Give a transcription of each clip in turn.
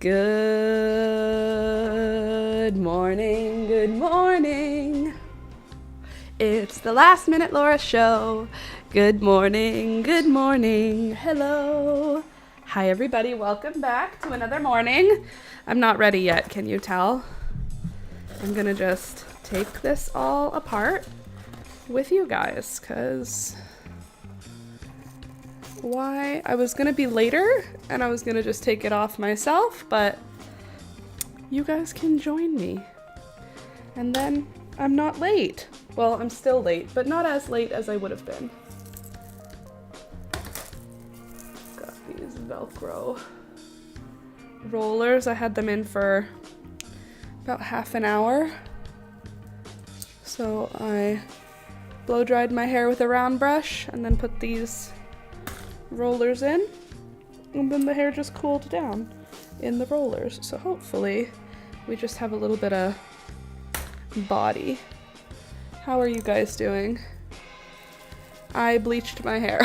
Good morning, good morning. It's the Last Minute Laura show. Good morning, good morning. Hello. Hi everybody, welcome back to another morning. I'm not ready yet, can you tell? I'm gonna just take this all apart with you guys, cause why? I was gonna be later and I was gonna just take it off myself, but you guys can join me. And then I'm not late. Well, I'm still late, but not as late as I would have been. Got these Velcro rollers. I had them in for about half an hour. So I blow dried my hair with a round brush and then put these rollers in, and then the hair just cooled down in the rollers. So hopefully we just have a little bit of body. How are you guys doing? I bleached my hair.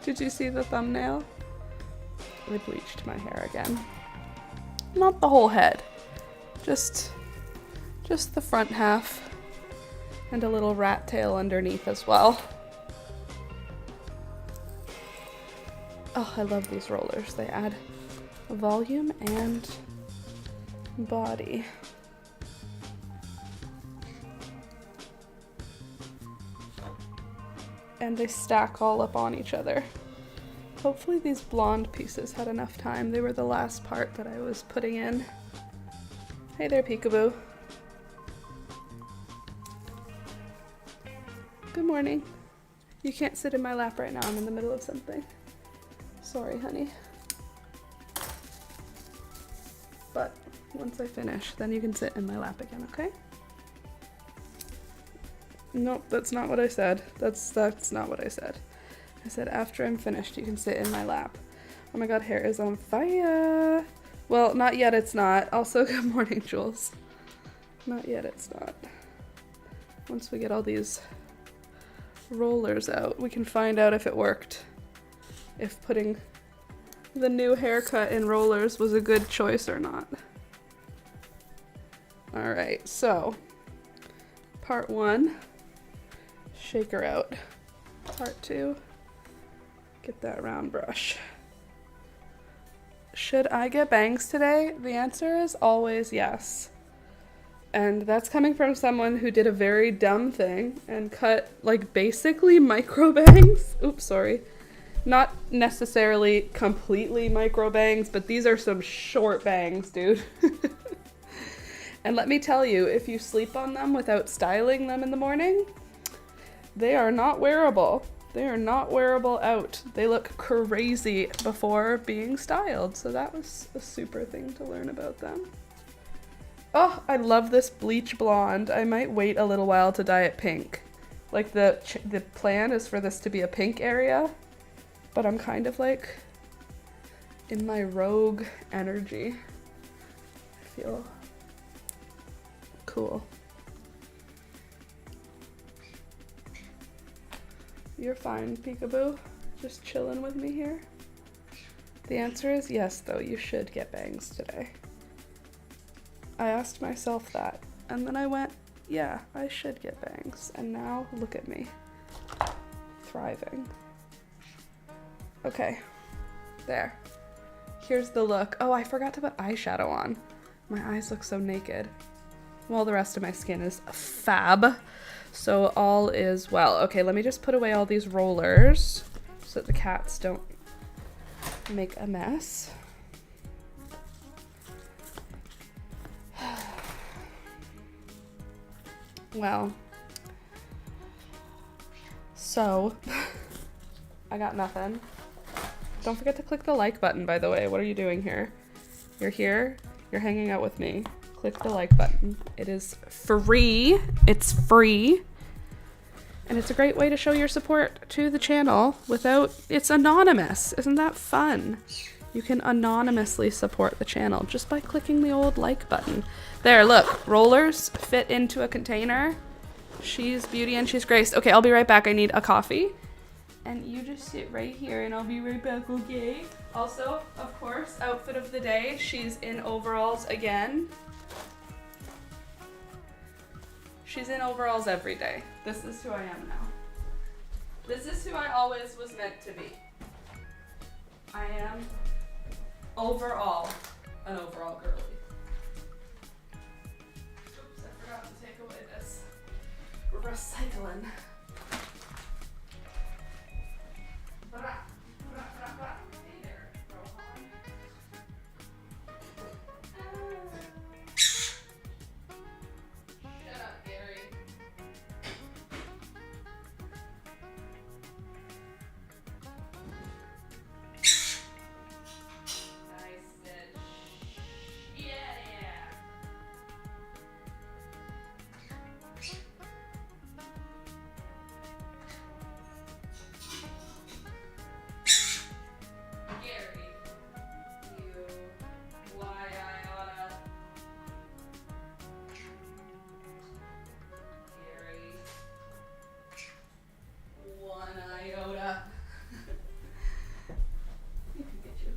Did you see the thumbnail? I bleached my hair again. Not the whole head, just the front half and a little rat tail underneath as well. Oh, I love these rollers. They add volume and body. And they stack all up on each other. Hopefully these blonde pieces had enough time. They were the last part that I was putting in. Hey there, Peekaboo. Good morning. You can't sit in my lap right now. I'm in the middle of something. Sorry, honey. But once I finish, then you can sit in my lap again, okay? Nope, that's not what I said. That's not what I said. I said after I'm finished, you can sit in my lap. Oh my god, hair is on fire. Well, not yet, it's not. Also, good morning, Jules. Not yet, it's not. Once we get all these rollers out, we can find out if it worked. If putting the new haircut in rollers was a good choice or not. All right, so part 1, shake her out. Part 2, get that round brush. Should I get bangs today? The answer is always yes. And that's coming from someone who did a very dumb thing and cut like basically micro bangs. Oops, sorry. Not necessarily completely micro bangs, but these are some short bangs, dude. And let me tell you, if you sleep on them without styling them in the morning, they are not wearable. They are not wearable out. They look crazy before being styled. So that was a super thing to learn about them. Oh, I love this bleach blonde. I might wait a little while to dye it pink. Like the plan is for this to be a pink area. But I'm kind of like in my rogue energy. I feel cool. You're fine, Peekaboo. Just chilling with me here. The answer is yes, though. You should get bangs today. I asked myself that, and then I went, yeah, I should get bangs. And now look at me. Thriving. Okay, there. Here's the look. Oh, I forgot to put eyeshadow on. My eyes look so naked. Well, the rest of my skin is fab. So all is well. Okay, let me just put away all these rollers so that the cats don't make a mess. Well, so I got nothing. Don't forget to click the like button, by the way. What are you doing here? You're here, you're hanging out with me. Click the like button. It is free. It's free. And it's a great way to show your support to the channel without, it's anonymous. Isn't that fun? You can anonymously support the channel just by clicking the old like button. There, look, rollers fit into a container. She's beauty and she's grace. Okay, I'll be right back. I need a coffee. And you just sit right here and I'll be right back, okay? Also, of course, outfit of the day. She's in overalls again. She's in overalls every day. This is who I am now. This is who I always was meant to be. I am overall an overall girly. Oops, I forgot to take away this recycling. Hey there, Rohan. Shut up, Gary. I said, yeah. Gary, you, why I oughta. Gary, one iota. You can get you.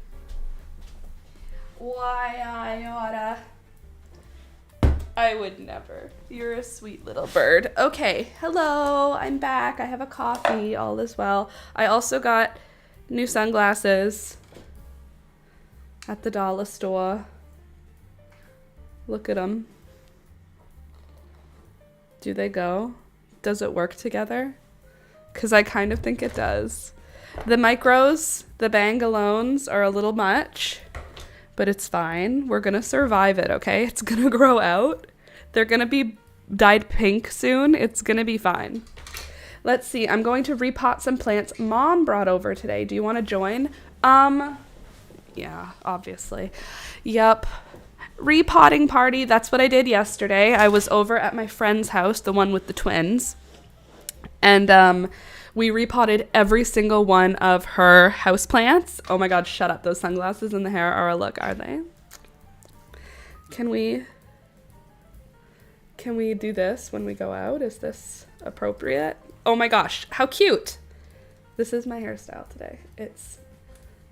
Why I oughta. I would never. You're a sweet little bird. Okay, hello, I'm back. I have a coffee, all is well. I also got new sunglasses at the dollar store. Look at them. Do they go? Does it work together? Because I kind of think it does. The micros, the Bangalones are a little much, but it's fine. We're going to survive it, okay? It's going to grow out. They're going to be dyed pink soon. It's going to be fine. Let's see. I'm going to repot some plants Mom brought over today. Do you want to join? Yeah, obviously. Yep. Repotting party. That's what I did yesterday. I was over at my friend's house, the one with the twins. And we repotted every single one of her houseplants. Oh my God, shut up. Those sunglasses and the hair are a look, are they? Can we do this when we go out? Is this appropriate? Oh my gosh, how cute. This is my hairstyle today. It's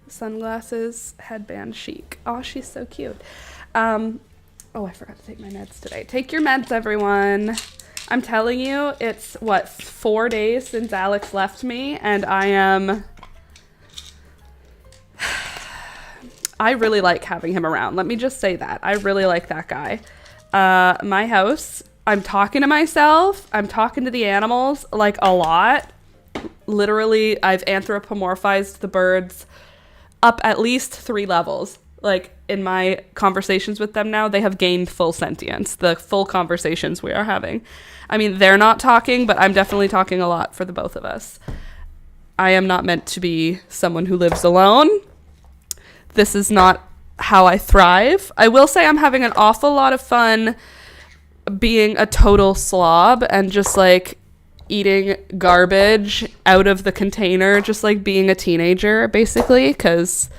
sunglasses, headband chic. Oh, she's so cute. Oh, I forgot to take my meds today. Take your meds, everyone. I'm telling you, it's, what, 4 days since Alex left me, and I really like having him around. Let me just say that. I really like that guy. My house, I'm talking to myself. I'm talking to the animals, like, a lot. Literally, I've anthropomorphized the birds up at least 3 levels. Like, in my conversations with them now, they have gained full sentience, the full conversations we are having. I mean, they're not talking, but I'm definitely talking a lot for the both of us. I am not meant to be someone who lives alone. This is not how I thrive. I will say I'm having an awful lot of fun being a total slob and just, like, eating garbage out of the container, just, like, being a teenager, basically, because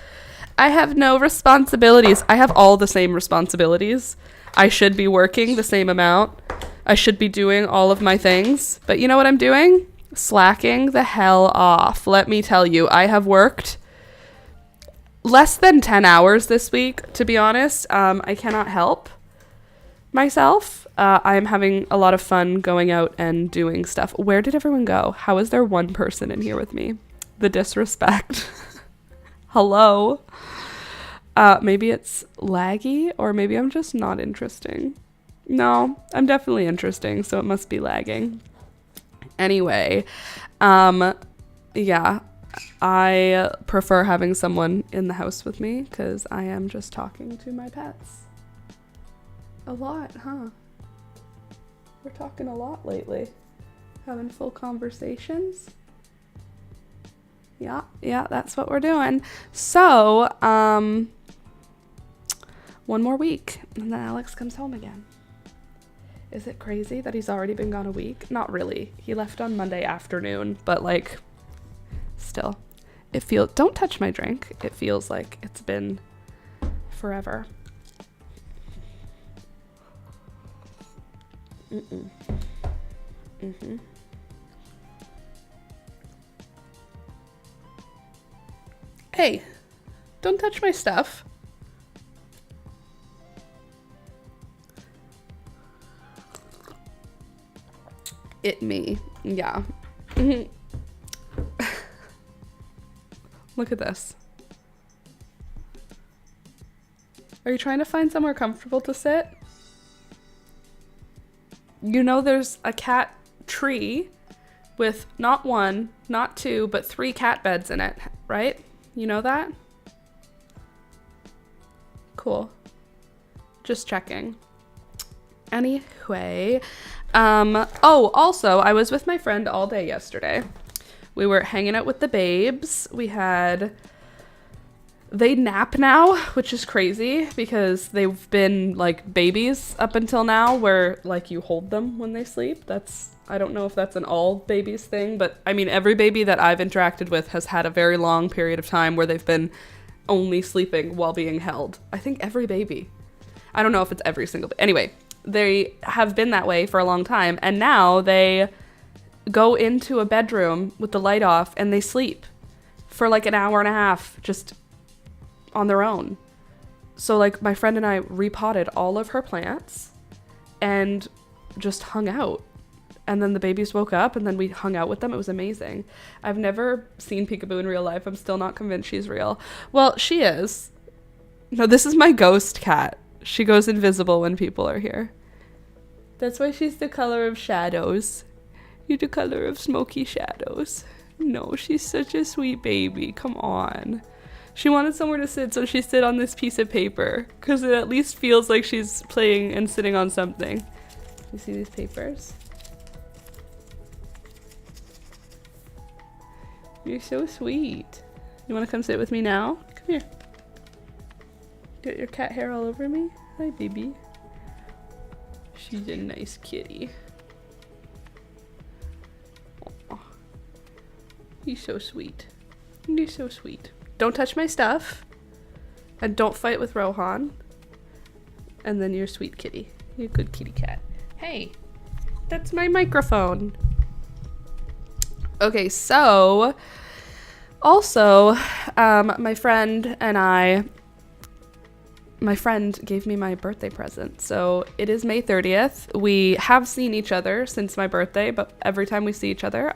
I have no responsibilities. I have all the same responsibilities. I should be working the same amount. I should be doing all of my things. But you know what I'm doing? Slacking the hell off. Let me tell you, I have worked less than 10 hours this week, to be honest. I cannot help myself. I'm having a lot of fun going out and doing stuff. Where did everyone go? How is there one person in here with me? The disrespect. Hello. Maybe it's laggy, or maybe I'm just not interesting. No, I'm definitely interesting, so it must be lagging. Anyway, yeah, I prefer having someone in the house with me because I am just talking to my pets. A lot, huh? We're talking a lot lately. Having full conversations. Yeah, that's what we're doing. So, 1 more week, and then Alex comes home again. Is it crazy that he's already been gone a week? Not really. He left on Monday afternoon, but, like, still. Don't touch my drink. It feels like it's been forever. Mm-hmm. 1 Hey, don't touch my stuff. It me. Yeah. Look at this. Are you trying to find somewhere comfortable to sit? You know there's a cat tree with not one, not two, but 3 cat beds in it, right? You know that? Cool. Just checking. Anyway, oh, also, I was with my friend all day yesterday. We were hanging out with the babes. They nap now, which is crazy because they've been like babies up until now where like you hold them when they sleep. I don't know if that's an all babies thing, but I mean, every baby that I've interacted with has had a very long period of time where they've been only sleeping while being held. I think every baby. I don't know if it's every single, anyway, they have been that way for a long time. And now they go into a bedroom with the light off and they sleep for like an hour and a half, just on their own. So like my friend and I repotted all of her plants and just hung out. And then the babies woke up and then we hung out with them. It was amazing. I've never seen Peekaboo in real life. I'm still not convinced she's real. Well, she is. No, this is my ghost cat. She goes invisible when people are here. That's why she's the color of shadows. You're the color of smoky shadows. No, she's such a sweet baby. Come on. She wanted somewhere to sit, so she sit on this piece of paper because it at least feels like she's playing and sitting on something. You see these papers? You're so sweet. You want to come sit with me now? Come here. Get your cat hair all over me? Hi, baby. She's a nice kitty. Aww. He's so sweet. You're so sweet. Don't touch my stuff. And don't fight with Rohan. And then you're a sweet kitty. You're a good kitty cat. Hey, that's my microphone. Okay, so also, my friend gave me my birthday present. So it is May 30th. We have seen each other since my birthday, but every time we see each other,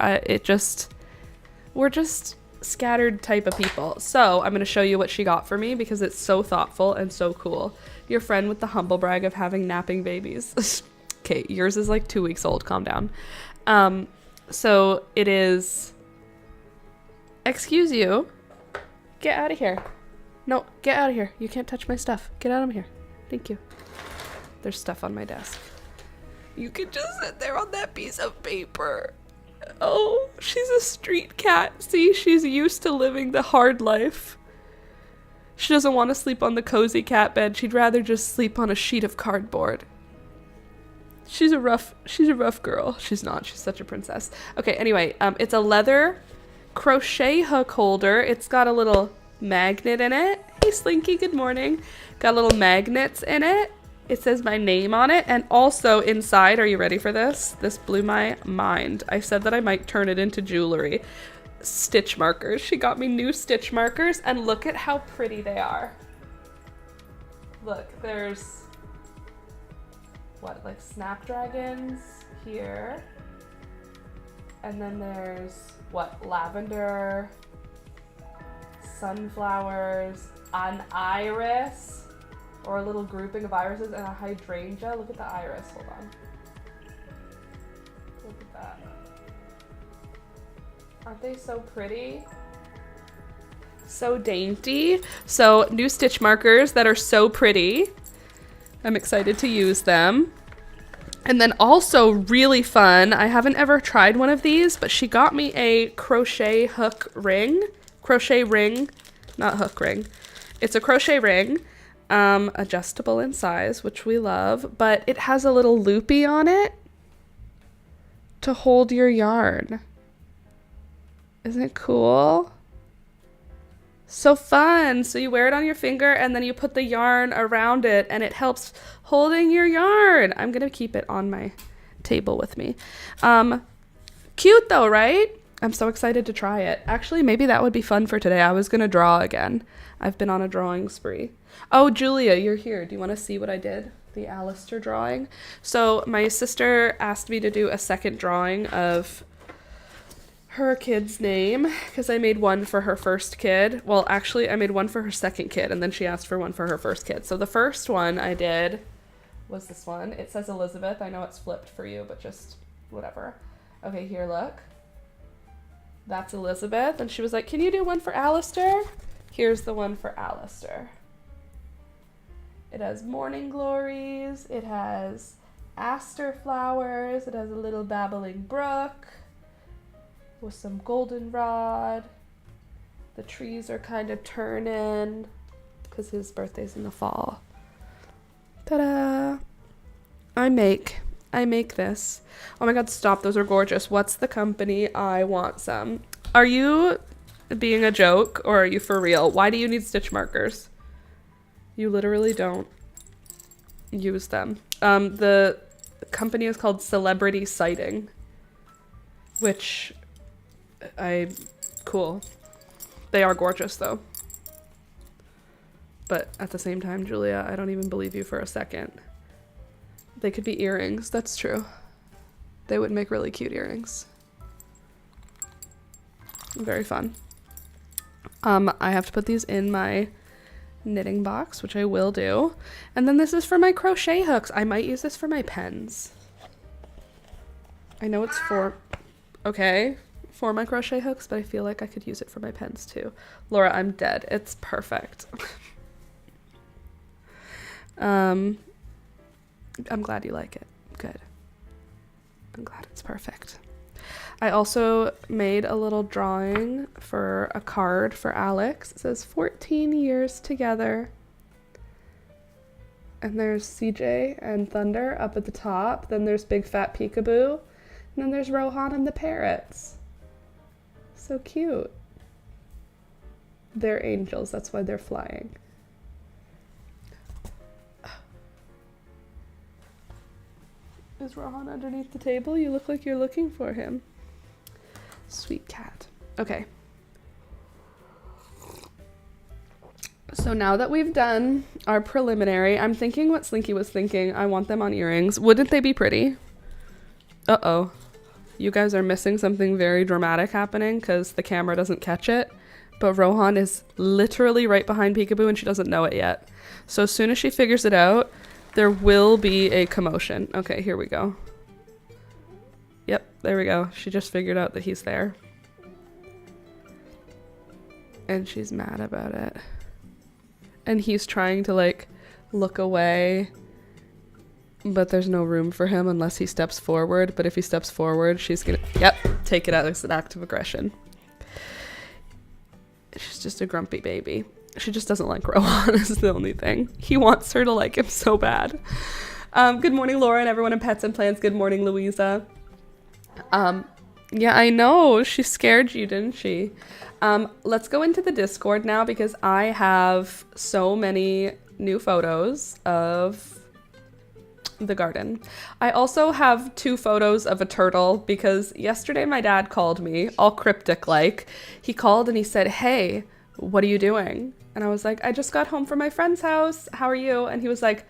we're just scattered type of people. So I'm going to show you what she got for me because it's so thoughtful and so cool. Your friend with the humble brag of having napping babies. Okay, yours is like 2 weeks old. Calm down. So it is, excuse you, get out of here. No, get out of here. You can't touch my stuff. Get out of here. Thank you. There's stuff on my desk. You can just sit there on that piece of paper. Oh, she's a street cat. See, she's used to living the hard life. She doesn't want to sleep on the cozy cat bed. She'd rather just sleep on a sheet of cardboard. She's a rough girl. She's not. She's such a princess. Okay, anyway, it's a leather crochet hook holder. It's got a little magnet in it. Hey, Slinky, good morning. Got little magnets in it. It says my name on it. And also inside, are you ready for this? This blew my mind. I said that I might turn it into jewelry. Stitch markers. She got me new stitch markers and look at how pretty they are. Look, there's what, like snapdragons here. And then there's what, lavender, sunflowers, an iris, or a little grouping of irises, and a hydrangea. Look at the iris, hold on. Look at that. Aren't they so pretty? So dainty. So new stitch markers that are so pretty. I'm excited to use them. And then also really fun, I haven't ever tried one of these, but she got me a crochet hook ring. Crochet ring, not hook ring. It's a crochet ring, adjustable in size, which we love, but it has a little loopy on it to hold your yarn. Isn't it cool? So fun. So you wear it on your finger and then you put the yarn around it and it helps holding your yarn. I'm going to keep it on my table with me. Cute though, right? I'm so excited to try it. Actually, maybe that would be fun for today. I was going to draw again. I've been on a drawing spree. Oh, Julia, you're here. Do you want to see what I did? The Alistair drawing. So my sister asked me to do a second drawing of her kid's name because I made one for her first kid. Well, actually, I made one for her second kid, and then she asked for one for her first kid. So the first one I did was this one. It says Elizabeth. I know it's flipped for you, but just whatever. Okay, here, look. That's Elizabeth. And she was like, can you do one for Alistair? Here's the one for Alistair. It has morning glories. It has aster flowers. It has a little babbling brook with some goldenrod. The trees are kind of turning because his birthday's in the fall. Ta-da! I make this. Oh my god, stop. Those are gorgeous. What's the company? I want some. Are you being a joke or are you for real? Why do you need stitch markers? You literally don't use them. The company is called Celebrity Sighting, which cool. They are gorgeous though. But at the same time, Julia, I don't even believe you for a second. They could be earrings. That's true. They would make really cute earrings. Very fun. I have to put these in my knitting box, which I will do. And then this is for my crochet hooks. I might use this for my pens. I know it's for my crochet hooks, but I feel like I could use it for my pens too. Laura, I'm dead. It's perfect. I'm glad you like it. Good. I'm glad it's perfect. I also made a little drawing for a card for Alex. It says 14 years together. And there's CJ and Thunder up at the top. Then there's Big Fat Peekaboo. And then there's Rohan and the parrots. So cute. They're angels. That's why they're flying. Is Rohan underneath the table? You look like you're looking for him. Sweet cat. Okay. So now that we've done our preliminary, I'm thinking what Slinky was thinking. I want them on earrings. Wouldn't they be pretty? Uh-oh. You guys are missing something very dramatic happening because the camera doesn't catch it. But Rohan is literally right behind Peekaboo and she doesn't know it yet. So as soon as she figures it out, there will be a commotion. Okay, here we go. Yep, there we go. She just figured out that he's there. And she's mad about it. And he's trying to, like, look away. But there's no room for him unless he steps forward. But if he steps forward, she's gonna, yep, take it out as an act of aggression. She's just a grumpy baby. She just doesn't like Rohan is the only thing. He wants her to like him so bad. Good morning, Laura, and everyone in Pets and Plants. Good morning, Louisa. Yeah, I know. She scared you, didn't she? Let's go into the Discord now because I have so many new photos of the garden. I also have 2 photos of a turtle because yesterday my dad called me, all cryptic like. He called and he said, "Hey, what are you doing?" And I was like, "I just got home from my friend's house. How are you?" And he was like,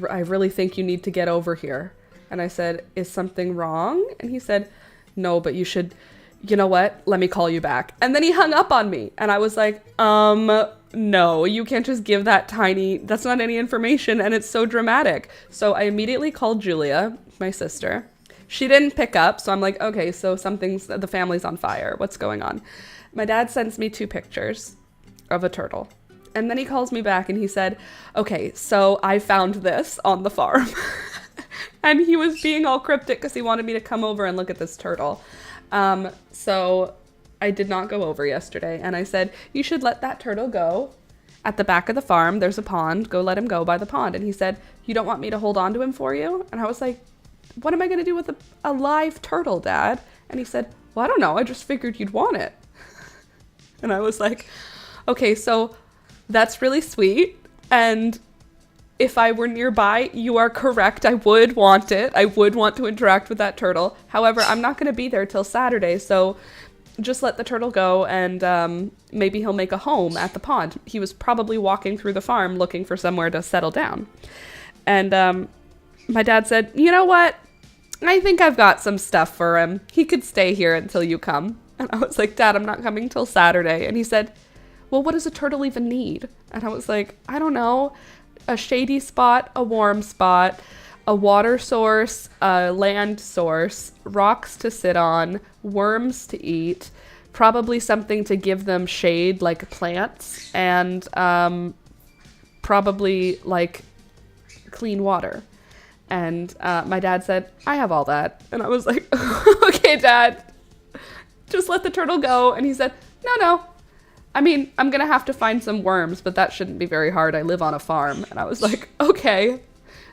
I really think you need to get over here. And I said, "Is something wrong?" And he said, "No, but you should, you know what? Let me call you back." And then he hung up on me. And I was like, no, you can't just give that's not any information. And it's so dramatic. So I immediately called Julia, my sister. She didn't pick up. So I'm like, okay, so the family's on fire. What's going on? My dad sends me 2 pictures of a turtle. And then he calls me back and he said, "Okay, so I found this on the farm." And he was being all cryptic because he wanted me to come over and look at this turtle. So I did not go over yesterday. And I said, "You should let that turtle go. At the back of the farm, there's a pond. Go let him go by the pond." And he said, "You don't want me to hold on to him for you?" And I was like, "What am I going to do with a live turtle, Dad?" And he said, "Well, I don't know. I just figured you'd want it." And I was like, okay, so that's really sweet. And if I were nearby, you are correct. I would want it. I would want to interact with that turtle. However, I'm not going to be there till Saturday, so just let the turtle go, and maybe he'll make a home at the pond. He was probably walking through the farm looking for somewhere to settle down. And my dad said, you know what? I think I've got some stuff for him. He could stay here until you come. And I was like, Dad, I'm not coming till Saturday. And he said, well, what does a turtle even need? And I was like, I don't know. A shady spot, a warm spot, a water source, a land source, rocks to sit on, worms to eat, probably something to give them shade like plants, and probably like clean water. And my dad said, I have all that. And I was like, okay, Dad, just let the turtle go. And he said, no. I mean, I'm going to have to find some worms, but that shouldn't be very hard. I live on a farm. And I was like, okay.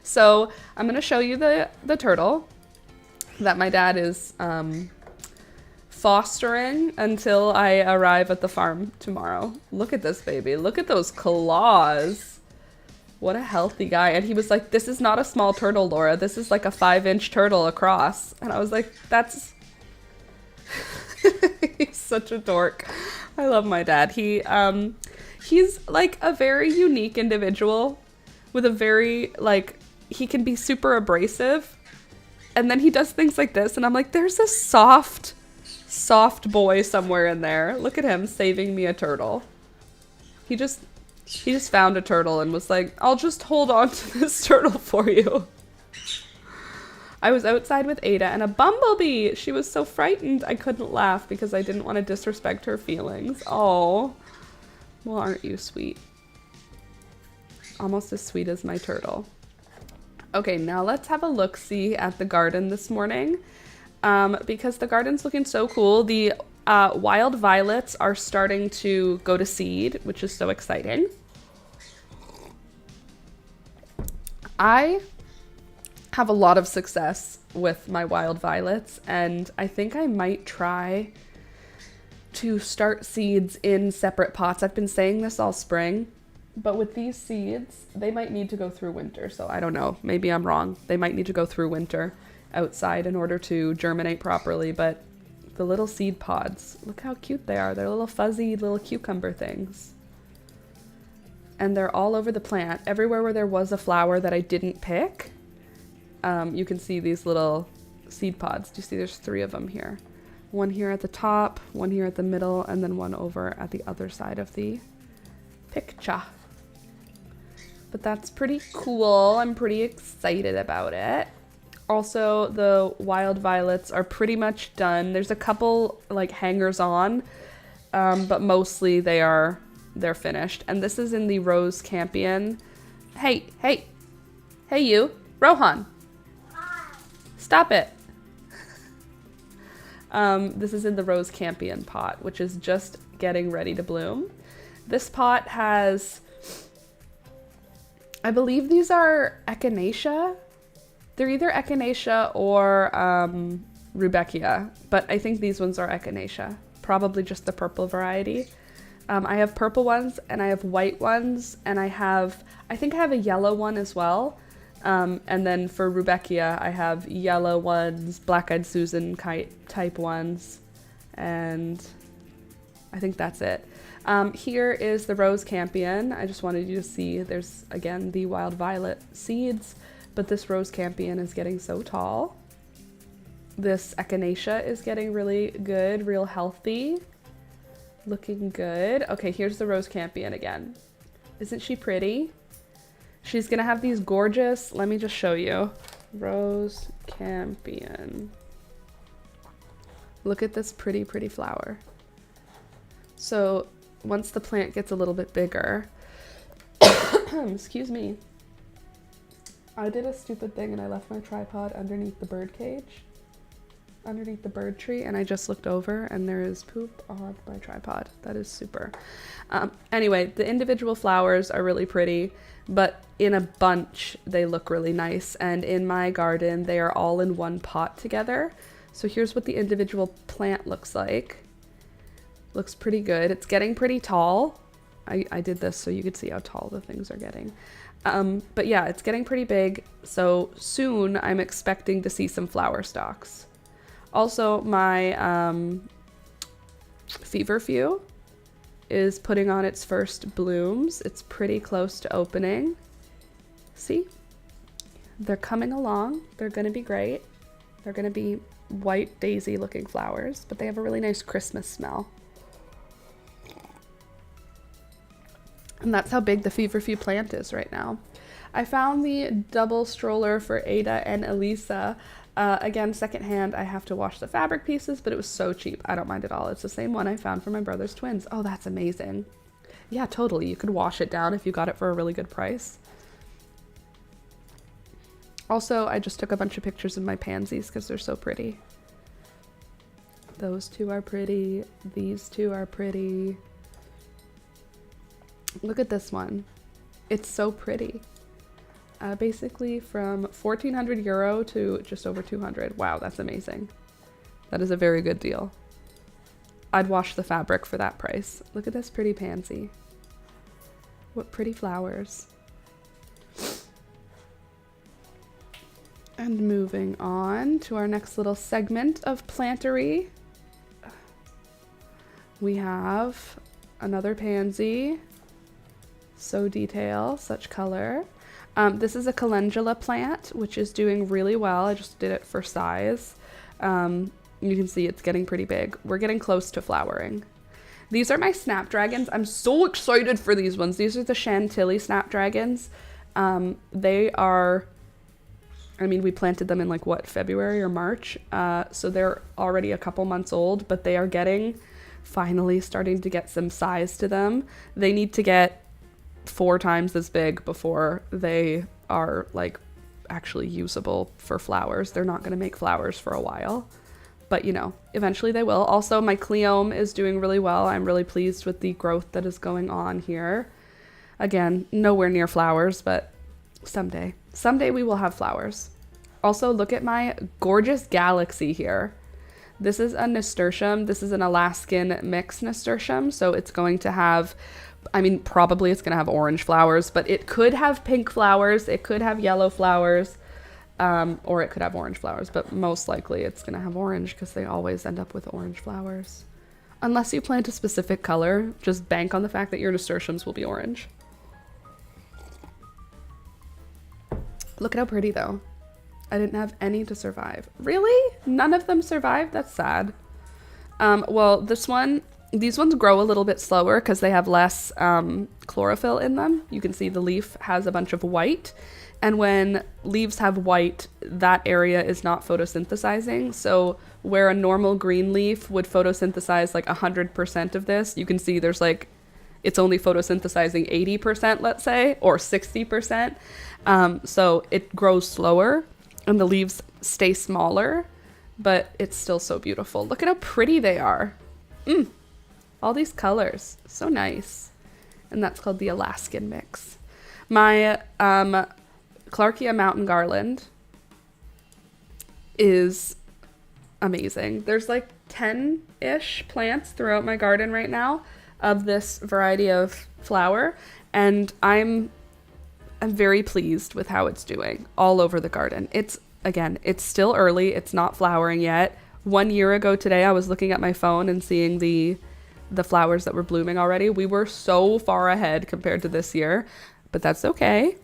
So I'm going to show you the turtle that my dad is fostering until I arrive at the farm tomorrow. Look at this baby. Look at those claws. What a healthy guy. And he was like, this is not a small turtle, Laura. This is like a 5-inch turtle across. And I was like, that's... He's such a dork. I love my dad. He's like a very unique individual with a very, like, he can be super abrasive. And then he does things like this. And I'm like, there's a soft boy somewhere in there. Look at him saving me a turtle. He just found a turtle and was like, I'll just hold on to this turtle for you. I was outside with Ada and a bumblebee. She was so frightened I couldn't laugh because I didn't want to disrespect her feelings. Oh, well, aren't you sweet? Almost as sweet as my turtle. Okay, now let's have a look-see at the garden this morning because the garden's looking so cool. The wild violets are starting to go to seed, which is so exciting. I have a lot of success with my wild violets, and I think I might try to start seeds in separate pots. I've been saying this all spring, but with these seeds, they might need to go through winter, so I don't know. Maybe I'm wrong. They might need to go through winter outside in order to germinate properly, but the little seed pods, look how cute they are. They're little fuzzy little cucumber things. And they're all over the plant. Everywhere where there was a flower that I didn't pick, you can see these little seed pods. Do you see there's 3 of them here? One here at the top, one here at the middle, and then one over at the other side of the picture. But that's pretty cool. I'm pretty excited about it. Also, the wild violets are pretty much done. There's a couple like hangers on, but mostly they're finished. And this is in the Rose Campion. Hey you, Rohan. Stop it. This is in the Rose Campion pot, which is just getting ready to bloom. This pot has, I believe these are Echinacea. They're either Echinacea or Rudbeckia, but I think these ones are Echinacea. Probably just the purple variety. I have purple ones and I have white ones, and I think I have a yellow one as well. And then for Rudbeckia, I have yellow ones, Black-Eyed Susan type ones, and I think that's it. Here is the Rose Campion. I just wanted you to see there's, again, the wild violet seeds, but this Rose Campion is getting so tall. This Echinacea is getting really good, real healthy. Looking good. Okay, here's the Rose Campion again. Isn't she pretty? She's gonna have these gorgeous, let me just show you. Rose Campion. Look at this pretty, pretty flower. So once the plant gets a little bit bigger, excuse me. I did a stupid thing and I left my tripod underneath the bird cage, underneath the bird tree, and I just looked over and there is poop on my tripod. That is super. Anyway, the individual flowers are really pretty, but in a bunch they look really nice, and in my garden they are all in one pot together. So here's what the individual plant looks like. Looks pretty good. It's getting pretty tall. I did this so you could see how tall the things are getting. But yeah, it's getting pretty big. So soon I'm expecting to see some flower stalks. Also, my feverfew is putting on its first blooms. It's pretty close to opening. See? They're coming along. They're going to be great. They're going to be white daisy looking flowers, but they have a really nice Christmas smell. And that's how big the feverfew plant is right now. I found the double stroller for Ada and Elisa. Again, secondhand. I have to wash the fabric pieces, but it was so cheap. I don't mind at all. It's the same one I found for my brother's twins. Oh, that's amazing. Yeah, totally. You could wash it down if you got it for a really good price. Also, I just took a bunch of pictures of my pansies because they're so pretty. Those two are pretty. These two are pretty. Look at this one. It's so pretty. Basically from 1,400 euro to just over 200. Wow, that's amazing. That is a very good deal. I'd wash the fabric for that price. Look at this pretty pansy. What pretty flowers. And moving on to our next little segment of plantery. We have another pansy. So detail, such color. This is a calendula plant, which is doing really well. I just did it for size. You can see it's getting pretty big. We're getting close to flowering. These are my snapdragons. I'm so excited for these ones. These are the Chantilly snapdragons. They are, I mean, we planted them in like what, February or March. So they're already a couple months old, but they are finally starting to get some size to them. They need to get 4 times as big before they are like actually usable for flowers. They're not going to make flowers for a while, but you know, eventually they will. Also, my Cleome is doing really well. I'm really pleased with the growth that is going on here. Again, nowhere near flowers, but someday we will have flowers. Also, look at my gorgeous galaxy here. This is a nasturtium. This is an Alaskan mixed nasturtium, so it's going to have, I mean, probably it's going to have orange flowers, but it could have pink flowers, it could have yellow flowers, or it could have orange flowers, but most likely it's going to have orange because they always end up with orange flowers. Unless you plant a specific color, just bank on the fact that your nasturtiums will be orange. Look at how pretty though. I didn't have any to survive. Really? None of them survived? That's sad. Well, these ones grow a little bit slower because they have less chlorophyll in them. You can see the leaf has a bunch of white. And when leaves have white, that area is not photosynthesizing. So where a normal green leaf would photosynthesize like 100% of this, you can see there's like, it's only photosynthesizing 80%, let's say, or 60%. So it grows slower and the leaves stay smaller, but it's still so beautiful. Look at how pretty they are. All these colors, so nice. And that's called the Alaskan mix. My Clarkia Mountain Garland is amazing. There's like 10-ish plants throughout my garden right now of this variety of flower, and I'm very pleased with how it's doing all over the garden. It's still early. It's not flowering yet. 1 year ago today, I was looking at my phone and seeing the flowers that were blooming already. We were so far ahead compared to this year, but that's okay.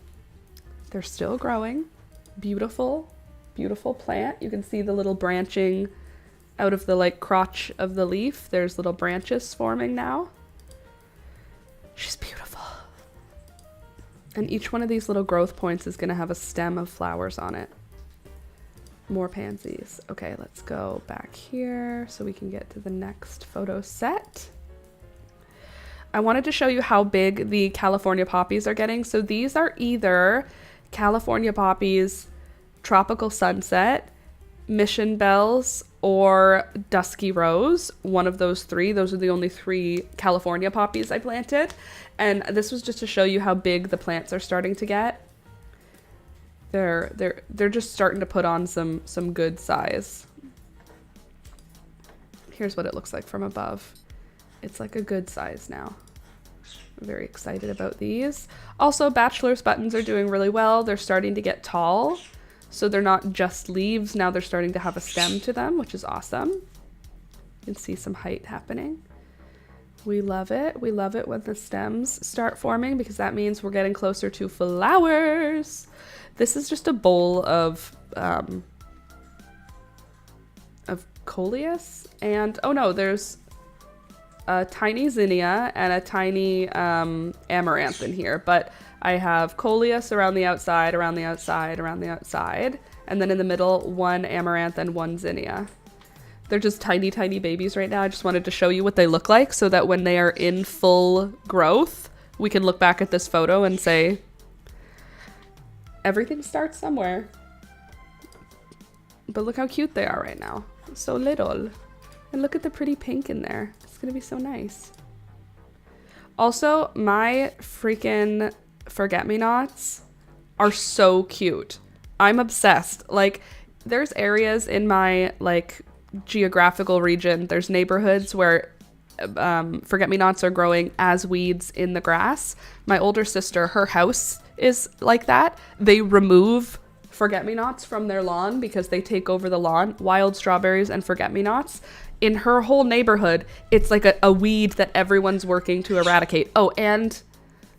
They're still growing. Beautiful, beautiful plant. You can see the little branching out of the like crotch of the leaf. There's little branches forming now. She's beautiful. And each one of these little growth points is going to have a stem of flowers on it. More pansies. Okay, let's go back here so we can get to the next photo set. I wanted to show you how big the California poppies are getting. So these are either California poppies, Tropical Sunset, Mission Bells, or Dusky Rose. One of those 3. Those are the only 3 California poppies I planted. And this was just to show you how big the plants are starting to get. They're just starting to put on some good size. Here's what it looks like from above. It's like a good size now. Very excited about these. Also, bachelor's buttons are doing really well. They're starting to get tall. So they're not just leaves. Now they're starting to have a stem to them, which is awesome. You can see some height happening. We love it. We love it when the stems start forming because that means we're getting closer to flowers. This is just a bowl of coleus, and oh no, there's a tiny zinnia and a tiny amaranth in here, but I have coleus around the outside, around the outside, around the outside, and then in the middle, one amaranth and one zinnia. They're just tiny, tiny babies right now. I just wanted to show you what they look like so that when they are in full growth, we can look back at this photo and say, everything starts somewhere. But look how cute they are right now. So little. And look at the pretty pink in there. It's gonna be so nice. Also, my freaking forget-me-nots are so cute. I'm obsessed. Like, there's areas in my, like, geographical region, there's neighborhoods where forget-me-nots are growing as weeds in the grass. My older sister, her house is like that. They remove forget-me-nots from their lawn because they take over the lawn. Wild strawberries and forget-me-nots. In her whole neighborhood, it's like a weed that everyone's working to eradicate. Oh, and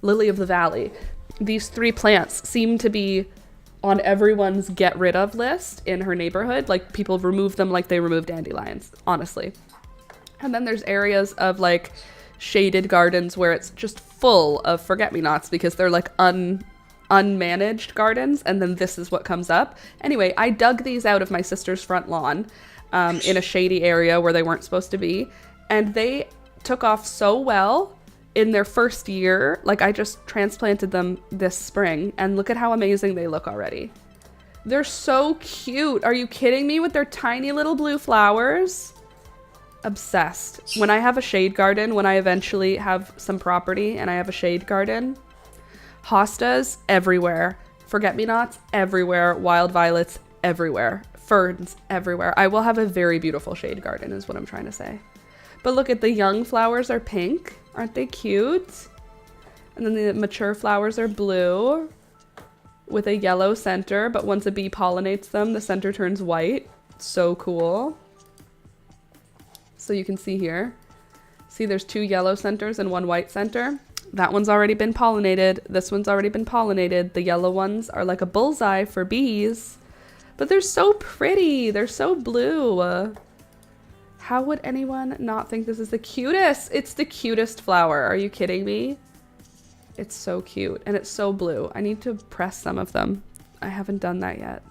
lily of the valley. These 3 plants seem to be on everyone's get rid of list in her neighborhood. Like, people remove them like they remove dandelions, honestly. And then there's areas of like shaded gardens where it's just full of forget-me-nots because they're like unmanaged gardens, and then this is what comes up. Anyway, I dug these out of my sister's front lawn in a shady area where they weren't supposed to be, and they took off so well in their first year. Like, I just transplanted them this spring, and look at how amazing they look already. They're so cute. Are you kidding me with their tiny little blue flowers? Obsessed. When I have a shade garden, when I eventually have some property and I have a shade garden, hostas everywhere, forget-me-nots everywhere, wild violets everywhere, ferns everywhere. I will have a very beautiful shade garden is what I'm trying to say. But look at the young flowers are pink. Aren't they cute? And then the mature flowers are blue with a yellow center, but once a bee pollinates them, the center turns white. So cool. So you can see here. See, there's 2 yellow centers and 1 white center. That one's already been pollinated. This one's already been pollinated. The yellow ones are like a bullseye for bees. But they're so pretty. They're so blue. How would anyone not think this is the cutest? It's the cutest flower. Are you kidding me? It's so cute. And it's so blue. I need to press some of them. I haven't done that yet.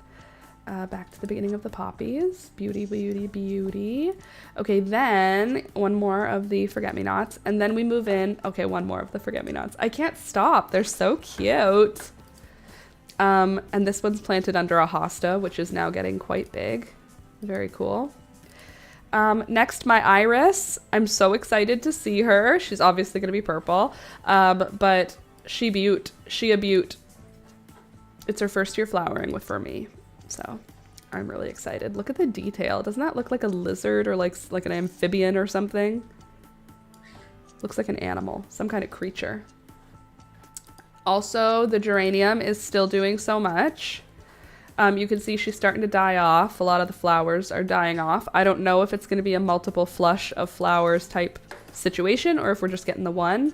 Back to the beginning of the poppies. Beauty, beauty, beauty. Okay, then one more of the forget-me-nots. And then we move in. Okay, one more of the forget-me-nots. I can't stop. They're so cute. And this one's planted under a hosta, which is now getting quite big. Very cool. Next, my iris. I'm so excited to see her. She's obviously going to be purple, but she a beaut. It's her first year flowering for me, so I'm really excited. Look at the detail. Doesn't that look like a lizard or like an amphibian or something? Looks like an animal, some kind of creature. Also, the geranium is still doing so much. You can see she's starting to die off. A lot of the flowers are dying off. I don't know if it's going to be a multiple flush of flowers type situation or if we're just getting the one.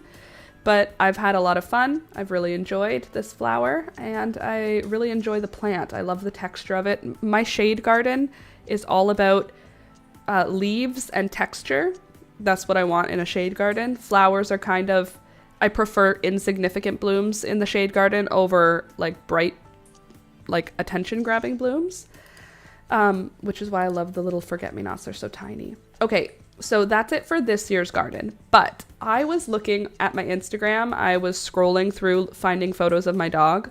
But I've had a lot of fun. I've really enjoyed this flower and I really enjoy the plant. I love the texture of it. My shade garden is all about leaves and texture. That's what I want in a shade garden. Flowers are kind of, I prefer insignificant blooms in the shade garden over like bright, like attention grabbing blooms, which is why I love the little forget-me-nots. They're so tiny. Okay, so that's it for this year's garden. But I was looking at my Instagram. I was scrolling through finding photos of my dog.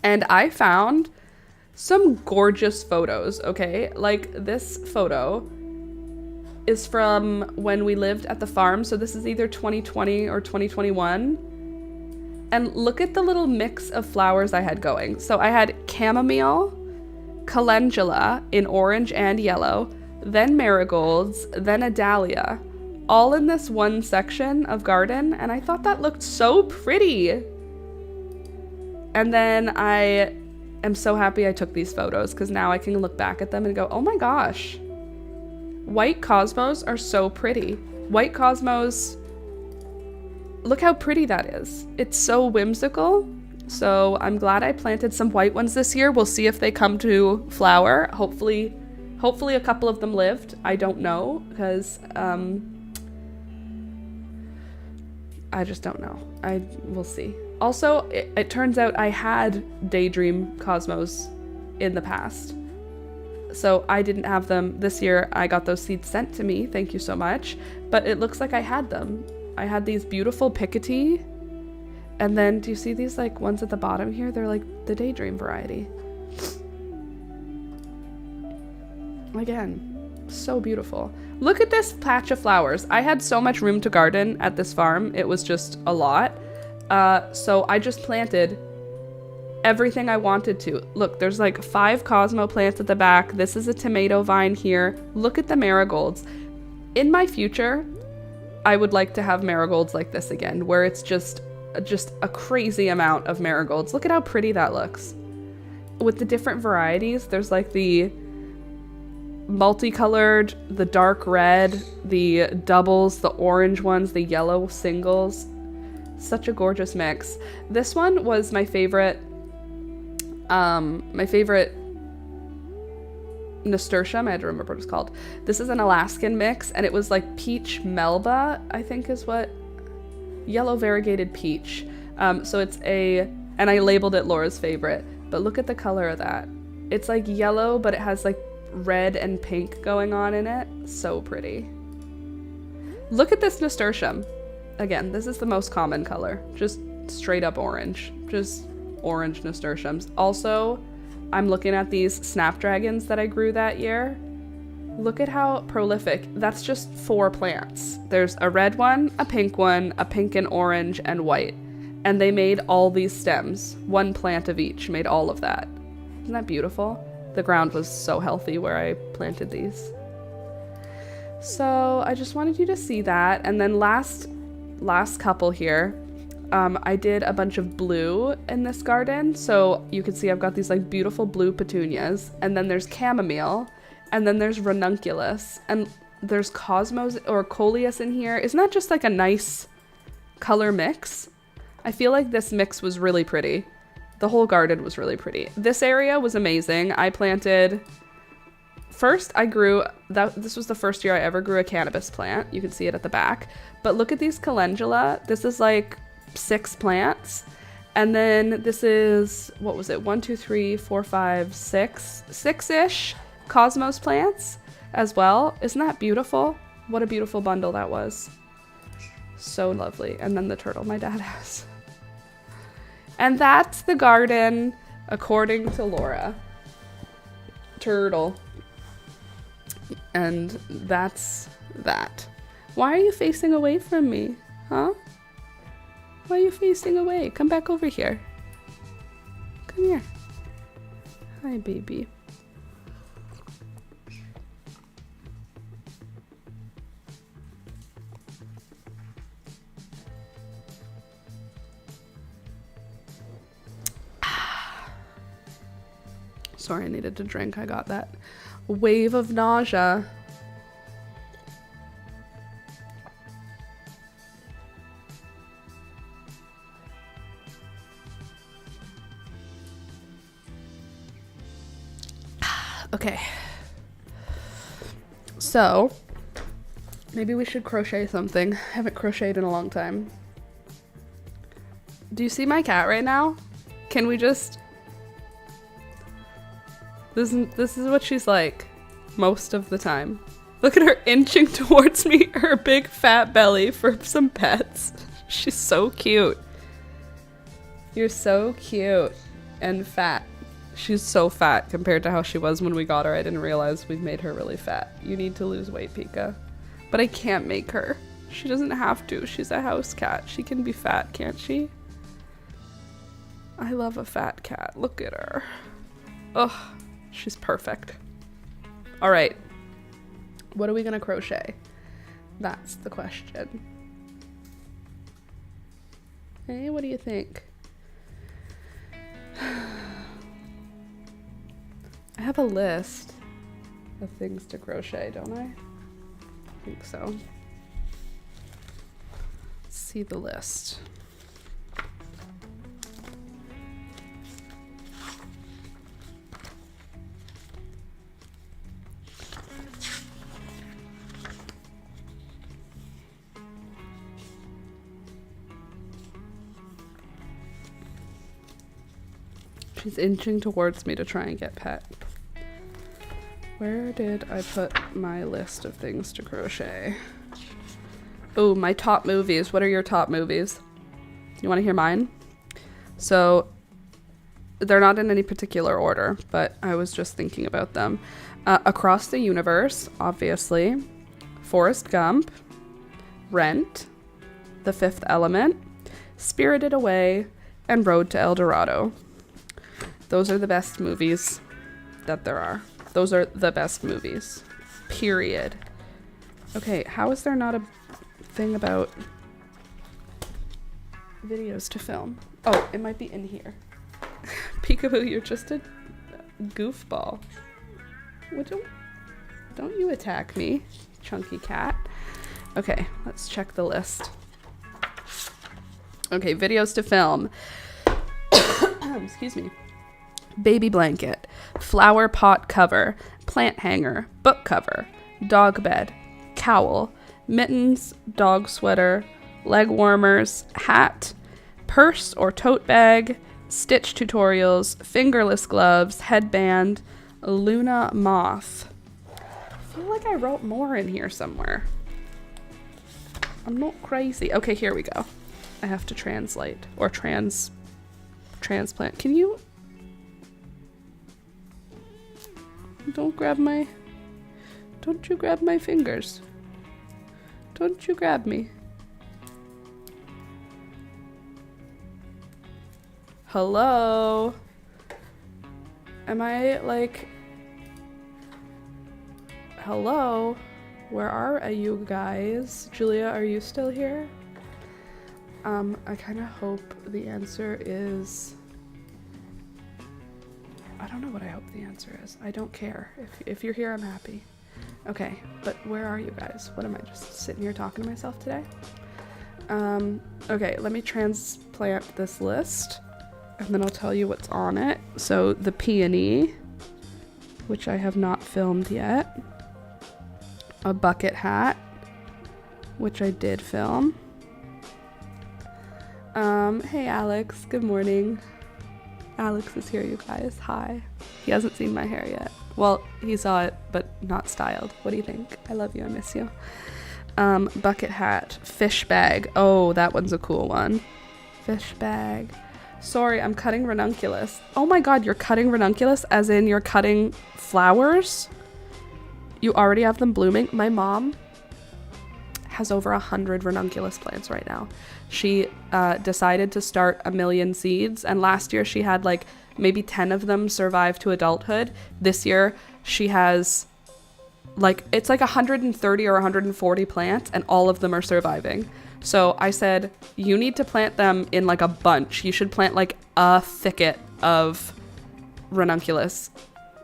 And I found some gorgeous photos, okay? Like this photo is from when we lived at the farm. So this is either 2020 or 2021. And look at the little mix of flowers I had going. So I had chamomile, calendula in orange and yellow, then marigolds, then a dahlia, all in this one section of garden, and I thought that looked so pretty. And then I am so happy I took these photos, because now I can look back at them and go, oh my gosh, white cosmos are so pretty. White cosmos, look how pretty that is. It's so whimsical. So I'm glad I planted some white ones this year. We'll see if they come to flower. Hopefully a couple of them lived. I don't know, because I just don't know. We'll see. Also, it turns out I had Daydream Cosmos in the past. So I didn't have them this year. I got those seeds sent to me. Thank you so much. But it looks like I had them. I had these beautiful Piketty. And then do you see these like ones at the bottom here? They're like the Daydream variety. Again, so beautiful. Look at this patch of flowers. I had so much room to garden at this farm. It was just a lot. So I just planted everything I wanted to. Look, there's like 5 Cosmo plants at the back. This is a tomato vine here. Look at the marigolds. In my future, I would like to have marigolds like this again, where it's just a crazy amount of marigolds. Look at how pretty that looks. With the different varieties, there's like the multicolored, the dark red, the doubles, the orange ones, the yellow singles. Such a gorgeous mix. This one was my favorite nasturtium. I had to remember what it's called. This is an Alaskan mix, and it was like peach melba, I think is what, yellow variegated peach. So it's and I labeled it Laura's favorite, but look at the color of that. It's like yellow, but it has like red and pink going on in it. So pretty. Look at this nasturtium. Again, this is the most common color, just straight up orange, just orange nasturtiums. Also, I'm looking at these snapdragons that I grew that year. Look at how prolific. That's just 4 plants. There's a red one, a pink and orange and white. And they made all these stems. 1 plant of each made all of that. Isn't that beautiful? The ground was so healthy where I planted these. So I just wanted you to see that. And then last couple here, I did a bunch of blue in this garden. So you can see I've got these like beautiful blue petunias, and then there's chamomile, and then there's ranunculus, and there's cosmos or coleus in here. Isn't that just like a nice color mix? I feel like this mix was really pretty. The whole garden was really pretty. This area was amazing. I planted, first I grew, this was the first year I ever grew a cannabis plant. You can see it at the back. But look at these calendula. This is like 6 plants. And then this is, what was it? 1, 2, 3, 4, 5, 6. 6-ish cosmos plants as well. Isn't that beautiful? What a beautiful bundle that was. So lovely. And then the turtle my dad has. And that's the garden according to Laura. Turtle. And that's that. Why are you facing away from me? Huh? Why are you facing away? Come back over here. Come here. Hi, baby. Sorry, I needed to drink. I got that wave of nausea. Okay. So, maybe we should crochet something. I haven't crocheted in a long time. Do you see my cat right now? Can we just... This is what she's like most of the time. Look at her inching towards me, her big fat belly for some pets. She's so cute. You're so cute and fat. She's so fat compared to how she was when we got her. I didn't realize we've made her really fat. You need to lose weight, Pika. But I can't make her. She doesn't have to. She's a house cat. She can be fat, can't she? I love a fat cat. Look at her. Ugh. She's perfect. All right. What are we gonna crochet? That's the question. Hey, what do you think? I have a list of things to crochet, don't I? I think so. Let's see the list. She's inching towards me to try and get pet. Where did I put my list of things to crochet? Oh, my top movies. What are your top movies? You want to hear mine? So, they're not in any particular order, but I was just thinking about them. Across the Universe, obviously. Forrest Gump. Rent. The Fifth Element. Spirited Away. And Road to El Dorado. Those are the best movies that there are. Those are the best movies. Period. Okay, how is there not a thing about videos to film? Oh, it might be in here. Peekaboo, you're just a goofball. Don't you attack me, chunky cat. Okay, let's check the list. Okay, videos to film. Excuse me. Baby blanket, flower pot cover, plant hanger, book cover, dog bed, cowl, mittens, dog sweater, leg warmers, hat, purse or tote bag, stitch tutorials, fingerless gloves, headband, Luna moth. I feel like I wrote more in here somewhere. I'm not crazy. Okay, here we go. I have to translate or transplant. Can you? Don't you grab my fingers. Don't you grab me. Hello? Am I like... Hello? Where are you guys? Julia, are you still here? I kind of hope the answer is... I don't know what I hope the answer is. I don't care. If you're here, I'm happy. Okay, but where are you guys? What am I, just sitting here talking to myself today? Okay, let me transplant this list, and then I'll tell you what's on it. So the peony, which I have not filmed yet. A bucket hat, which I did film. Hey Alex, good morning. Alex is here, you guys. Hi. He hasn't seen my hair yet. Well, he saw it, but not styled. What do you think? I love you. I miss you. Bucket hat. Fish bag. Oh, that one's a cool one. Fish bag. Sorry, I'm cutting ranunculus. Oh my god, you're cutting ranunculus as in you're cutting flowers? You already have them blooming? My mom has over 100 ranunculus plants right now. She decided to start 1 million seeds, and last year she had like maybe 10 of them survive to adulthood. This year she has like, it's like 130 or 140 plants, and all of them are surviving. So I said, you need to plant them in like a bunch. You should plant like a thicket of ranunculus.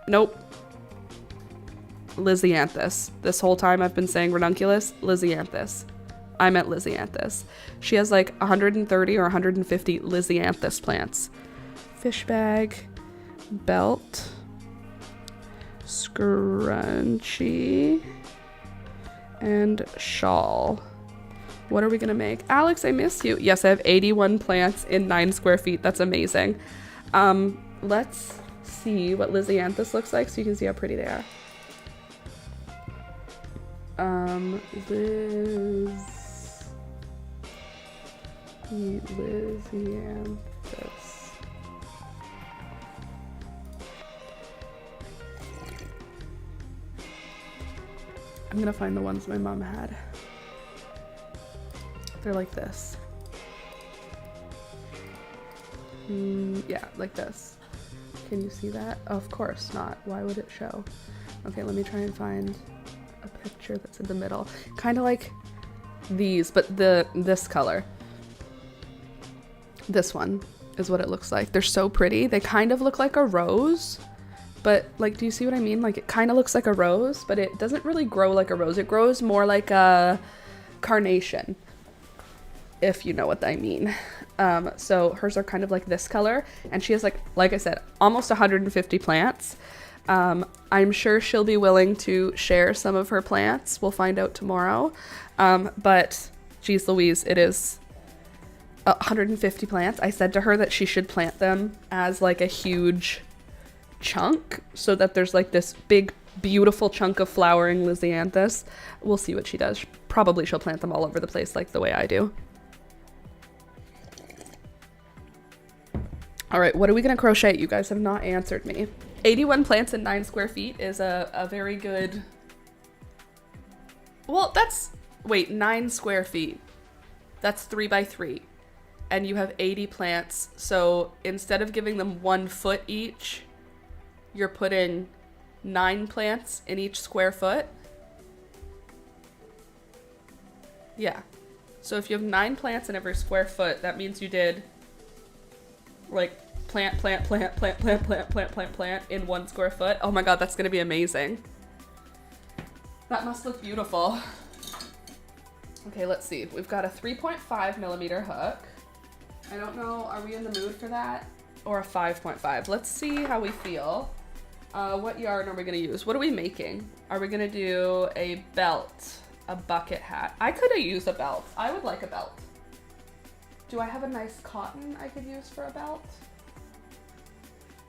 Nope. Lisianthus. This whole time I've been saying ranunculus, Lisianthus. I meant Lisianthus. She has like 130 or 150 Lisianthus plants. Fish bag, belt, scrunchie, and shawl. What are we gonna make? Alex, I miss you. Yes, I have 81 plants in 9 square feet. That's amazing. Let's see what Lisianthus looks like so you can see how pretty they are. Lisianthus. I'm gonna find the ones my mom had. They're like this. Yeah, like this. Can you see that? Of course not. Why would it show? Okay, let me try and find a picture that's in the middle. Kind of like these, but this color. This one is what it looks like. They're so pretty. They kind of look like a rose, but like, do you see what I mean? Like, it kind of looks like a rose, but it doesn't really grow like a rose. It grows more like a carnation, if you know what I mean. So hers are kind of like this color, and she has like I said, almost 150 plants. I'm sure she'll be willing to share some of her plants. We'll find out tomorrow. But geez Louise, it is 150 plants. I said to her that she should plant them as like a huge chunk so that there's like this big, beautiful chunk of flowering lisianthus. We'll see what she does. Probably she'll plant them all over the place like the way I do. All right, what are we gonna crochet? You guys have not answered me. 81 plants in 9 square feet is a very good, well, wait, 9 square feet. That's 3 by 3. And you have 80 plants. So instead of giving them 1 foot each, you're putting 9 plants in each square foot. Yeah. So if you have 9 plants in every square foot, that means you did like plant in 1 square foot. Oh my god, that's gonna be amazing. That must look beautiful. Okay, let's see. We've got a 3.5 millimeter hook. I don't know, are we in the mood for that? Or a 5.5? Let's see how we feel. What yarn are we gonna use? What are we making? Are we gonna do a belt, a bucket hat? I could have used a belt. I would like a belt. Do I have a nice cotton I could use for a belt?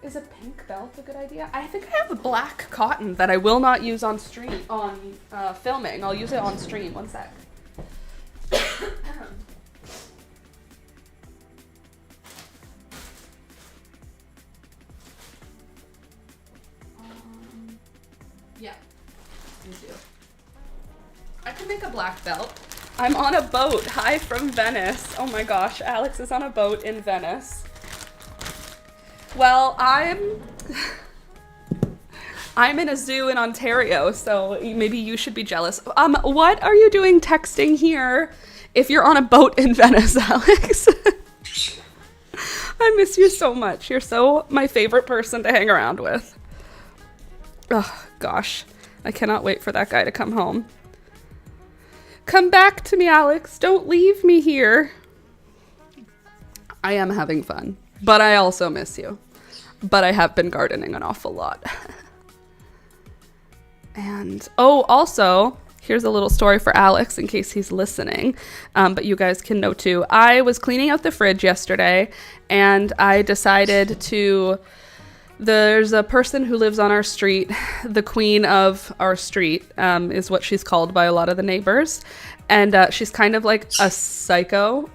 Is a pink belt a good idea? I think I have a black cotton that I will not use on stream, on filming. I'll use it on stream. One sec. Yeah, me too. I can make a black belt. I'm on a boat. Hi from Venice. Oh my gosh, Alex is on a boat in Venice. Well, I'm in a zoo in Ontario, so maybe you should be jealous. What are you doing texting here if you're on a boat in Venice, Alex? I miss you so much. You're so my favorite person to hang around with. Oh, gosh. I cannot wait for that guy to come home. Come back to me, Alex. Don't leave me here. I am having fun, but I also miss you. But I have been gardening an awful lot. And, oh, also, here's a little story for Alex in case he's listening, but you guys can know too. I was cleaning out the fridge yesterday, and I decided to... There's a person who lives on our street, the queen of our street, is what she's called by a lot of the neighbors. And she's kind of like a psycho.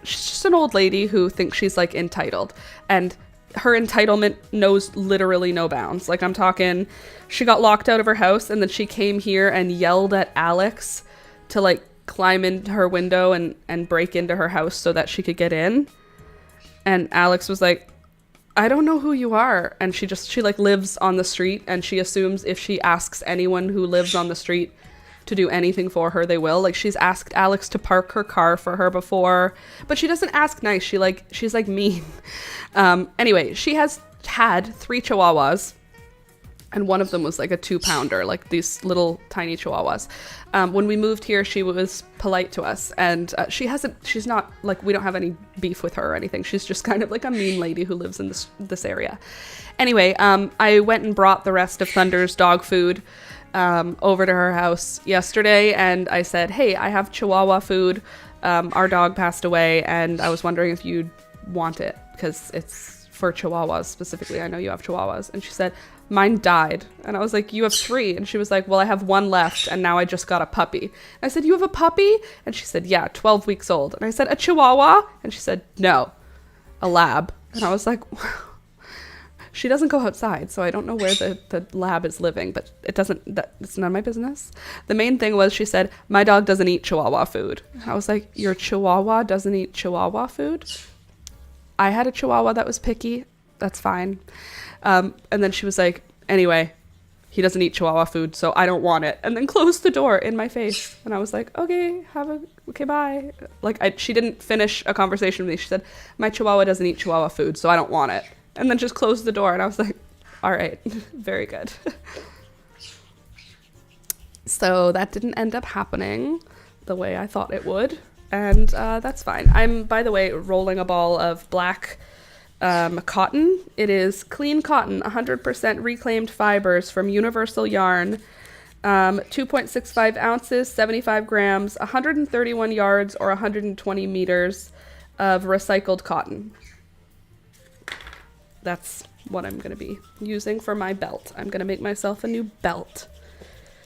She's just an old lady who thinks she's like entitled. And her entitlement knows literally no bounds. Like, I'm talking, she got locked out of her house, and then she came here and yelled at Alex to like climb into her window and break into her house so that she could get in. And Alex was like, I don't know who you are. And she like lives on the street, and she assumes if she asks anyone who lives on the street to do anything for her, they will. Like, she's asked Alex to park her car for her before, but she doesn't ask nice. She's like mean. Anyway, she has had 3 chihuahuas, and one of them was like a 2-pounder, like these little tiny chihuahuas. When we moved here, she was polite to us, and she's not like, we don't have any beef with her or anything. She's just kind of like a mean lady who lives in this area. Anyway, I went and brought the rest of Thunder's dog food over to her house yesterday, and I said, hey, I have chihuahua food. Our dog passed away, and I was wondering if you'd want it, because it's for chihuahuas specifically. I know you have chihuahuas. And she said, mine died. And I was like, you have 3. And she was like, well, I have 1 left, and now I just got a puppy. And I said, you have a puppy? And she said, yeah, 12 weeks old. And I said, a chihuahua? And she said, no, a lab. And I was like, she doesn't go outside, so I don't know where the lab is living, but it's none of my business. The main thing was, she said, my dog doesn't eat chihuahua food. And I was like, your chihuahua doesn't eat chihuahua food? I had a chihuahua that was picky. That's fine. And then she was like, anyway, he doesn't eat Chihuahua food, so I don't want it. And then closed the door in my face. And I was like, okay, okay, bye. Like, she didn't finish a conversation with me. She said, my Chihuahua doesn't eat Chihuahua food, so I don't want it. And then just closed the door. And I was like, all right, very good. So that didn't end up happening the way I thought it would. And that's fine. I'm, by the way, rolling a ball of black cotton. It is clean cotton, 100% reclaimed fibers from Universal Yarn, 2.65 ounces, 75 grams, 131 yards or 120 meters of recycled cotton. That's what I'm going to be using for my belt. I'm going to make myself a new belt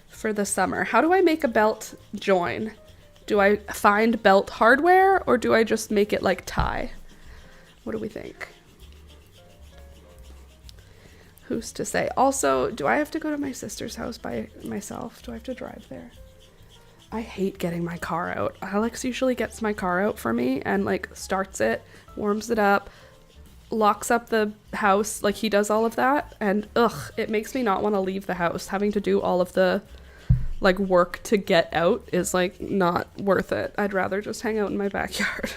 for the summer. How do I make a belt join? Do I find belt hardware or do I just make it like tie? What do we think? Who's to say? Also, do I have to go to my sister's house by myself? Do I have to drive there? I hate getting my car out. Alex usually gets my car out for me and like starts it, warms it up, locks up the house. Like he does all of that. And it makes me not want to leave the house. Having to do all of the like work to get out is like not worth it. I'd rather just hang out in my backyard.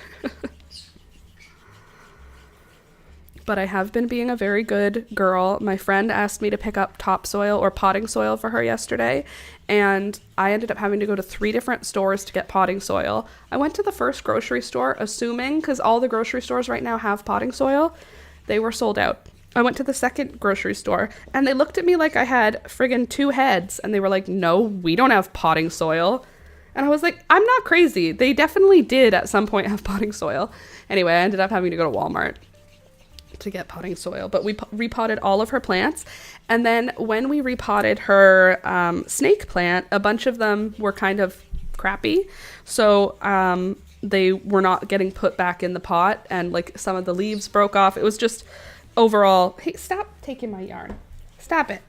But I have been being a very good girl. My friend asked me to pick up topsoil or potting soil for her yesterday, and I ended up having to go to 3 different stores to get potting soil. I went to the first grocery store, assuming, because all the grocery stores right now have potting soil, they were sold out. I went to the second grocery store, and they looked at me like I had friggin' 2 heads, and they were like, no, we don't have potting soil. And I was like, I'm not crazy. They definitely did at some point have potting soil. Anyway, I ended up having to go to Walmart to get potting soil, but we repotted all of her plants. And then when we repotted her snake plant, a bunch of them were kind of crappy. So they were not getting put back in the pot, and like some of the leaves broke off. It was just overall, hey, stop taking my yarn. Stop it.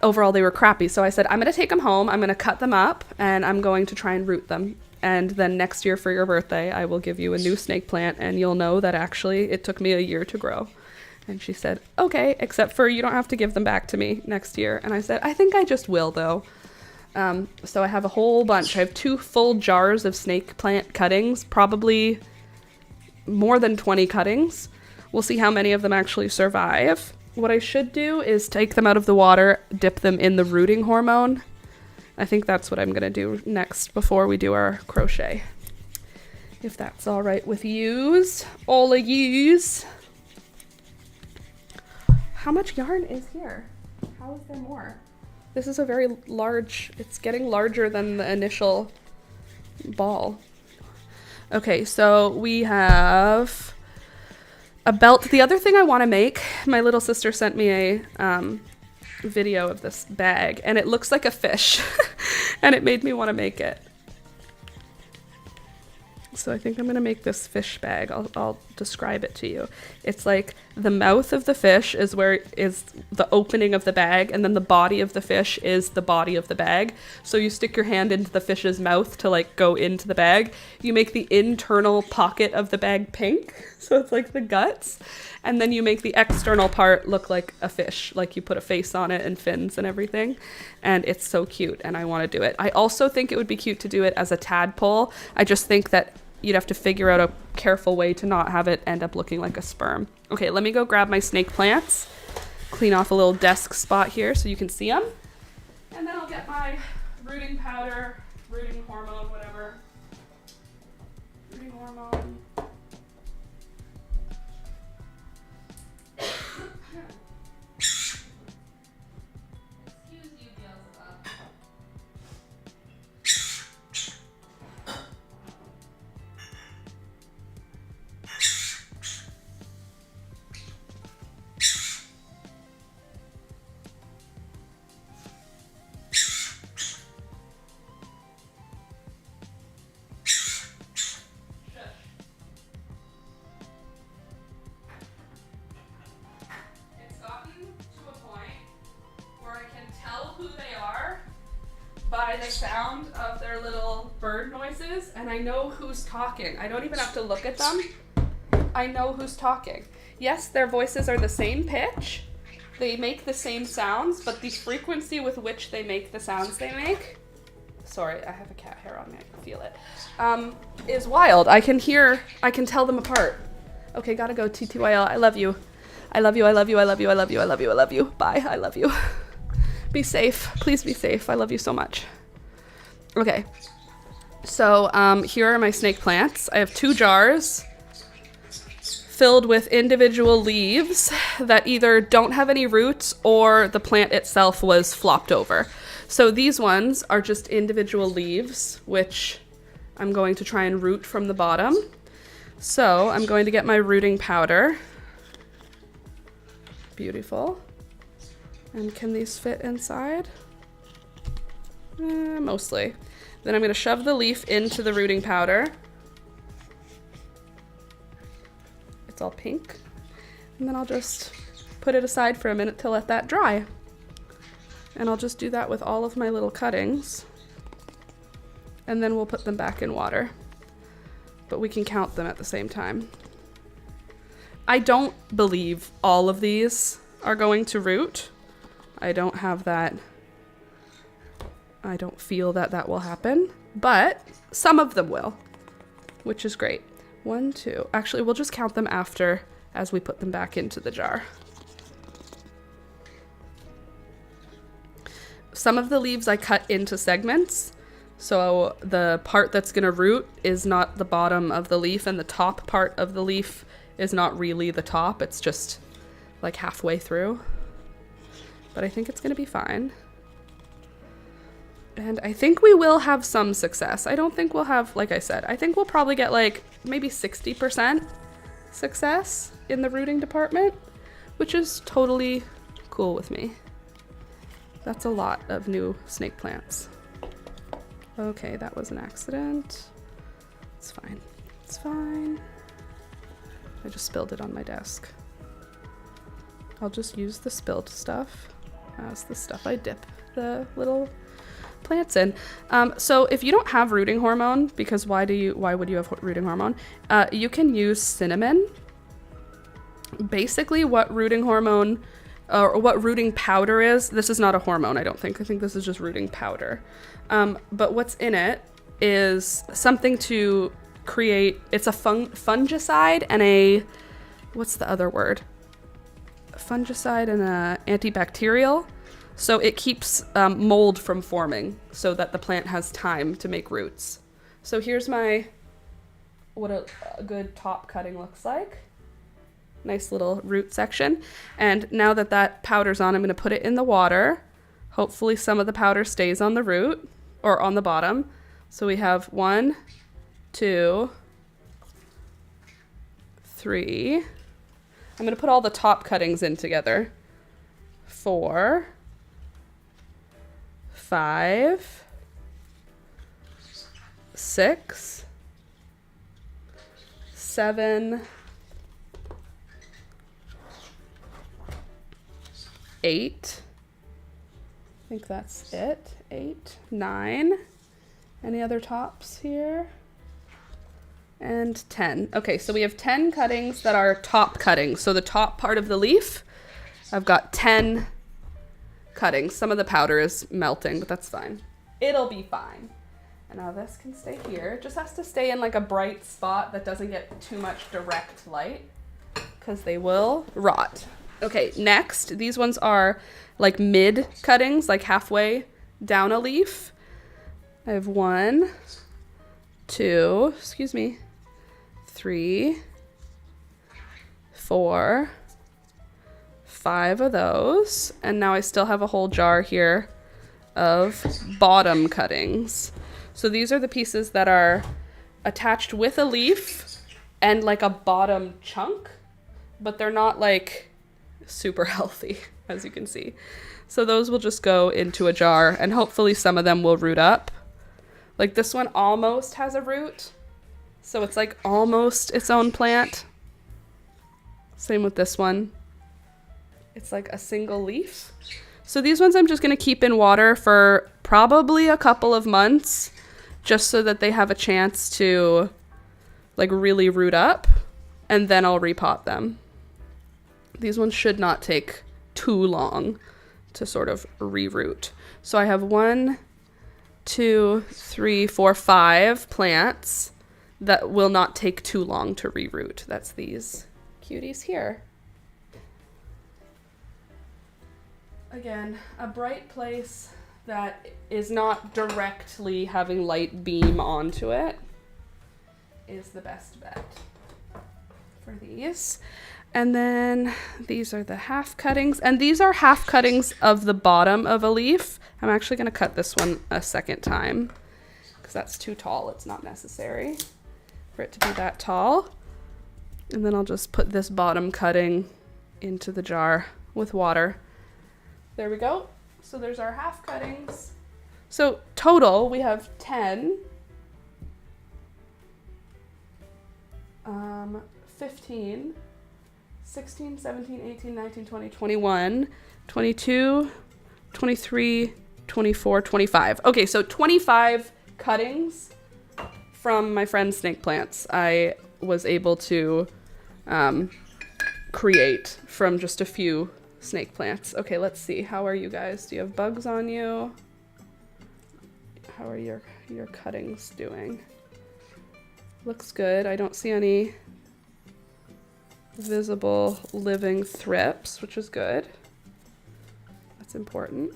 Overall, they were crappy. So I said, I'm going to take them home. I'm going to cut them up and I'm going to try and root them. And then next year for your birthday, I will give you a new snake plant and you'll know that actually it took me a year to grow. And she said, okay, except for you don't have to give them back to me next year. And I said, I think I just will though. So I have a whole bunch. I have 2 full jars of snake plant cuttings, probably more than 20 cuttings. We'll see how many of them actually survive. What I should do is take them out of the water, dip them in the rooting hormone. I think that's what I'm going to do next before we do our crochet. If that's all right with yous. All of yous. How much yarn is here? How is there more? This is a very large, it's getting larger than the initial ball. Okay, so we have a belt. The other thing I want to make, my little sister sent me a video of this bag and it looks like a fish and it made me want to make it. So I think I'm going to make this fish bag. I'll describe it to you. It's like the mouth of the fish is where is the opening of the bag, and then the body of the fish is the body of the bag. So you stick your hand into the fish's mouth to like go into the bag. You make the internal pocket of the bag pink, so it's like the guts. And then you make the external part look like a fish, like you put a face on it and fins and everything. And it's so cute and I want to do it. I also think it would be cute to do it as a tadpole. I just think that you'd have to figure out a careful way to not have it end up looking like a sperm. Okay, let me go grab my snake plants, clean off a little desk spot here so you can see them. And then I'll get my rooting powder, rooting hormone, whatever. Rooting hormone. By the sound of their little bird noises, and I know who's talking. I don't even have to look at them. I know who's talking. Yes, their voices are the same pitch, they make the same sounds, but the frequency with which they make the sounds they make, sorry, I have a cat hair on me, I can feel it, is wild. I can tell them apart. Okay, gotta go, TTYL, I love you. I love you, I love you, I love you, I love you, I love you, I love you. Bye, I love you. Be safe, please be safe. I love you so much. Okay, so here are my snake plants. I have 2 jars filled with individual leaves that either don't have any roots or the plant itself was flopped over. So these ones are just individual leaves, which I'm going to try and root from the bottom. So I'm going to get my rooting powder. Beautiful. And can these fit inside? Mostly. Then I'm going to shove the leaf into the rooting powder. It's all pink. And then I'll just put it aside for a minute to let that dry. And I'll just do that with all of my little cuttings. And then we'll put them back in water. But we can count them at the same time. I don't believe all of these are going to root. I don't have that. I don't feel that that will happen. But some of them will, which is great. 1, 2. Actually, we'll just count them after as we put them back into the jar. Some of the leaves I cut into segments. So the part that's going to root is not the bottom of the leaf, and the top part of the leaf is not really the top. It's just like halfway through. But I think it's going to be fine. And I think we will have some success. I don't think we'll have, like I said, I think we'll probably get like maybe 60% success in the rooting department, which is totally cool with me. That's a lot of new snake plants. Okay, that was an accident. It's fine. It's fine. I just spilled it on my desk. I'll just use the spilled stuff as the stuff I dip the little plants in. So if you don't have rooting hormone, because why would you have rooting hormone? You can use cinnamon. Basically what rooting hormone or what rooting powder is, this is not a hormone, I don't think. I think this is just rooting powder. But what's in it is something to create, it's a fungicide and a, what's the other word? A fungicide and a antibacterial. So it keeps mold from forming so that the plant has time to make roots. So here's what a good top cutting looks like. Nice little root section. And now that that powder's on, I'm going to put it in the water. Hopefully some of the powder stays on the root or on the bottom. So we have 1, 2, 3. I'm going to put all the top cuttings in together. 4, 5, 6, 7, 8. I think that's it. 8, 9. Any other tops here? And 10. Okay, so we have 10 cuttings that are top cuttings. So the top part of the leaf, I've got 10 cuttings. Some of the powder is melting, but that's fine. It'll be fine. And now this can stay here. It just has to stay in like a bright spot that doesn't get too much direct light because they will rot. Okay, next, these ones are like mid cuttings, like halfway down a leaf. I have 1, 2, 3, 4, 5 of those. And now I still have a whole jar here of bottom cuttings. So these are the pieces that are attached with a leaf and like a bottom chunk, but they're not like super healthy, as you can see. So those will just go into a jar and hopefully some of them will root up. Like this one almost has a root, so it's like almost its own plant. Same with this one. It's like a single leaf. So these ones I'm just going to keep in water for probably a couple of months just so that they have a chance to like really root up, and then I'll repot them. These ones should not take too long to sort of reroot. So I have 1, 2, 3, 4, 5 plants that will not take too long to reroot. That's these cuties here. Again, a bright place that is not directly having light beam onto it is the best bet for these. And then these are the half cuttings, and these are half cuttings of the bottom of a leaf. I'm actually going to cut this one a second time because that's too tall. It's not necessary for it to be that tall. And then I'll just put this bottom cutting into the jar with water. There we go. So there's our half cuttings. So total we have 10, 15, 16, 17, 18, 19, 20, 21, 22, 23, 24, 25. Okay, so 25 cuttings from my friend's snake plants I was able to create from just a few snake plants. Okay, let's see. How are you guys? Do you have bugs on you? How are your cuttings doing? Looks good. I don't see any visible living thrips, which is good. That's important.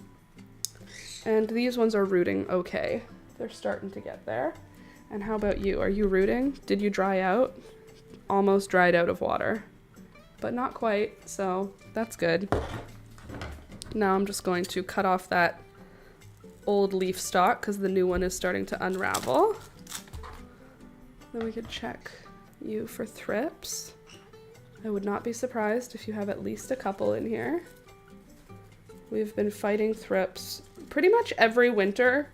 And these ones are rooting okay. They're starting to get there. And how about you? Are you rooting? Did you dry out? Almost dried out of water, but not quite, so that's good. Now I'm just going to cut off that old leaf stalk because the new one is starting to unravel. Then we could check you for thrips. I would not be surprised if you have at least a couple in here. We've been fighting thrips pretty much every winter.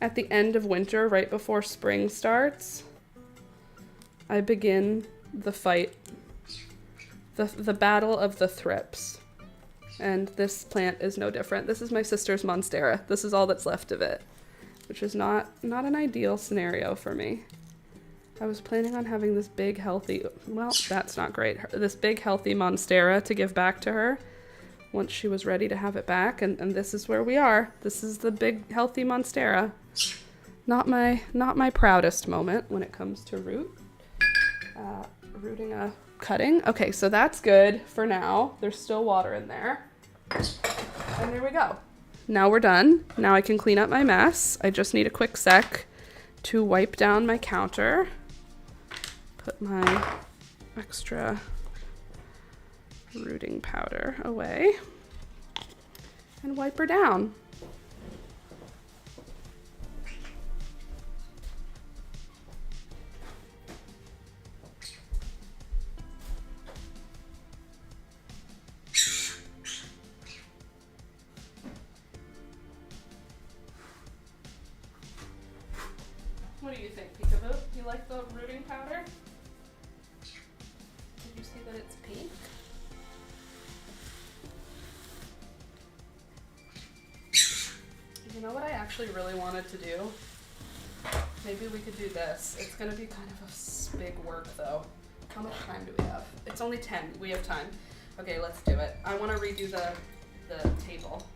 At the end of winter, right before spring starts, I begin the fight, the battle of the thrips. And this plant is no different. This is my sister's monstera. This is all that's left of it, which is not an ideal scenario for me. I was planning on having this big healthy, well, that's not great, this big healthy monstera to give back to her once she was ready to have it back, and this is where we are. This is the big healthy monstera. Not my proudest moment when it comes to rooting a cutting. Okay, so that's good for now. There's still water in there. And there we go. Now we're done. Now I can clean up my mess. I just need a quick sec to wipe down my counter. Put my extra rooting powder away and wipe her down. What do you think, Peekaboo? You like the rooting powder? Did you see that it's pink? You know what I actually really wanted to do? Maybe we could do this. It's gonna be kind of a big work though. How much time do we have? It's only 10. We have time. Okay, let's do it. I want to redo the table.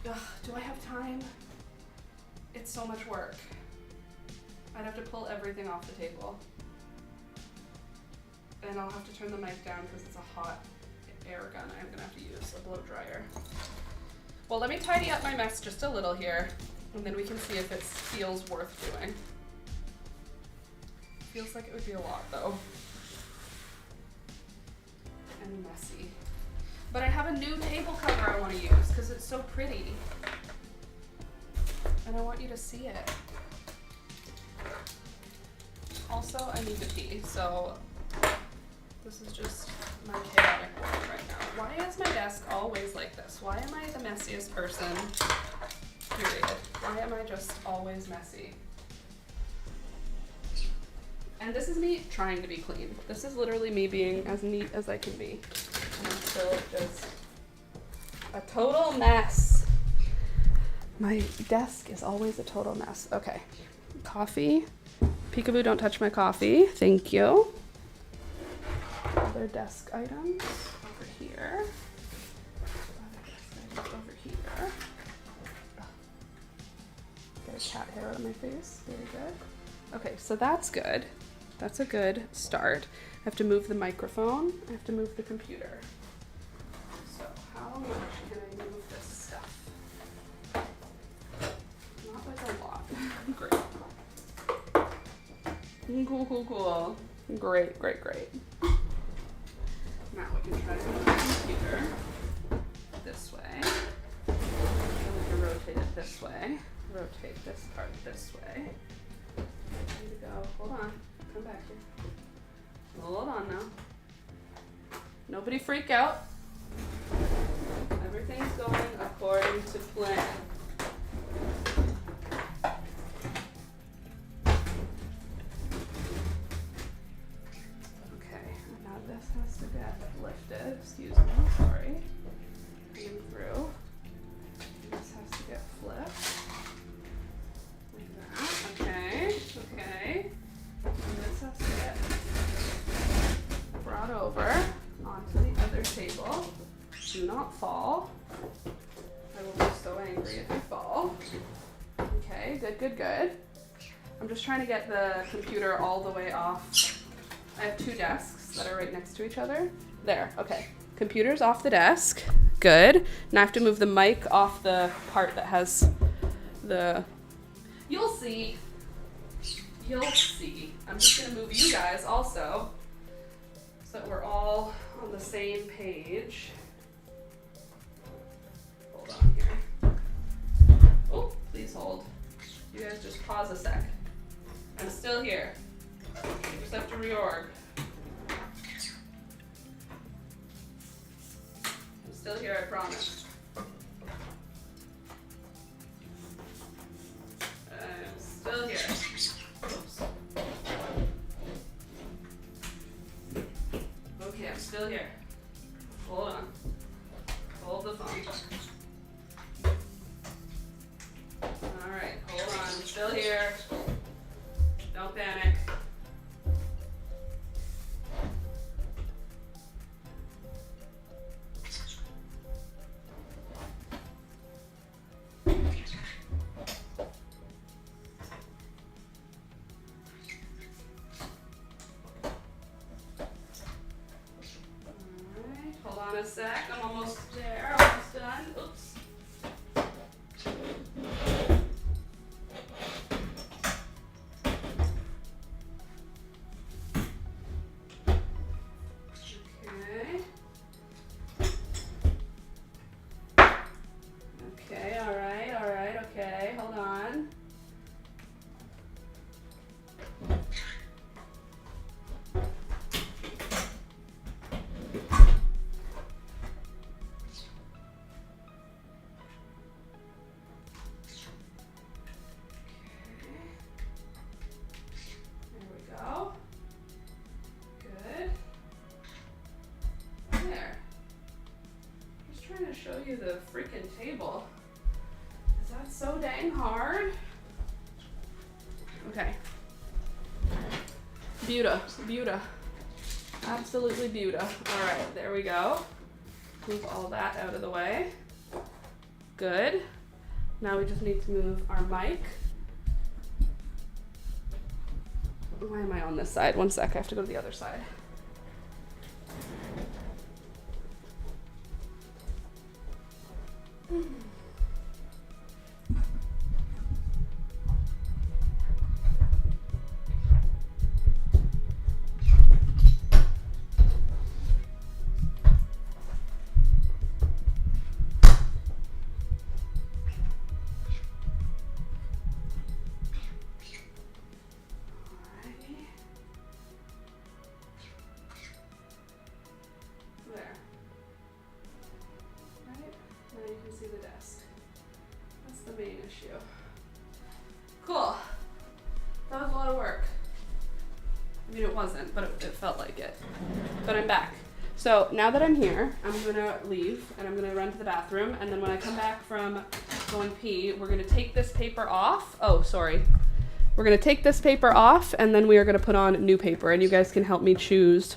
Ugh, do I have time? It's so much work. I'd have to pull everything off the table. And I'll have to turn the mic down because it's a hot air gun. I'm gonna have to use a blow dryer. Well, let me tidy up my mess just a little here, and then we can see if it feels worth doing. Feels like it would be a lot though. And messy. But I have a new table cover I want to use because it's so pretty. And I want you to see it. Also, I need to pee, so this is just my chaotic world right now. Why is my desk always like this? Why am I the messiest person? Period. Why am I just always messy? And this is me trying to be clean. This is literally me being as neat as I can be. And I'm still just a total mess. My desk is always a total mess. Okay, coffee. Peekaboo, don't touch my coffee. Thank you. Other desk items over here. over. Get a cat hair out of my face. Very good. Okay, so that's good. That's a good start. I have to move the microphone. I have to move the computer. So how much can I move this stuff? Not like a lot. Great. Cool, cool, cool. Great, great, great. Now we can try to move the computer this way. And we can rotate it this way. Rotate this part this way. There you go. Hold on. Come back here. Hold on now. Nobody freak out. Everything's going according to plan. Okay, now this has to get lifted. Excuse me, sorry. Coming through. This has to get flipped. Like that. Okay, okay. And this has to get brought over onto the other table. Do not fall. I will be so angry if you fall. Okay, good, good, good. I'm just trying to get the computer all the way off. I have two desks that are right next to each other. There, okay. Computer's off the desk. Good. Now I have to move the mic off the part that has the... You'll see. You'll see. I'm just gonna move you guys also so that we're all on the same page. Hold on here. Oh, please hold. You guys just pause a sec. I'm still here. You just have to reorg. I'm still here, I promise. I'm still here. Oops. Okay, I'm still here. Hold on. Hold the phone. Alright, hold on. I'm still here. Don't panic. Hold on a sec, I'm almost there, almost done. Oops. Okay. Okay, all right, okay, hold on. Show you the freaking table. Is that so dang hard? Okay. Beauta. Absolutely beauta. All right, there we go. Move all that out of the way. Good. Now we just need to move our mic. Why am I on this side? One sec, I have to go to the other side. See the desk. That's the main issue. Cool. That was a lot of work. I mean, it wasn't, but it felt like it. But I'm back. So now that I'm here, I'm gonna leave and I'm gonna run to the bathroom. And then when I come back from going pee, we're gonna take this paper off. Oh, sorry. We're gonna take this paper off and then we are gonna put on new paper and you guys can help me choose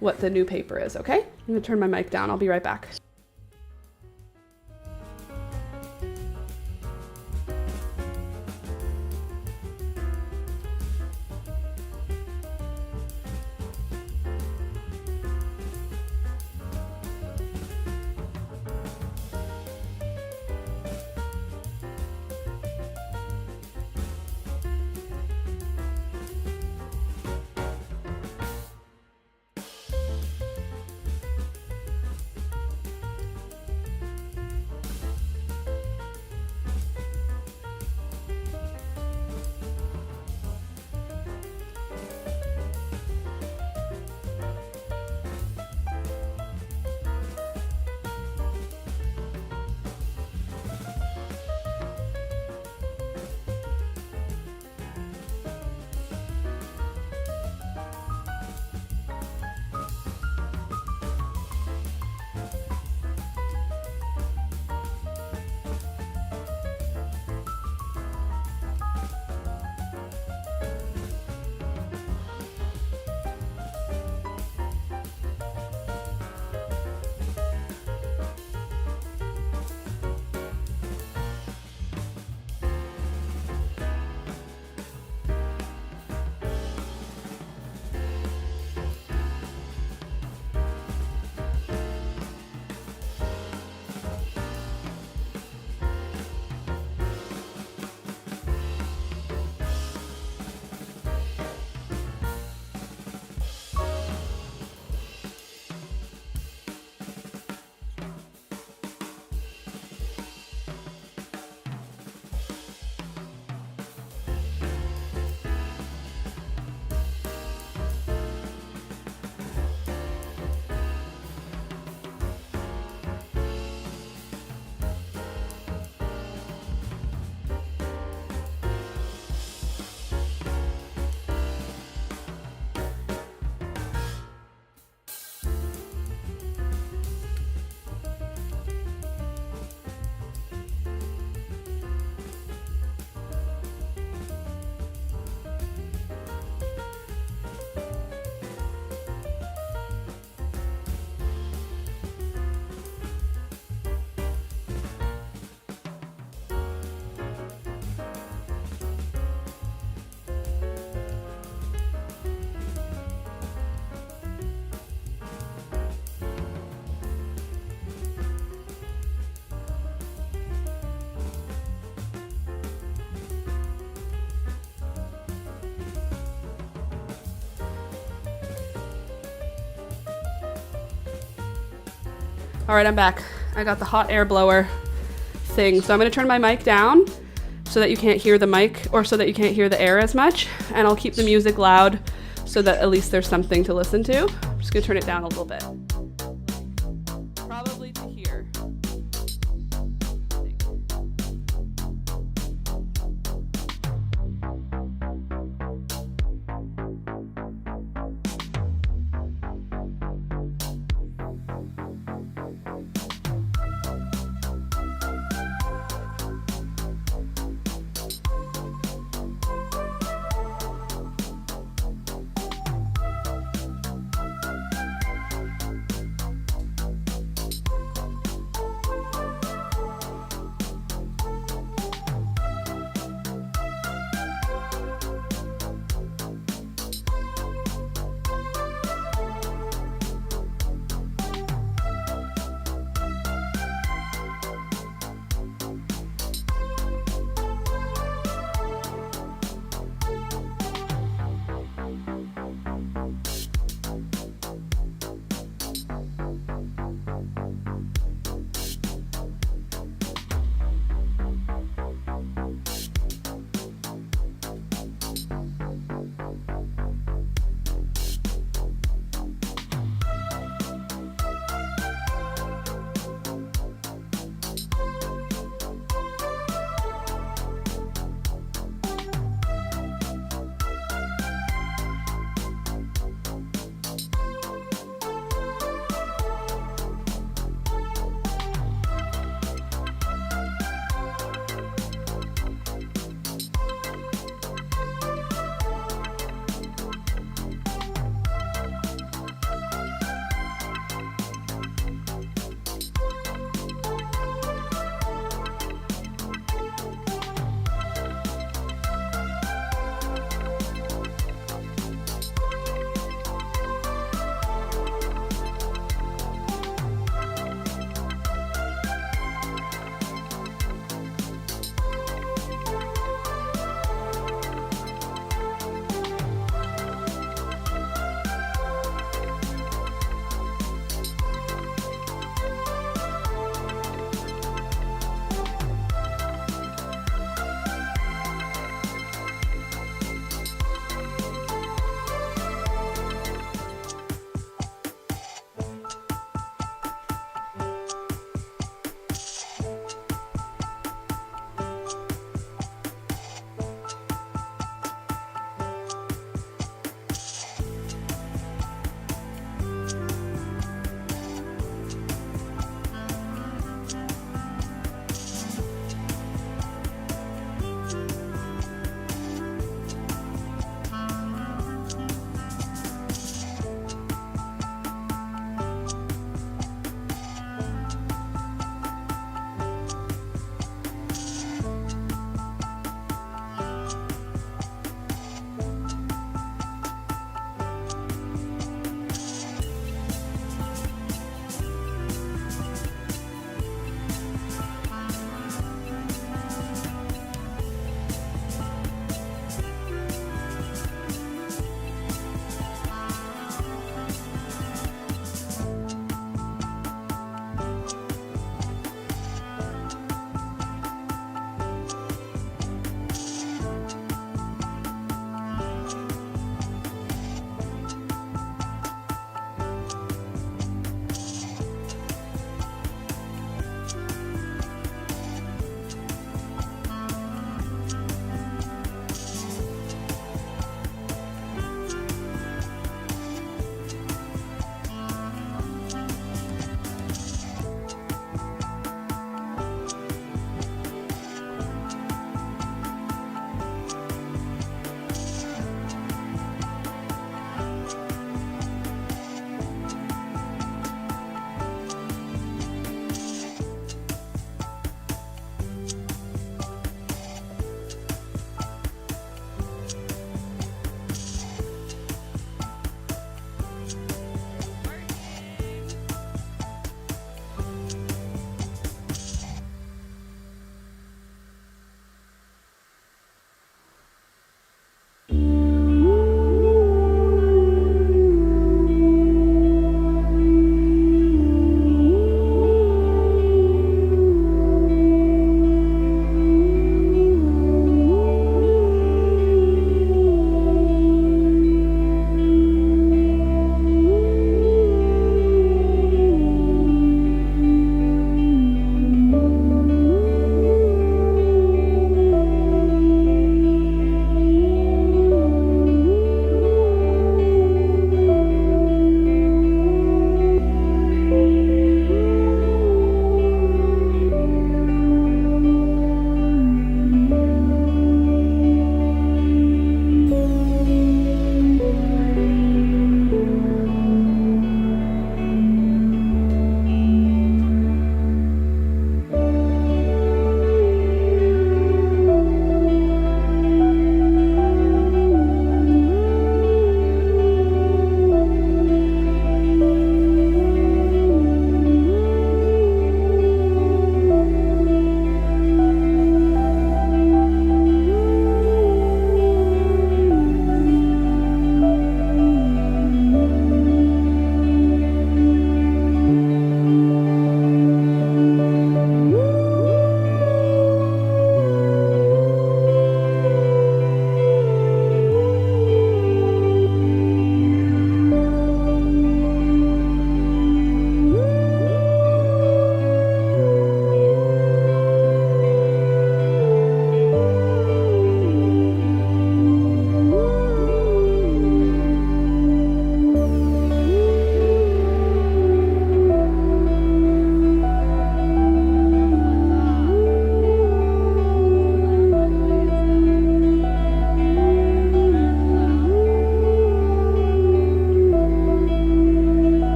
what the new paper is, okay? I'm gonna turn my mic down. I'll be right back. All right, I'm back. I got the hot air blower thing. So I'm gonna turn my mic down so that you can't hear the mic, or so that you can't hear the air as much. And I'll keep the music loud so that at least there's something to listen to. I'm just gonna turn it down a little bit. Probably to here.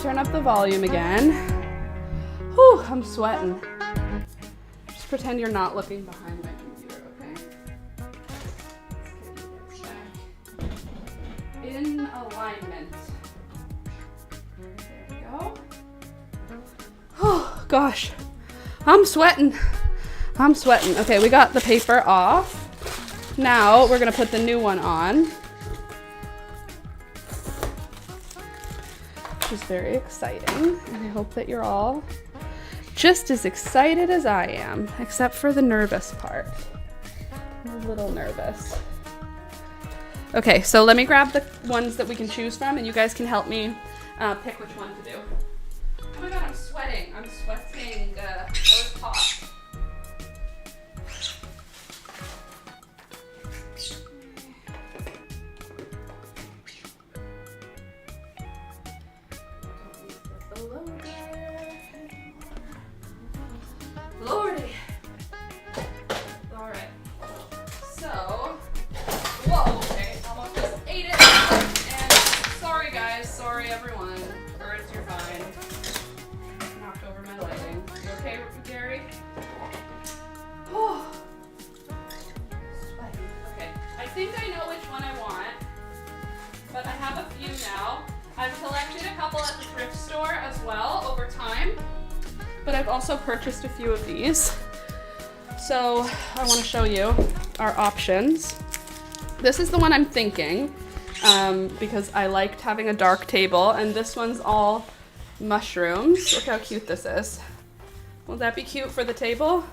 turn up the volume again. Whew, I'm sweating. Just pretend you're not looking behind my computer, okay? Let's get you back in alignment. There we go. Oh, gosh. I'm sweating. I'm sweating. Okay, we got the paper off. Now we're gonna put the new one on. Which is very exciting. And I hope that you're all just as excited as I am, except for the nervous part. I'm a little nervous. Okay, so let me grab the ones that we can choose from and you guys can help me pick which one to do. Oh my god, I'm sweating. I'm sweating. I was hot. Lordy. All right. So, whoa, okay, almost just ate it. And sorry guys, sorry everyone. Birds, you're fine. Knocked over my lighting. You okay, Gary? Oh. Sweaty. Okay, I think I know which one I want, but I have a few now. I've collected a couple at the thrift store as well over time. But I've also purchased a few of these. So I want to show you our options. This is the one I'm thinking because I liked having a dark table, and this one's all mushrooms. Look how cute this is. Will that be cute for the table?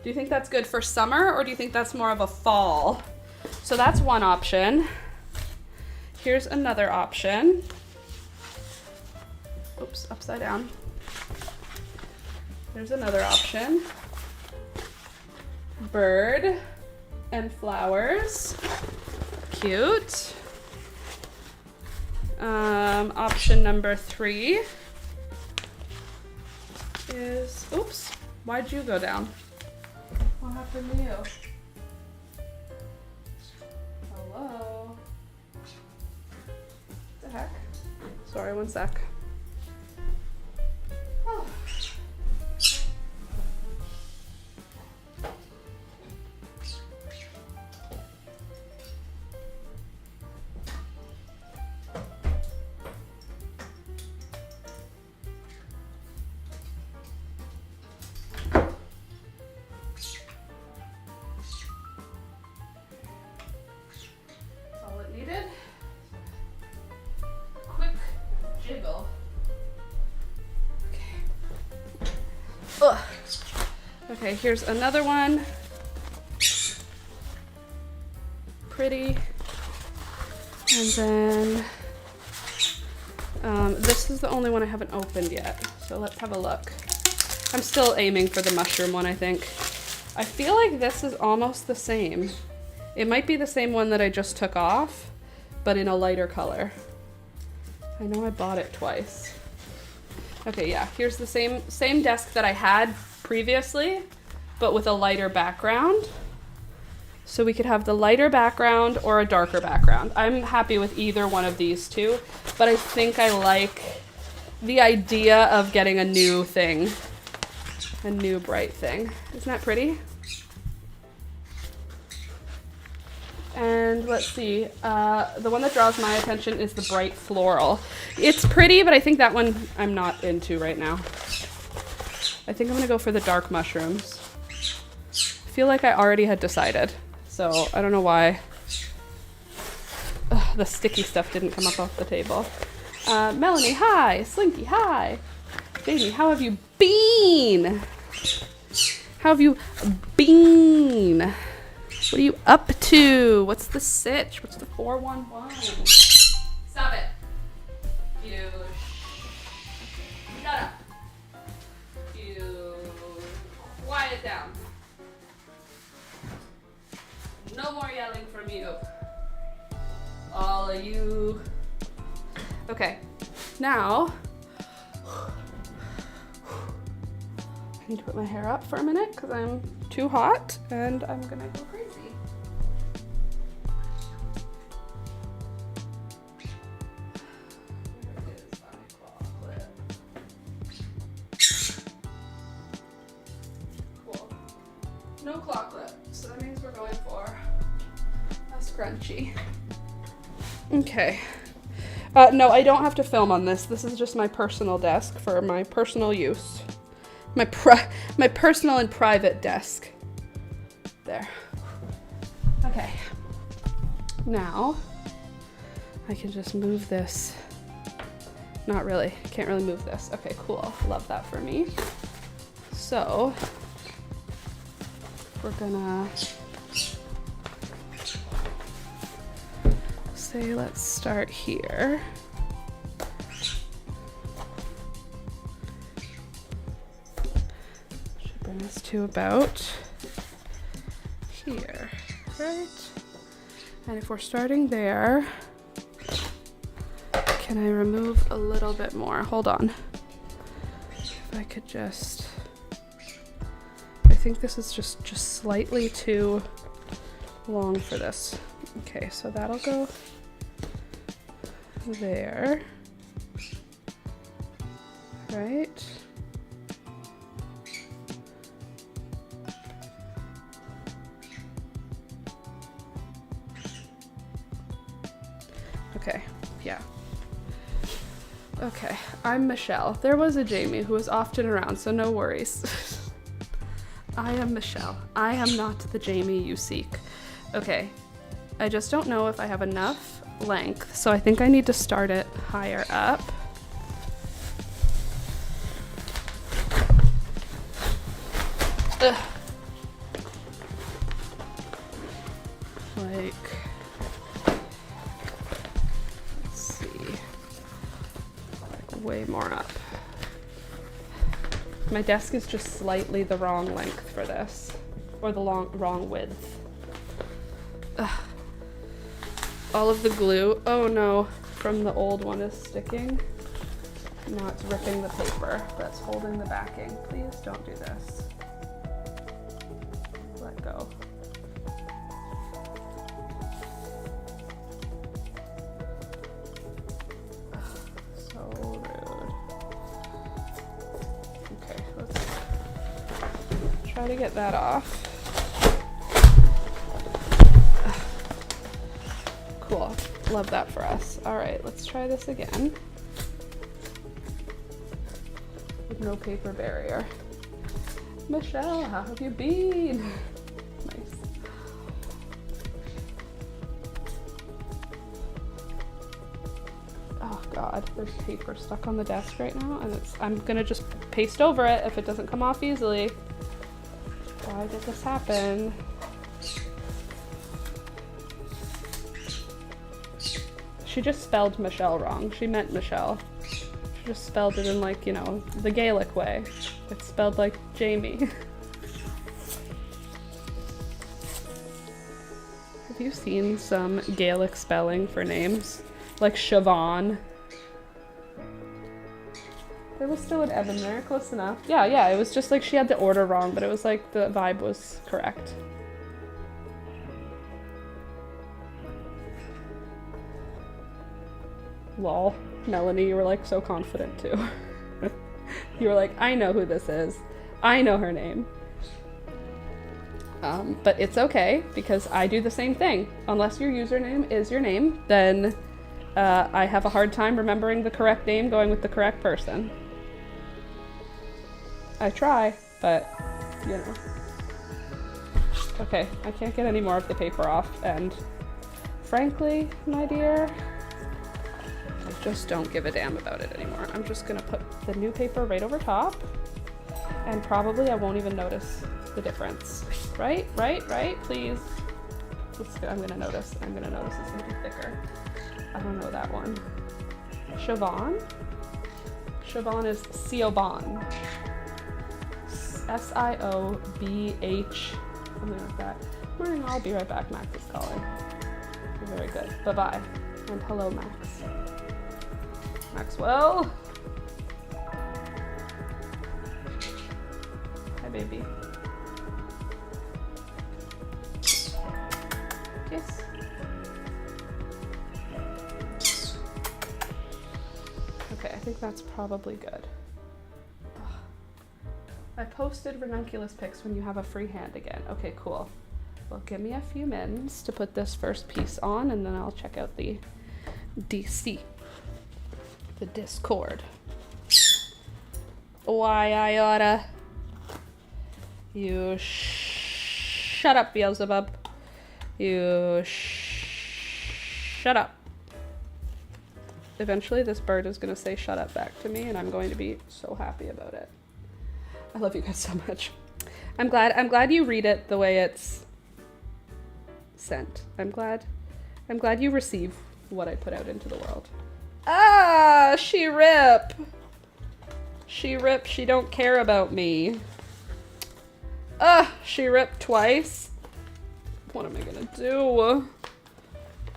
Do you think that's good for summer, or do you think that's more of a fall? So that's one option. Here's another option. Oops, upside down. There's another option. Bird and flowers. Cute. Option number 3 is, oops, why'd you go down? What happened to you? Hello? What the heck? Sorry, one sec. Oh. All it needed. Quick jiggle. Ugh. Okay, here's another one. Pretty. And then this is the only one I haven't opened yet. So let's have a look. I'm still aiming for the mushroom one, I think. I feel like this is almost the same. It might be the same one that I just took off, but in a lighter color. I know I bought it twice. Okay, yeah, here's the same desk that I had previously, but with a lighter background. So we could have the lighter background or a darker background. I'm happy with either one of these two, but I think I like the idea of getting a new thing, a new bright thing. Isn't that pretty? And let's see, the one that draws my attention is the bright floral. It's pretty, but I think that one I'm not into right now. I think I'm gonna go for the dark mushrooms. I feel like I already had decided, so I don't know why. Ugh, the sticky stuff didn't come up off the table. Melanie, hi. Slinky, hi. Jamie, how have you been? How have you been? What are you up to? What's the sitch? What's the 411? Stop it. You shut up. You quiet down. No more yelling from you. All of you. Okay, now I need to put my hair up for a minute because I'm too hot and I'm gonna go crazy. scrunchy. Okay. No, I don't have to film on this. This is just my personal desk for my personal use. My personal and private desk. There. Okay. Now, I can just move this. Not really. Can't really move this. Okay, cool. Love that for me. So, we're gonna say, let's start here. Should bring us to about here, right? And if we're starting there, can I remove a little bit more? Hold on. If I could just, I think this is just slightly too long for this. Okay, so that'll go there, right? Okay, yeah. Okay, I'm Michelle. There was a Jamie who was often around, so no worries. I am Michelle. I am not the Jamie you seek. Okay, I just don't know if I have enough length, so I think I need to start it higher up. Ugh. Like, let's see, like way more up. My desk is just slightly the wrong length for this, or the wrong width. Ugh. All of the glue, oh no, from the old one is sticking. Now it's ripping the paper that's holding the backing. Please don't do this. Let go. Ugh, so rude. Okay, let's try to get that off. Cool. Love that for us. All right, let's try this again. With no paper barrier. Michelle, how have you been? Nice. Oh God, there's paper stuck on the desk right now, and I'm gonna just paste over it if it doesn't come off easily. Why did this happen? She just spelled Michelle wrong. She meant Michelle. She just spelled it in, like, you know, the Gaelic way. It's spelled like Jamie. Have you seen some Gaelic spelling for names? Like Siobhan. There was still an Evan there, close enough. Yeah, it was just like she had the order wrong, but it was like the vibe was correct. Lol. Melanie, you were like so confident too. You were like, I know who this is. I know her name. But it's okay because I do the same thing. Unless your username is your name, then I have a hard time remembering the correct name going with the correct person. I try, but you know. Okay, I can't get any more of the paper off, and frankly, my dear, I just don't give a damn about it anymore. I'm just gonna put the new paper right over top, and probably I won't even notice the difference. Right, please. I'm gonna notice it's gonna be thicker. I don't know that one. Siobhan? Siobhan is Siobhan. S-I-O-B-H, something like that. Morning, I'll be right back. Max is calling. You're very good. Bye-bye. And hello, Max. Maxwell. Hi, baby. Kiss. Okay, I think that's probably good. I posted ranunculus pics when you have a free hand again. Okay, cool. Well, give me a few minutes to put this first piece on, and then I'll check out the DC, the Discord. Why I oughta. You shut up, Beelzebub. You shut up. Eventually this bird is gonna say shut up back to me, and I'm going to be so happy about it. I love you guys so much. I'm glad you read it the way it's sent. I'm glad you receive what I put out into the world. Ah, she rip. She rip, she don't care about me. She ripped twice. What am I gonna do?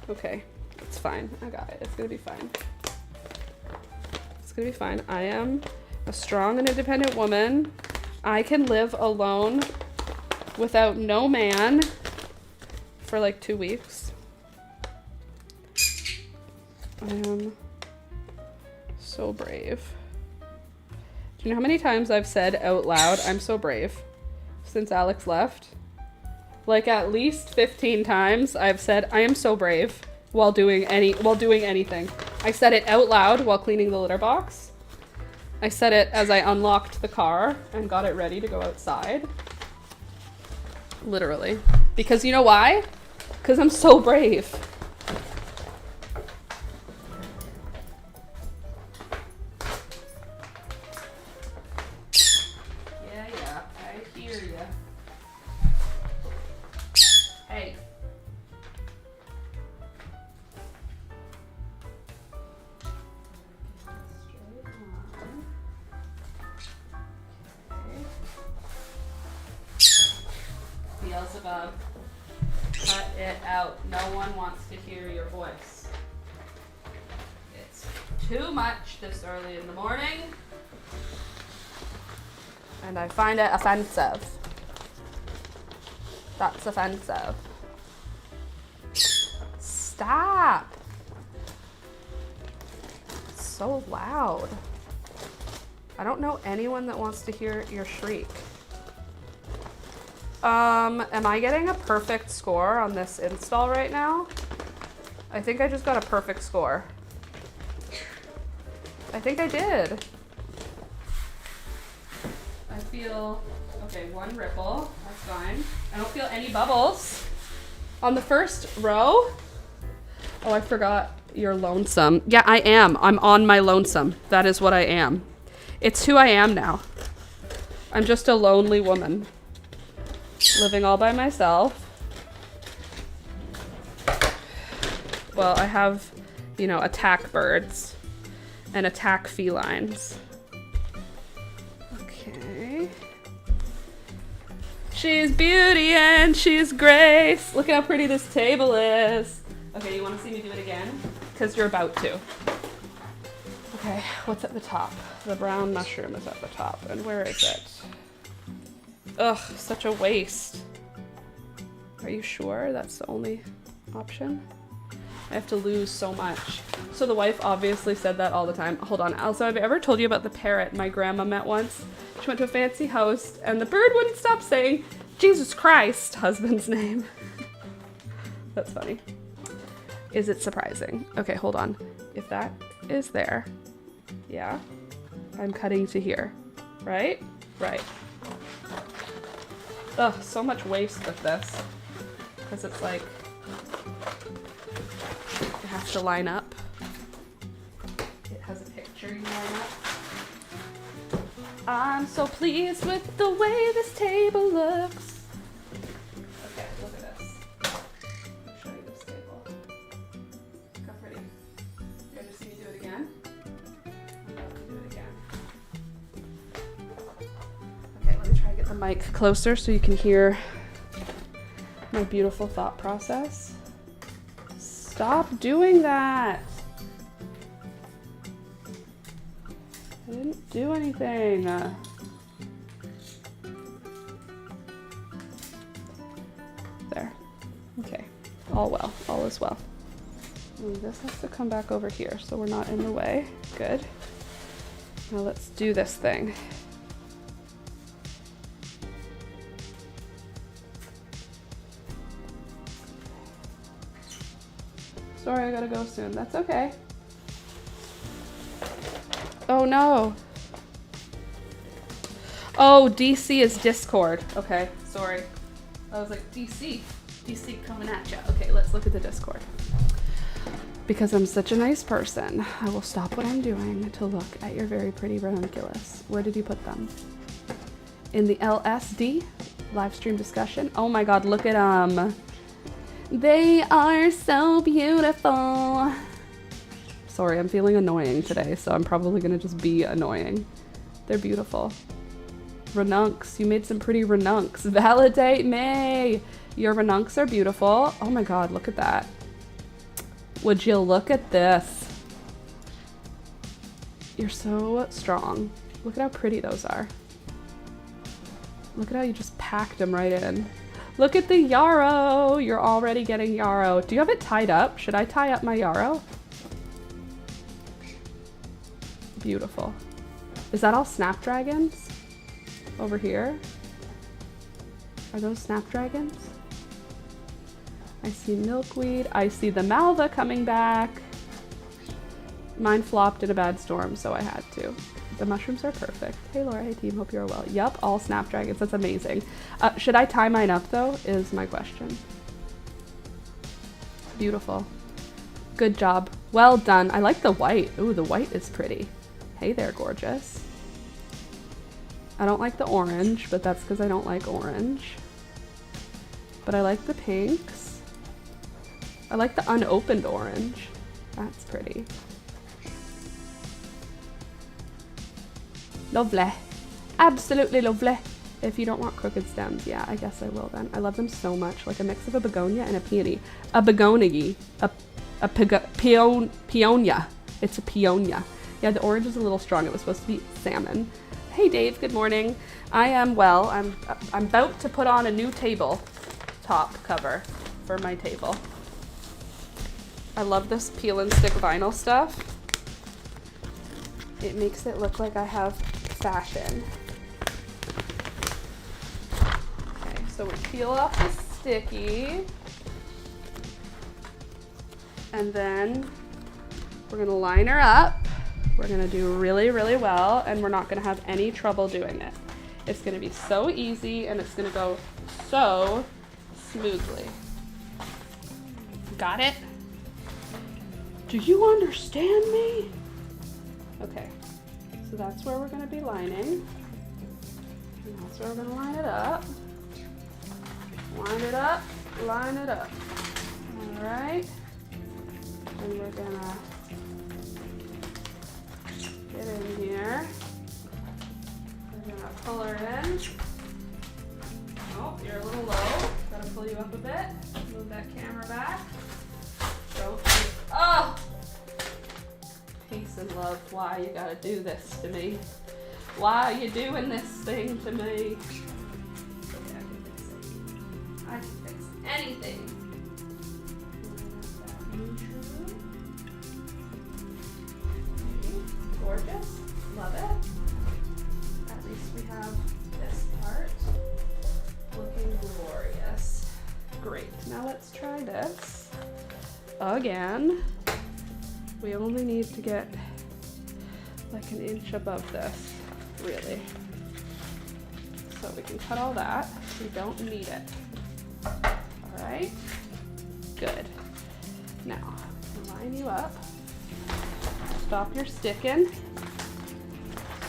Okay, it's fine. I got it. It's gonna be fine. It's gonna be fine. I am a strong and independent woman. I can live alone without no man for like 2 weeks. I am so brave. Do you know how many times I've said out loud, I'm so brave, since Alex left? Like at least 15 times I've said, I am so brave while doing anything. I said it out loud while cleaning the litter box. I said it as I unlocked the car and got it ready to go outside. Literally. Because you know why? Because I'm so brave. Yeah, I hear ya. Hey. Beelzebub, cut it out. No one wants to hear your voice. It's too much this early in the morning, and I find it offensive. That's offensive. Stop. It's so loud. I don't know anyone that wants to hear your shriek. Am I getting a perfect score on this install right now? I think I just got a perfect score. I think I did. I feel, okay, 1 ripple, that's fine. I don't feel any bubbles. On the first row, oh, I forgot you're lonesome. Yeah, I am. I'm on my lonesome. That is what I am. It's who I am now. I'm just a lonely woman. Living all by myself. Well, I have, you know, attack birds and attack felines. Okay. She's beauty and she's grace. Look how pretty this table is. Okay, you want to see me do it again? Because you're about to. Okay, what's at the top? The brown mushroom is at the top. And where is it? Ugh, such a waste. Are you sure that's the only option? I have to lose so much. So the wife obviously said that all the time. Hold on. Also, have I ever told you about the parrot my grandma met once? She went to a fancy house and the bird wouldn't stop saying, Jesus Christ, husband's name. That's funny. Is it surprising? Okay, hold on. If that is there, yeah, I'm cutting to here, right? Right. Ugh, so much waste with this. Because it's like, it has to line up. It has a picture you line up. I'm so pleased with the way this table looks. Okay, look at this. I'll show you this table. Look how pretty. You want to see me do it again? I'm about to do it again. Okay, let me try to get the mic closer so you can hear my beautiful thought process. Stop doing that. I didn't do anything. There. Okay. All well. All is well. And this has to come back over here so we're not in the way. Good. Now let's do this thing. Sorry, I gotta go soon. That's okay. Oh no. Oh, DC is Discord. Okay, sorry. I was like, DC coming at ya. Okay, let's look at the Discord. Because I'm such a nice person, I will stop what I'm doing to look at your very pretty ranunculus. Where did you put them? In the LSD? Live stream discussion? Oh my god, look at them. They are so beautiful. Sorry, I'm feeling annoying today, so I'm probably gonna just be annoying. They're beautiful. Ranuncs, you made some pretty ranuncs. Validate me! Your ranuncs are beautiful. Oh my god, look at that. Would you look at this? You're so strong. Look at how pretty those are. Look at how you just packed them right in. Look at the yarrow! You're already getting yarrow. Do you have it tied up? Should I tie up my yarrow? Beautiful. Is that all snapdragons? Over here? Are those snapdragons? I see milkweed. I see the malva coming back. Mine flopped in a bad storm, so I had to. The mushrooms are perfect. Hey Laura, hey team, hope you're well. Yup, all snapdragons, that's amazing. Should I tie mine up though, is my question. Beautiful. Good job. Well done. I like the white. Ooh, the white is pretty. Hey there, gorgeous. I don't like the orange, but that's because I don't like orange. But I like the pinks. I like the unopened orange. That's pretty. Lovely. Absolutely lovely. If you don't want crooked stems, yeah, I guess I will then. I love them so much. Like a mix of a begonia and a peony. A begonia. Peonia. It's a peonia. Yeah, the orange is a little strong. It was supposed to be salmon. Hey Dave, good morning. I am well. I'm about to put on a new table top cover for my table. I love this peel and stick vinyl stuff. It makes it look like I have fashion. Okay, so we peel off the sticky. And then we're gonna line her up. We're gonna do really, really well, and we're not gonna have any trouble doing it. It's gonna be so easy, and it's gonna go so smoothly. Got it? Do you understand me? Okay, so that's where we're gonna be lining. And that's where we're gonna line it up. Line it up, line it up. All right, and we're gonna get in here. We're gonna pull her in. Oh, you're a little low. Gotta pull you up a bit. Move that camera back. Don't. Oh! Peace and love. Why you gotta do this to me? Why are you doing this thing to me? Okay, I can fix it. I can fix anything. Gorgeous. Love it. At least we have this part looking glorious. Great. Now let's try this again. We only need to get like an inch above this, really. So we can cut all that. We don't need it. All right. Good. Now, line you up. Stop your sticking.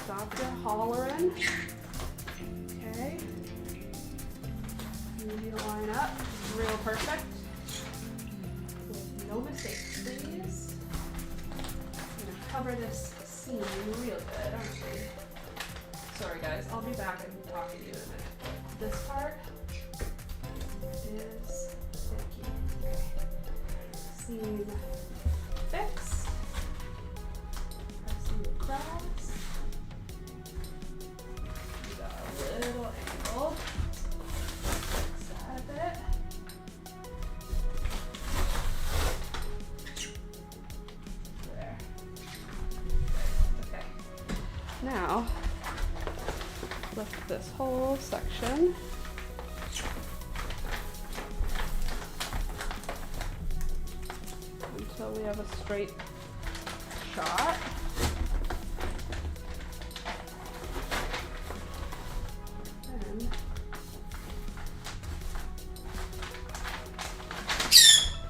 Stop your hollering. Okay. You need to line up real perfect. With no mistakes, please. I'm gonna cover this seam real good, aren't we? Sorry guys, I'll be back and talk to you in a minute. This part is sticky. Okay. Seam fix. Cross. We got a little angle. Fix that a bit. There. Okay. Now, lift this whole section. have a straight shot. And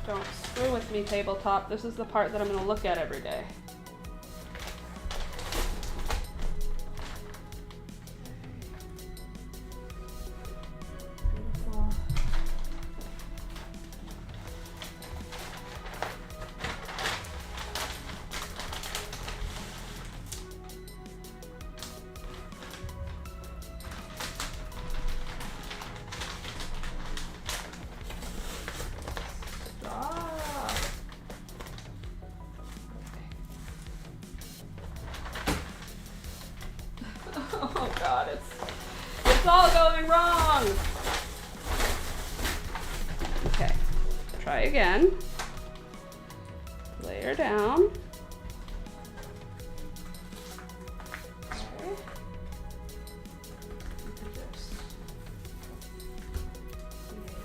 don't screw with me, tabletop. This is the part that I'm going to look at every day. Oh God, it's all going wrong. Okay, try again. Layer down. Okay. Just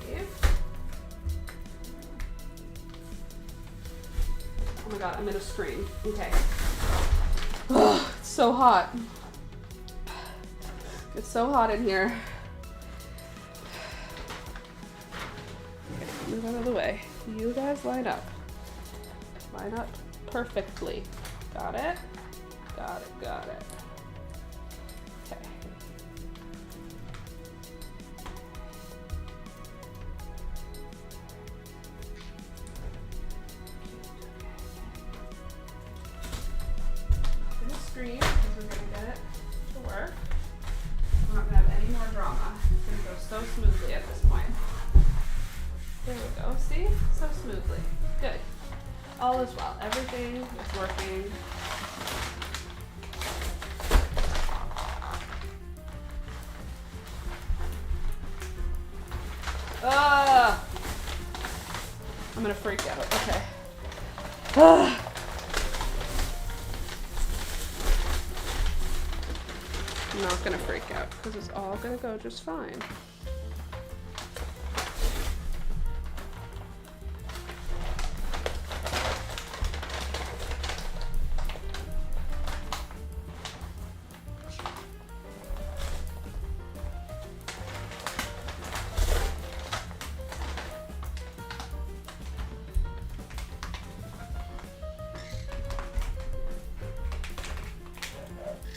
wave. Oh my God, I'm gonna scream. Okay. Oh, it's so hot. It's so hot in here. Okay, move out of the way. You guys line up. Line up perfectly. Got it? Got it, got it. Okay. I'm gonna scream because we're gonna get it to work. We're not going to have any more drama. It's going to go so smoothly at this point. There we go. See? So smoothly. Good. All is well. Everything is working. I'm going to freak out. Okay. I'm not gonna freak out because it's all gonna go just fine.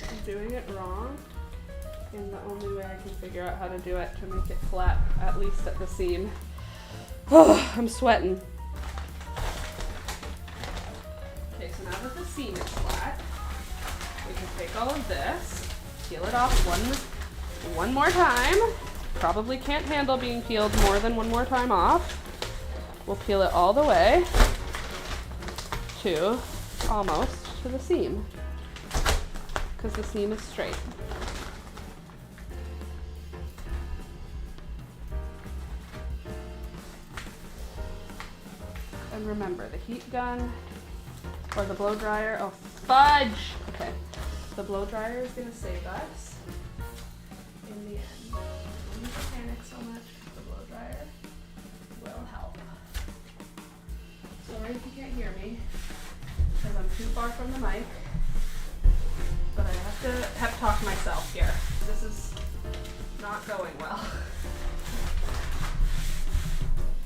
I'm doing it wrong. And the only way I can figure out how to do it to make it flat, at least at the seam. Oh, I'm sweating. Okay, so now that the seam is flat, we can take all of this, peel it off one more time. Probably can't handle being peeled more than one more time off. We'll peel it all the way to almost to the seam, because the seam is straight. And remember, the heat gun or the blow dryer, oh fudge! Okay, the blow dryer is gonna save us in the end. Don't need to panic so much, the blow dryer will help. Sorry if you can't hear me, because I'm too far from the mic, but I have to pep talk myself here. This is not going well.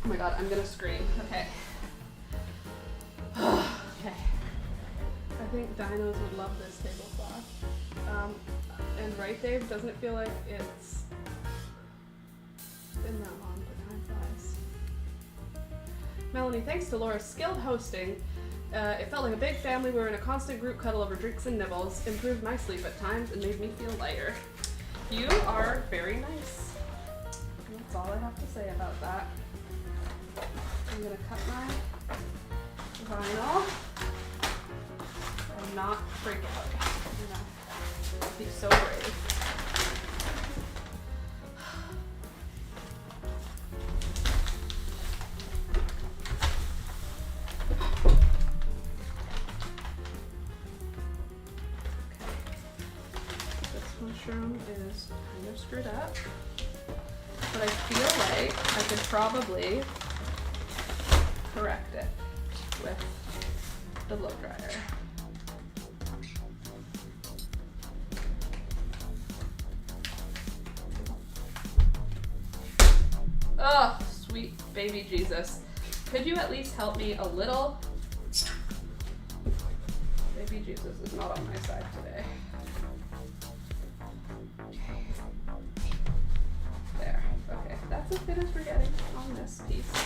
Oh my God, I'm gonna scream. Okay. Okay. I think dinos would love this tablecloth. And right, Dave, doesn't it feel like it's been that long, but time flies. Melanie, thanks to Laura's skilled hosting, it felt like a big family. We were in a constant group cuddle over drinks and nibbles, improved my sleep at times, and made me feel lighter. You are very nice. That's all I have to say about that. I'm gonna cut my vinyl and not freak out. I'm gonna be so brave. This mushroom is kind of screwed up, but I feel like I could probably correct it with the blow dryer. Oh, sweet baby Jesus. Could you at least help me a little? Baby Jesus is not on my side today. There. Okay, that's as good as we're getting on this piece of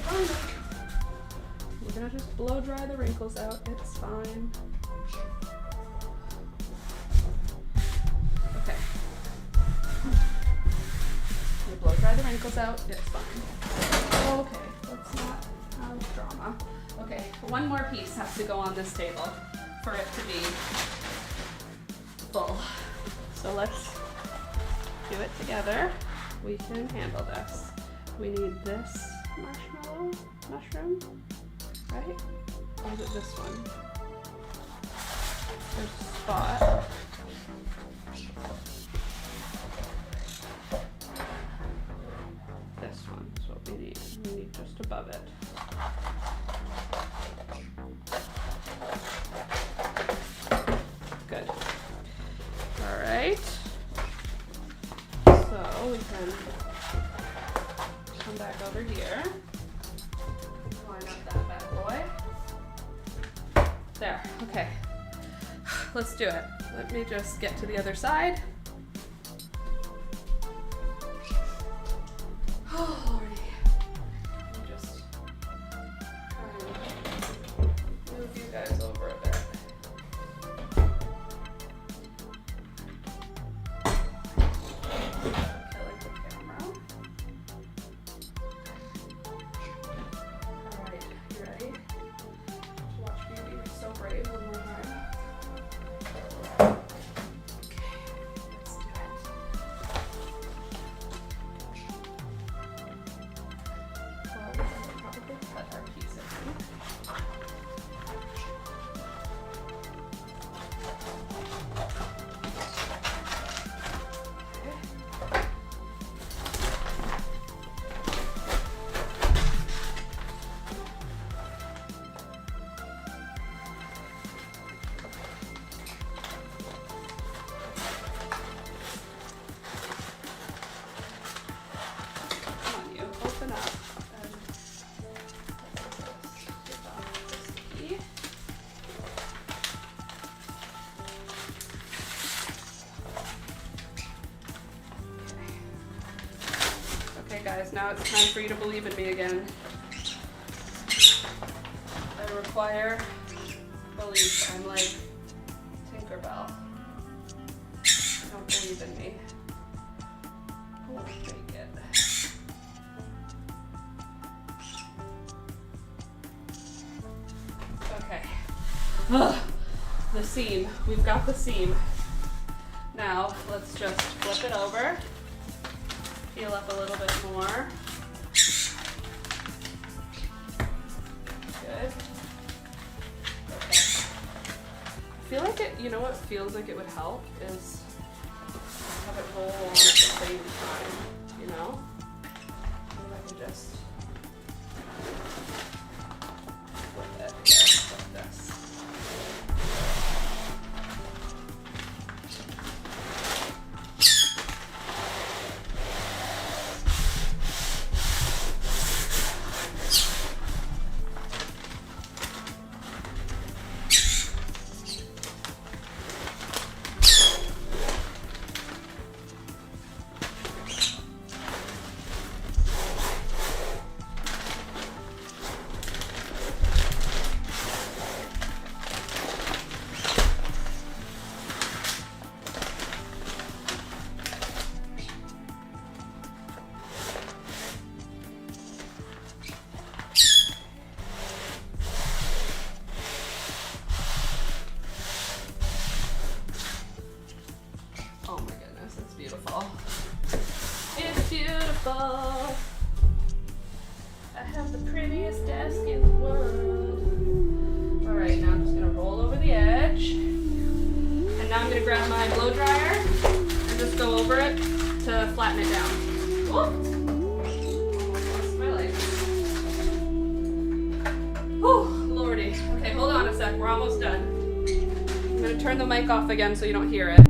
vinyl. We're gonna just blow dry the wrinkles out. It's fine. Okay. You blow dry the wrinkles out. It's fine. Okay, let's not have drama. Okay, one more piece has to go on this table for it to be full. So let's do it together. We can handle this. We need this marshmallow mushroom, right? Or is it this one? There's a spot. This one is what we need. We need just above it. Good. All right. So we can come back over here. Line up that bad boy. There. Okay. Let's do it. Let me just get to the other side. Oh, Lordy. Let me just try and move you guys over a bit. Killing the camera. All right, you ready to watch me be so brave one more time? Okay, let's do it. Well, we can probably cut our piece in. Come on, you open up and get off this key. Okay, guys, now it's time for you to believe in me again. I require belief. I'm like Tinkerbell. Don't believe in me. Oh, fake it. Okay. Ugh, the seam. We've got the seam. Now, let's just flip it over. Peel up a little bit more. Good. Okay. I feel like it, you know what feels like it would help is have it roll on at the same time, you know? Maybe I can just flip it here, like this. Oh my goodness, it's beautiful. It's beautiful. I have the prettiest desk in the world. All right, now I'm just gonna roll over the edge. And now I'm gonna grab my blow dryer and just go over it to flatten it down. Whoop! Almost lost my legs. Whew. sec. We're almost done. I'm gonna turn the mic off again so you don't hear it.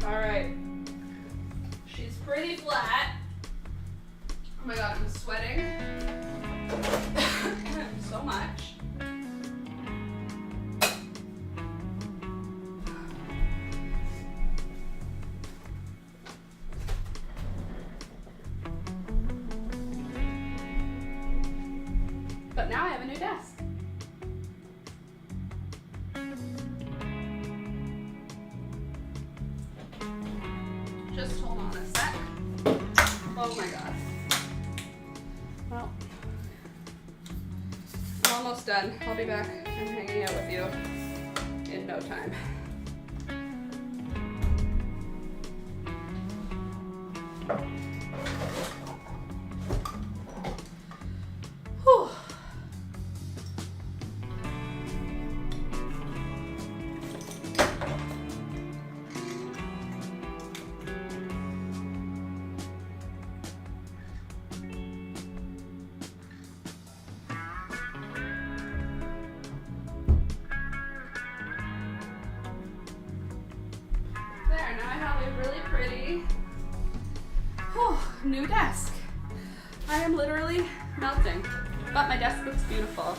All right. She's pretty flat. Oh my God, I'm sweating so much. But now I have a new desk. Just hold on a sec. Oh my God. Well, I'm almost done. I'll be back and hanging out with you in no time. Whew. There, now I have a really pretty new desk. I am literally melting, but my desk looks beautiful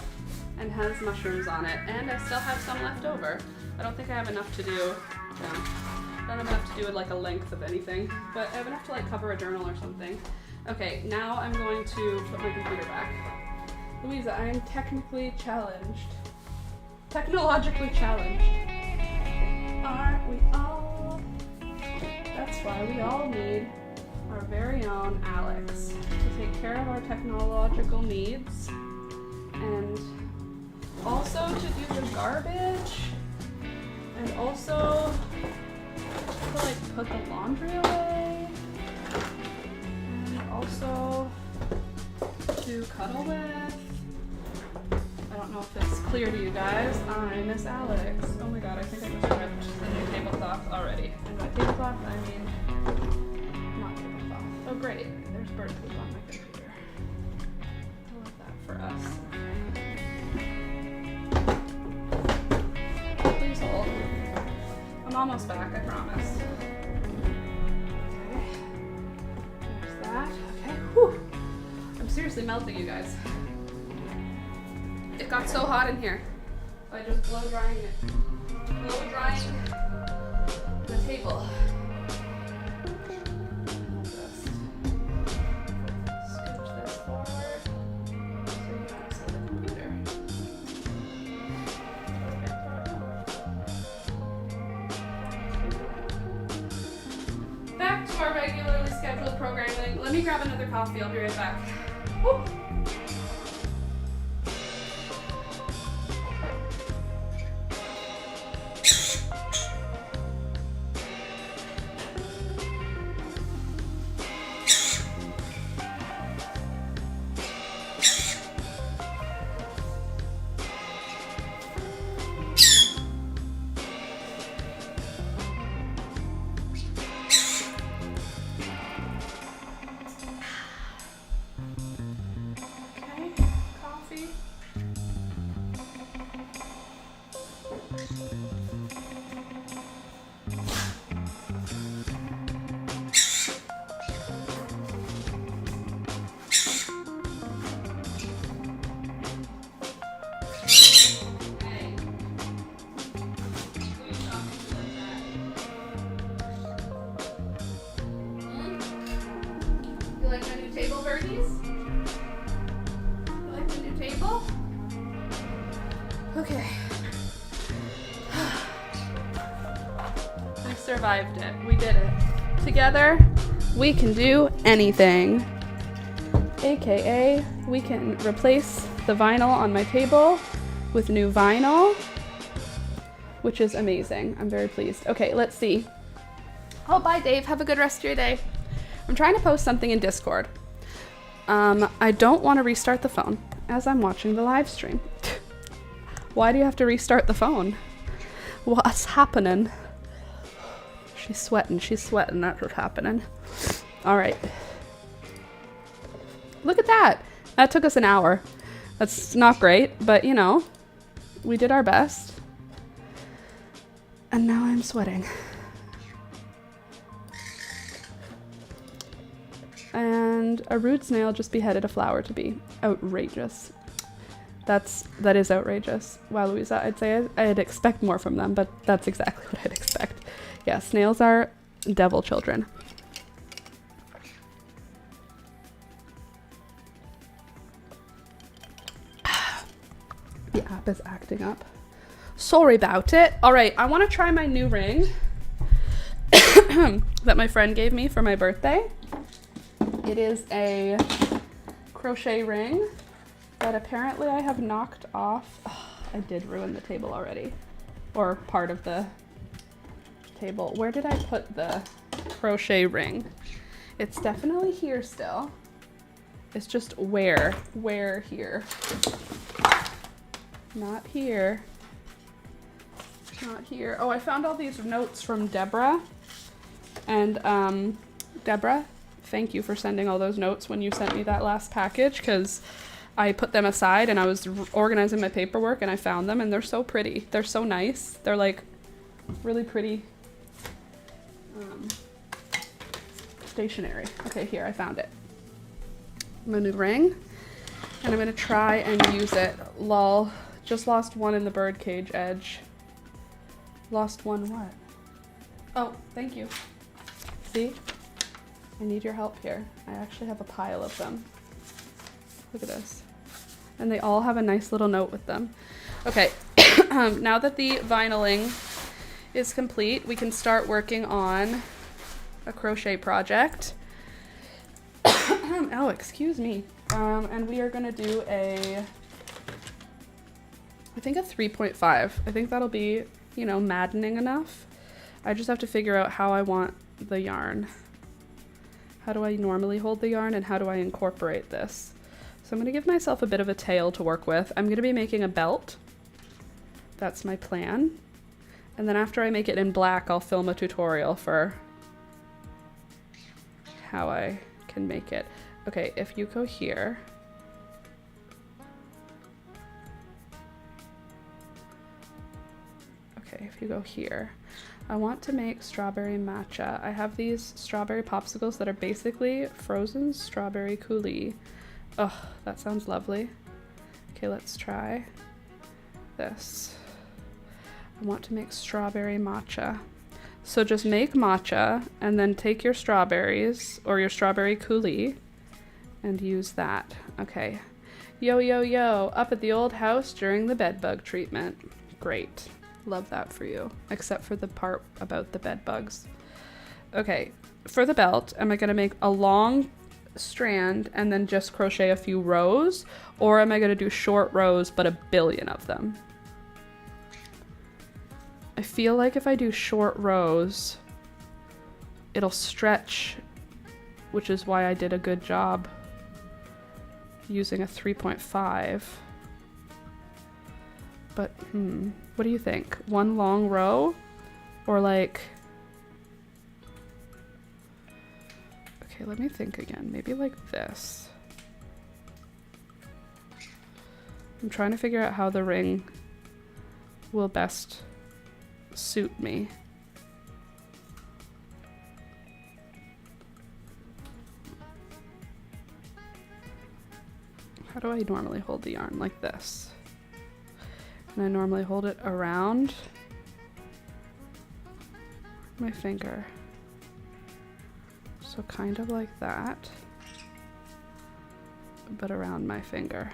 and has mushrooms on it, and I still have some left over. I don't think I have enough to do, I don't have enough to do with like a length of anything, but I have enough to like cover a journal or something. Okay, now I'm going to put my computer back. Louisa, I am technically challenged. Technologically challenged. Aren't we all? That's why we all need our very own Alex to take care of our technological needs and also to do the garbage and also to like put the laundry away and also to cuddle with. I don't know if it's clear to you guys. I miss Alex. Oh my God, I think I just ripped the new tablecloth already. And by tablecloth, I mean not tablecloth. Oh great, there's bird poop on my computer. I love that for us. Please hold. I'm almost back, I promise. Okay. There's that. Okay. Whew. I'm seriously melting, you guys. It got so hot in here by just blow drying it. Blow drying the table. I'll just scooch this forward so you can see the computer. Back to our regularly scheduled programming. Let me grab another coffee. I'll be right back. Woo. You like my new table, birdies? You like the new table? Okay. We survived it. We did it. Together, we can do anything. AKA, we can replace the vinyl on my table with new vinyl, which is amazing. I'm very pleased. Okay, let's see. Oh, bye, Dave. Have a good rest of your day. I'm trying to post something in Discord. I don't want to restart the phone as I'm watching the live stream. Why do you have to restart the phone? What's happening? She's sweating. That's what's happening. All right. Look at that. That took us an hour. That's not great, but you know, we did our best. And now I'm sweating. And a rude snail just beheaded a flower to be. Outrageous. That is outrageous. Wow, Louisa, I'd say I'd expect more from them, but that's exactly what I'd expect. Yeah, snails are devil children. The app is acting up. Sorry about it. All right, I want to try my new ring that my friend gave me for my birthday. It is a crochet ring that apparently I have knocked off. Oh, I did ruin the table already, or part of the table. Where did I put the crochet ring? It's definitely here still. It's just where here. Not here. Not here. Oh, I found all these notes from Deborah. And Deborah, thank you for sending all those notes when you sent me that last package, because I put them aside and I was organizing my paperwork and I found them, and they're so pretty. They're so nice. They're like really pretty stationery. Okay, here, I found it. My new ring, and I'm gonna try and use it. Lol, just lost one in the birdcage edge. Lost one what? Oh, thank you. See? I need your help here. I actually have a pile of them. Look at this. And they all have a nice little note with them. Okay, now that the vinyling is complete, we can start working on a crochet project. Oh, excuse me. And we are gonna do I think a 3.5. I think that'll be, you know, maddening enough. I just have to figure out how I want the yarn. How do I normally hold the yarn, and how do I incorporate this? So I'm gonna give myself a bit of a tail to work with. I'm gonna be making a belt. That's my plan. And then after I make it in black, I'll film a tutorial for how I can make it. Okay, if you go here. Okay, if you go here. I want to make strawberry matcha. I have these strawberry popsicles that are basically frozen strawberry coulis. Oh, that sounds lovely. Okay, let's try this. I want to make strawberry matcha. So just make matcha and then take your strawberries or your strawberry coulis and use that. Okay. Yo, yo, yo, up at the old house during the bedbug treatment. Great. Love that for you, except for the part about the bed bugs. Okay, for the belt, am I gonna make a long strand and then just crochet a few rows, or am I gonna do short rows but a billion of them? I feel like if I do short rows, it'll stretch, which is why I did a good job using a 3.5. But, what do you think? One long row? Or like... Okay, let me think again. Maybe like this. I'm trying to figure out how the ring will best suit me. How do I normally hold the yarn? Like this. And I normally hold it around my finger. So kind of like that, but around my finger.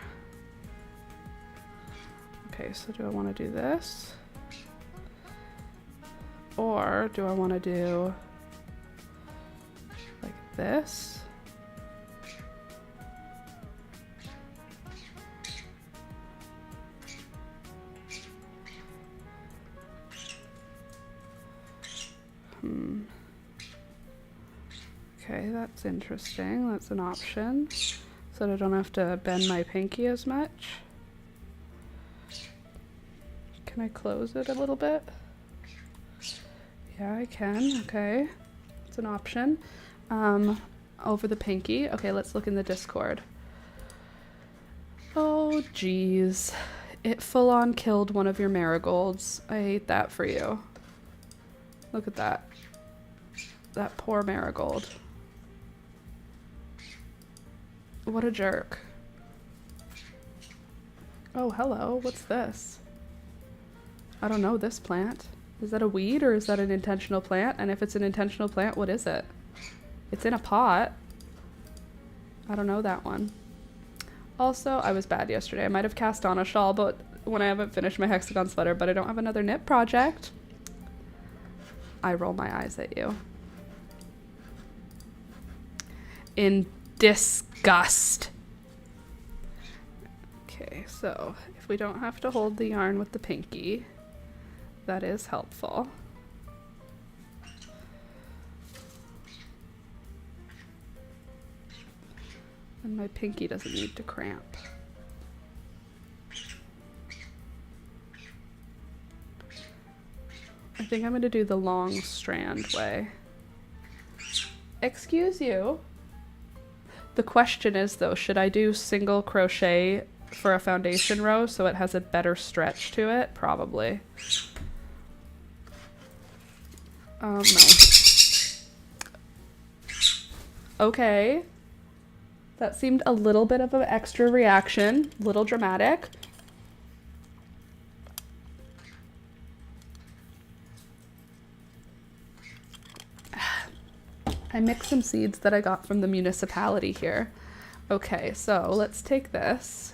Okay, so do I want to do this? Or do I want to do like this? Okay, that's interesting. That's an option. So that I don't have to bend my pinky as much. Can I close it a little bit? Yeah, I can. Okay. It's an option. Over the pinky. Okay, let's look in the Discord. Oh, geez. It full-on killed one of your marigolds. I hate that for you. Look at that. That poor marigold. What a jerk. Oh, hello. What's this? I don't know this plant. Is that a weed or is that an intentional plant? And if it's an intentional plant, what is it? It's in a pot. I don't know that one. Also, I was bad yesterday. I might have cast on a shawl, but when I haven't finished my hexagon sweater, but I don't have another knit project. I roll my eyes at you. In disgust. Okay, so if we don't have to hold the yarn with the pinky, that is helpful. And my pinky doesn't need to cramp. I think I'm going to do the long strand way. Excuse you. The question is though, should I do single crochet for a foundation row so it has a better stretch to it? Probably. No. Okay. That seemed a little bit of an extra reaction, a little dramatic. I mixed some seeds that I got from the municipality here. Okay, so let's take this.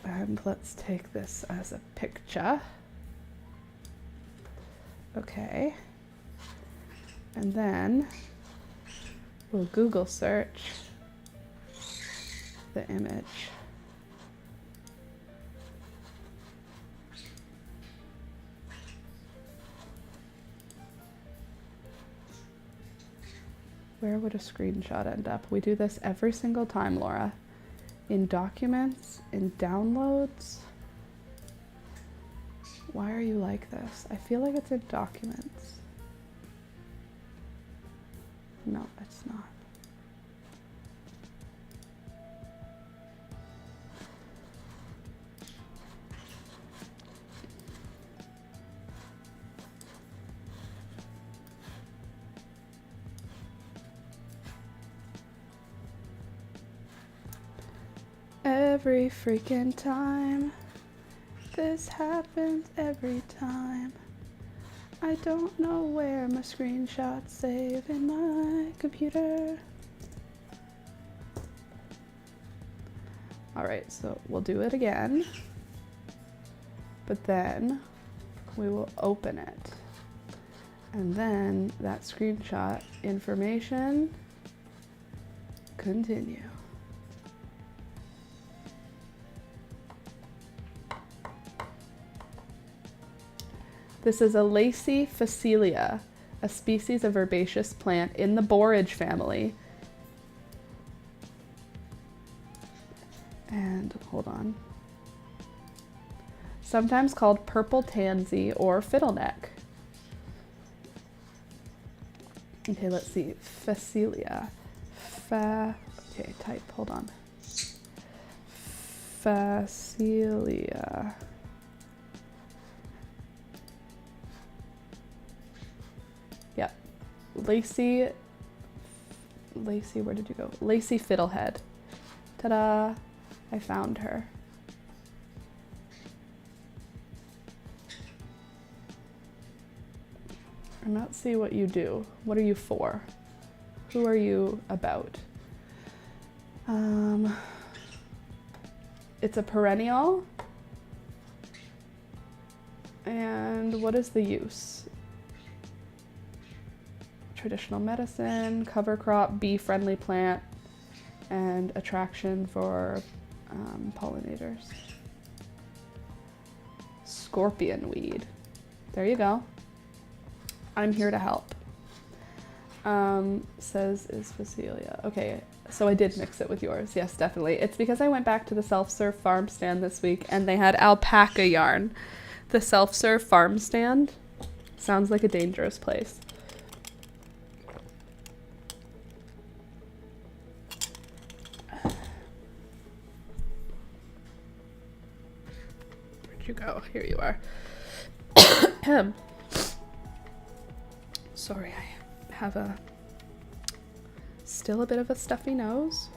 And let's take this as a picture. Okay. And then we'll Google search the image. Where would a screenshot end up? We do this every single time, Laura. In documents, in downloads. Why are you like this? I feel like it's in documents. No, it's not. Every freaking time. This happens every time. I don't know where my screenshots save in my computer. Alright, so we'll do it again. But then we will open it. And then that screenshot information, continue. This is a Lacy Phacelia, a species of herbaceous plant in the borage family. And hold on. Sometimes called purple tansy or fiddleneck. Okay, let's see. Phacelia. Okay, type, hold on. Phacelia. Lacy, where did you go? Lacy Fiddlehead. Ta-da! I found her. I'm not seeing what you do. What are you for? Who are you about? It's a perennial. And what is the use? Traditional medicine, cover crop, bee-friendly plant, and attraction for pollinators. Scorpion weed. There you go. I'm here to help. Says is Phacelia. Okay, so I did mix it with yours. Yes, definitely. It's because I went back to the self-serve farm stand this week and they had alpaca yarn. The self-serve farm stand sounds like a dangerous place. You go. Here you are. Sorry, I have still a bit of a stuffy nose.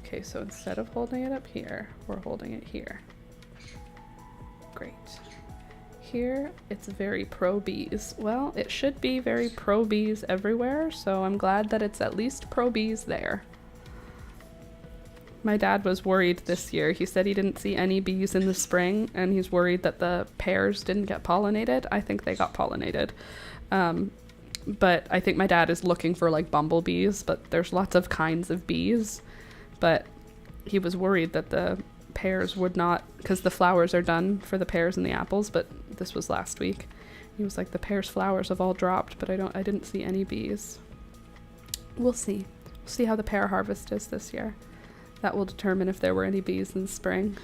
Okay, so instead of holding it up here, we're holding it here. Great. Here, it's very pro bees. Well, it should be very pro bees everywhere, so I'm glad that it's at least pro bees there. My dad was worried this year. He said he didn't see any bees in the spring, and he's worried that the pears didn't get pollinated. I think they got pollinated. But I think my dad is looking for like bumblebees, but there's lots of kinds of bees. But he was worried that the pears would not, because the flowers are done for the pears and the apples, but this was last week. He was like, the pears flowers have all dropped, but I didn't see any bees. We'll see. We'll see how the pear harvest is this year. That will determine if there were any bees in spring.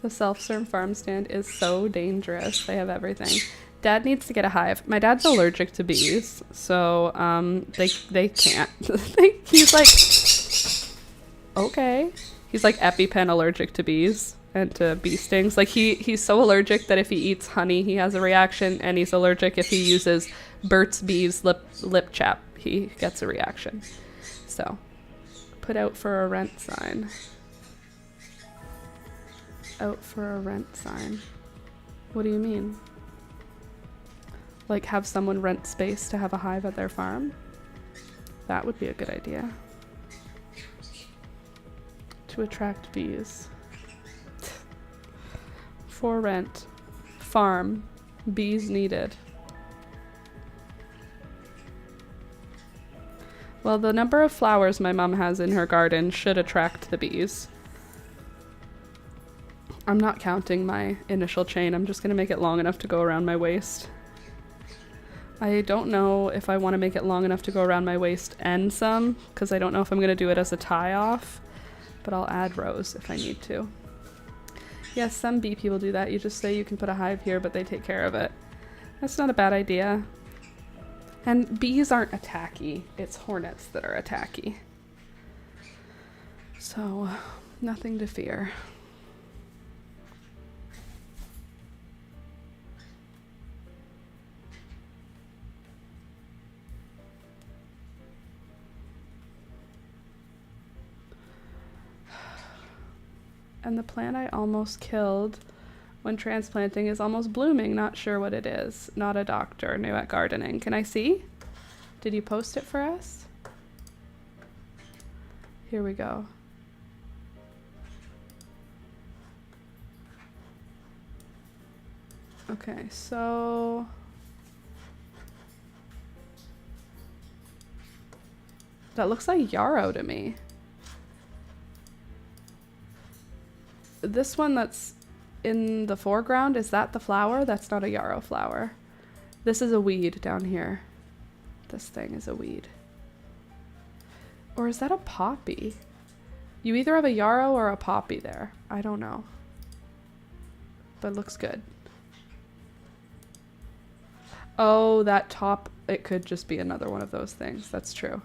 The self-serve farm stand is so dangerous. They have everything. Dad needs to get a hive. My dad's allergic to bees, so they can't. He's like, okay. He's like EpiPen allergic to bees and to bee stings. Like he's so allergic that if he eats honey, he has a reaction, and he's allergic if he uses Burt's Bees lip chap. He gets a reaction. So, put out for a rent sign. Out for a rent sign. What do you mean? Like have someone rent space to have a hive at their farm? That would be a good idea. To attract bees. For rent. Farm. Bees needed. Well, the number of flowers my mom has in her garden should attract the bees. I'm not counting my initial chain. I'm just going to make it long enough to go around my waist. I don't know if I want to make it long enough to go around my waist and some, because I don't know if I'm going to do it as a tie-off, but I'll add rows if I need to. Yes, some bee people do that. You just say you can put a hive here, but they take care of it. That's not a bad idea. And bees aren't attacky. It's hornets that are attacky. So, nothing to fear. And the plant I almost killed when transplanting is almost blooming. Not sure what it is. Not a doctor. New at gardening. Can I see? Did you post it for us? Here we go. Okay, so... that looks like yarrow to me. This one that's in the foreground, is that the flower? That's not a yarrow flower. This is a weed down here. This thing is a weed. Or is that a poppy? You either have a yarrow or a poppy there. I don't know. But it looks good. Oh, that top, it could just be another one of those things. That's true.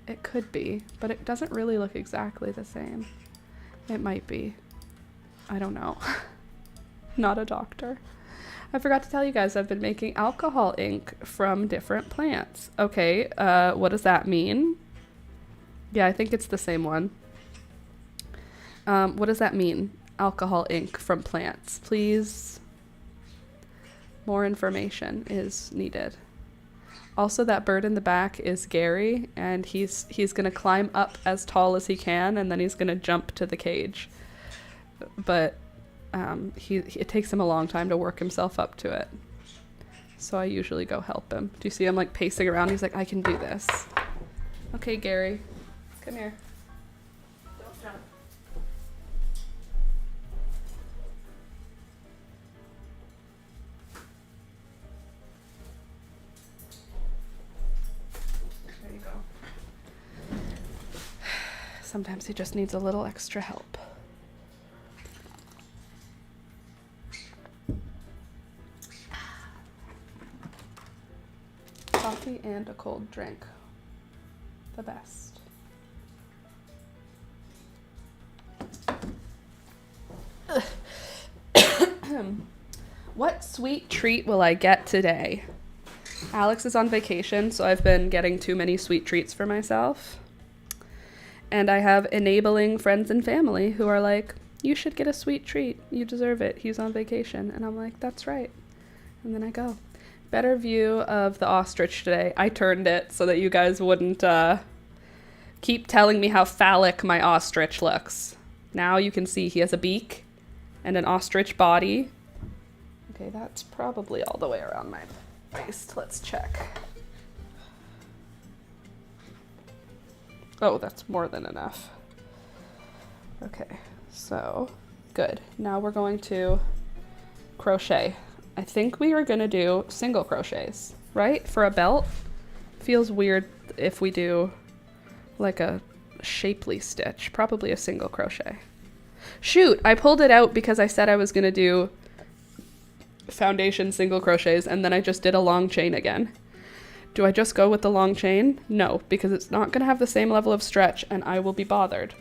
It could be, but it doesn't really look exactly the same. It might be. I don't know. Not a doctor. I forgot to tell you guys, I've been making alcohol ink from different plants. Okay, what does that mean? Yeah, I think it's the same one. What does that mean? Alcohol ink from plants. Please. More information is needed. Also, that bird in the back is Gary, and he's gonna climb up as tall as he can, and then he's gonna jump to the cage. But it takes him a long time to work himself up to it. So I usually go help him. Do you see him like pacing around? He's like, I can do this. Okay, Gary, come here. Don't jump. There you go. Sometimes he just needs a little extra help. coffee and a cold drink. The best. What sweet treat will I get today? Alex is on vacation, so I've been getting too many sweet treats for myself. And I have enabling friends and family who are like, you should get a sweet treat. You deserve it. He's on vacation. And I'm like, that's right. And then I go. Better view of the ostrich today. I turned it so that you guys wouldn't keep telling me how phallic my ostrich looks. Now you can see he has a beak and an ostrich body. Okay, that's probably all the way around my waist. Let's check. Oh, that's more than enough. Okay, so good. Now we're going to crochet. I think we are going to do single crochets, right? For a belt. Feels weird if we do like a shapely stitch. Probably a single crochet. Shoot, I pulled it out because I said I was going to do foundation single crochets and then I just did a long chain again. Do I just go with the long chain? No, because it's not going to have the same level of stretch and I will be bothered.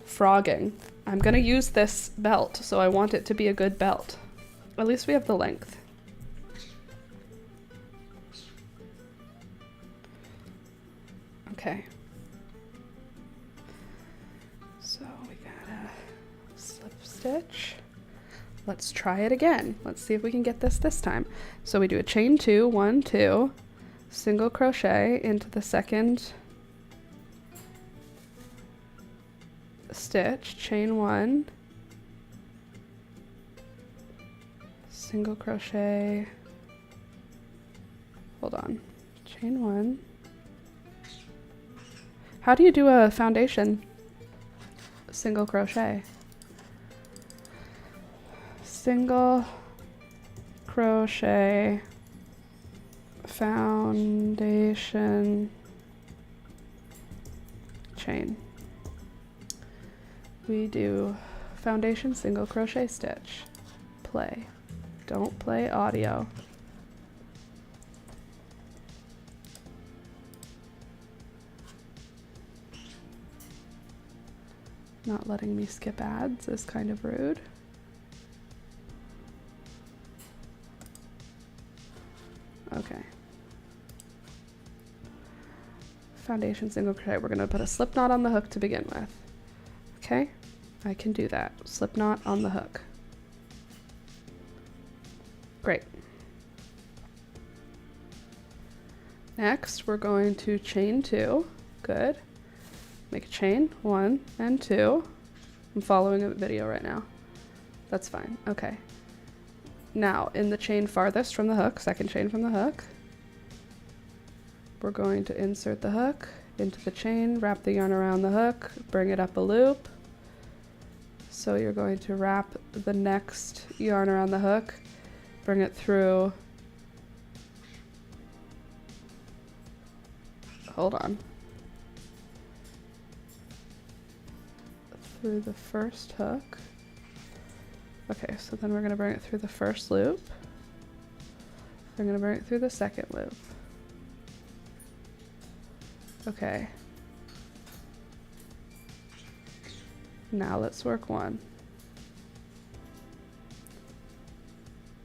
Frogging. I'm going to use this belt, so I want it to be a good belt. At least we have the length. Okay. So we got a slip stitch. Let's try it again. Let's see if we can get this time. So we do a chain 2, 1, 2, single crochet into the second stitch, chain 1, single crochet, hold on, chain 1. How do you do a foundation single crochet? Single crochet foundation chain. We do foundation single crochet stitch. Play. Don't play audio. Not letting me skip ads is kind of rude. Okay. Foundation single crochet. We're going to put a slip knot on the hook to begin with. Okay, I can do that. Slip knot on the hook. Great. Next, we're going to chain 2. Good. Make a chain 1 and 2. I'm following a video right now. That's fine. Okay. Now, in the chain farthest from the hook, second chain from the hook, we're going to insert the hook into the chain, wrap the yarn around the hook, bring it up a loop. So you're going to wrap the next yarn around the hook, bring it through, hold on, through the first hook. Okay, so then we're going to bring it through the first loop. We're going to bring it through the second loop. Okay. Now let's work 1.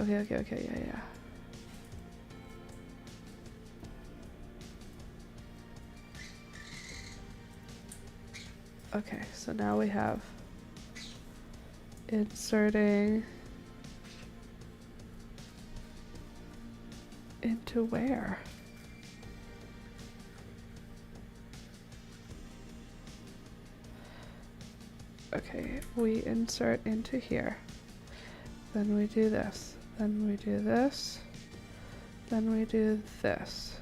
Okay, yeah. Okay, so now we have inserting into where? Okay, we insert into here. Then we do this. Then we do this. Then we do this.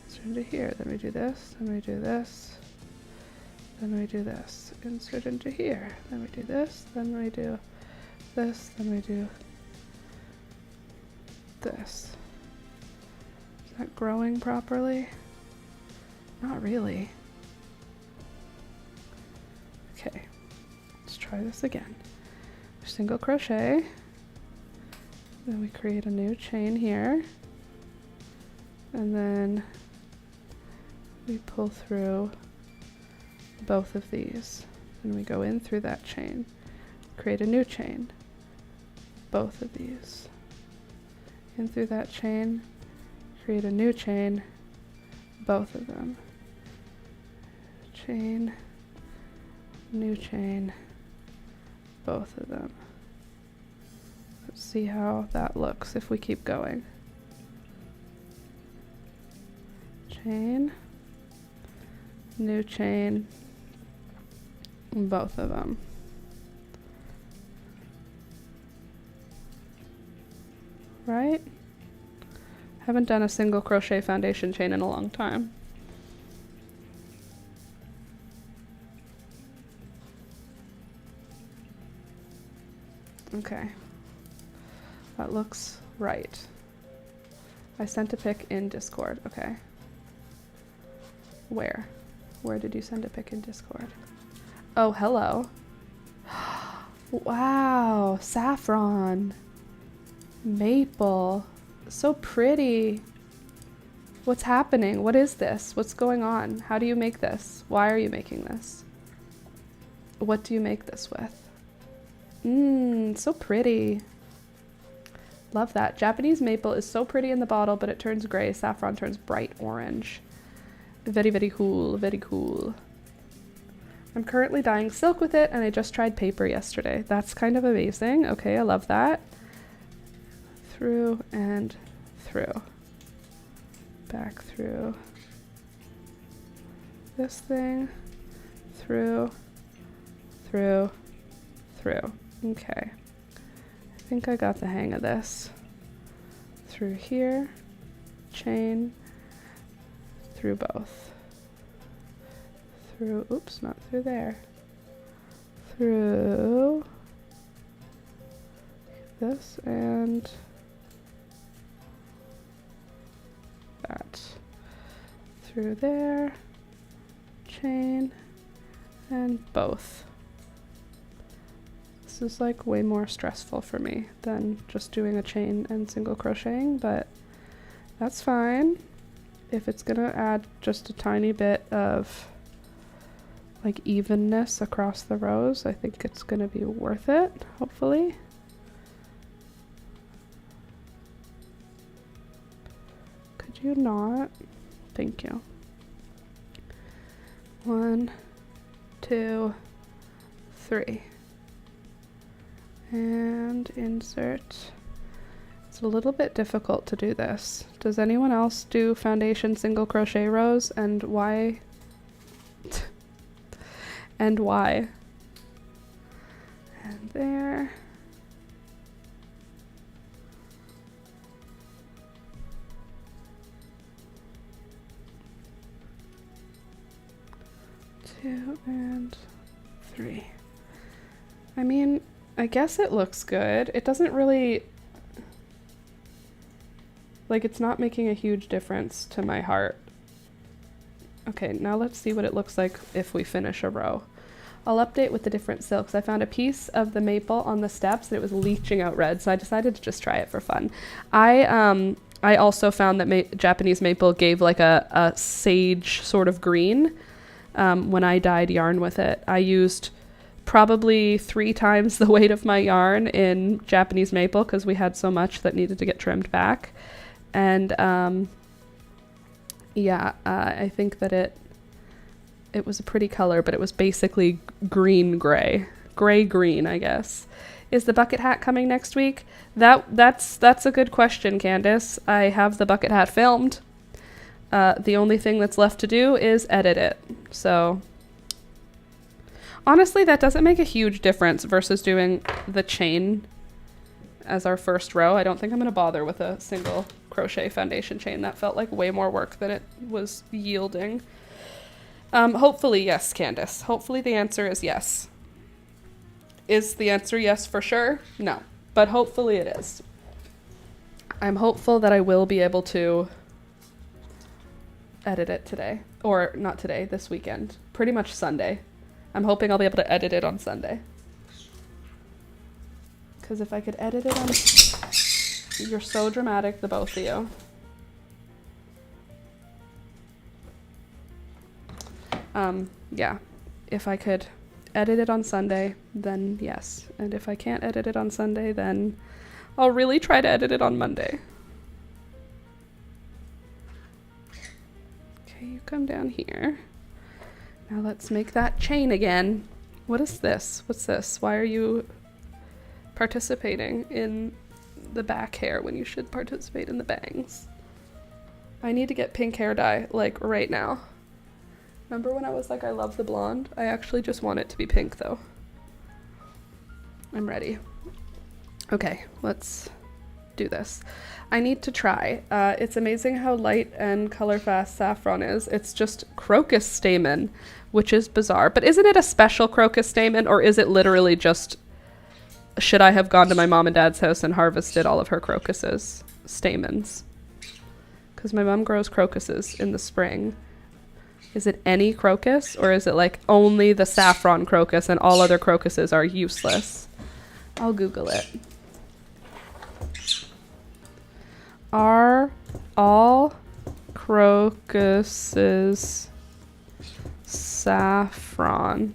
Insert into here. Then we do this. Then we do this. Then we do this. Insert into here. Then we do this. Then we do this. Then we do this. Is that growing properly? Not really. Okay. Let's try this again. Single crochet, then we create a new chain here, And then we pull through both of these, and we go in through that chain, create a new chain, both of these, in through that chain, create a new chain, both of them, chain, new chain, both of them. Let's see how that looks if we keep going. Chain, new chain, both of them. Right? Haven't done a single crochet foundation chain in a long time. Okay. That looks right. I sent a pic in Discord. Okay. Where? Where did you send a pic in Discord? Oh, hello. Wow, saffron. Maple. So pretty. What's happening? What is this? What's going on? How do you make this? Why are you making this? What do you make this with? So pretty. Love that. Japanese maple is so pretty in the bottle, but it turns gray. Saffron turns bright orange. Very, very cool. Very cool. I'm currently dyeing silk with it, and I just tried paper yesterday. That's kind of amazing. Okay, I love that. Through and through. Back through this thing. Through. Through. Through. Okay. I think I got the hang of this. Through here. Chain. Through both. Through, oops, not through there. Through this and that. Through there. Chain and both. This is like way more stressful for me than just doing a chain and single crocheting, but that's fine. If it's gonna add just a tiny bit of like evenness across the rows, I think it's gonna be worth it, hopefully. Could you not? Thank you. 1, 2, 3. And insert. It's a little bit difficult to do this. Does anyone else do foundation single crochet rows, and why? And why? And there. Two and 3. I mean, I guess it looks good. It doesn't really, like, it's not making a huge difference to my heart. Okay, now let's see what it looks like if we finish a row. I'll update with the different silks. I found a piece of the maple on the steps and it was leaching out red, so I decided to just try it for fun. I also found that Japanese maple gave like a sage sort of green when I dyed yarn with it. I used probably 3 times the weight of my yarn in Japanese maple because we had so much that needed to get trimmed back. And yeah, I think that it was a pretty color, but it was basically green-gray. Gray-green, I guess. Is the bucket hat coming next week? That's a good question, Candace. I have the bucket hat filmed. The only thing that's left to do is edit it. So honestly, that doesn't make a huge difference versus doing the chain as our first row. I don't think I'm going to bother with a single crochet foundation chain. That felt like way more work than it was yielding. Hopefully, yes, Candace. Hopefully the answer is yes. Is the answer yes for sure? No, but hopefully it is. I'm hopeful that I will be able to edit it today. Or not today, this weekend. Pretty much Sunday. I'm hoping I'll be able to edit it on Sunday. Because if I could edit it on... You're so dramatic, the both of you. Yeah, if I could edit it on Sunday, then yes. And if I can't edit it on Sunday, then I'll really try to edit it on Monday. Okay, you come down here. Now let's make that chain again. What is this? What's this? Why are you participating in the back hair when you should participate in the bangs? I need to get pink hair dye, like, right now. Remember when I was like, I love the blonde? I actually just want it to be pink, though. I'm ready. Okay, let's do this. I need to try. It's amazing how light and color fast saffron is. It's just crocus stamen, which is bizarre. But isn't it a special crocus stamen, or is it literally just, should I have gone to my mom and dad's house and harvested all of her crocuses? Stamens. Because my mom grows crocuses in the spring. Is it any crocus, or is it like only the saffron crocus and all other crocuses are useless? I'll Google it. Are all crocuses saffron?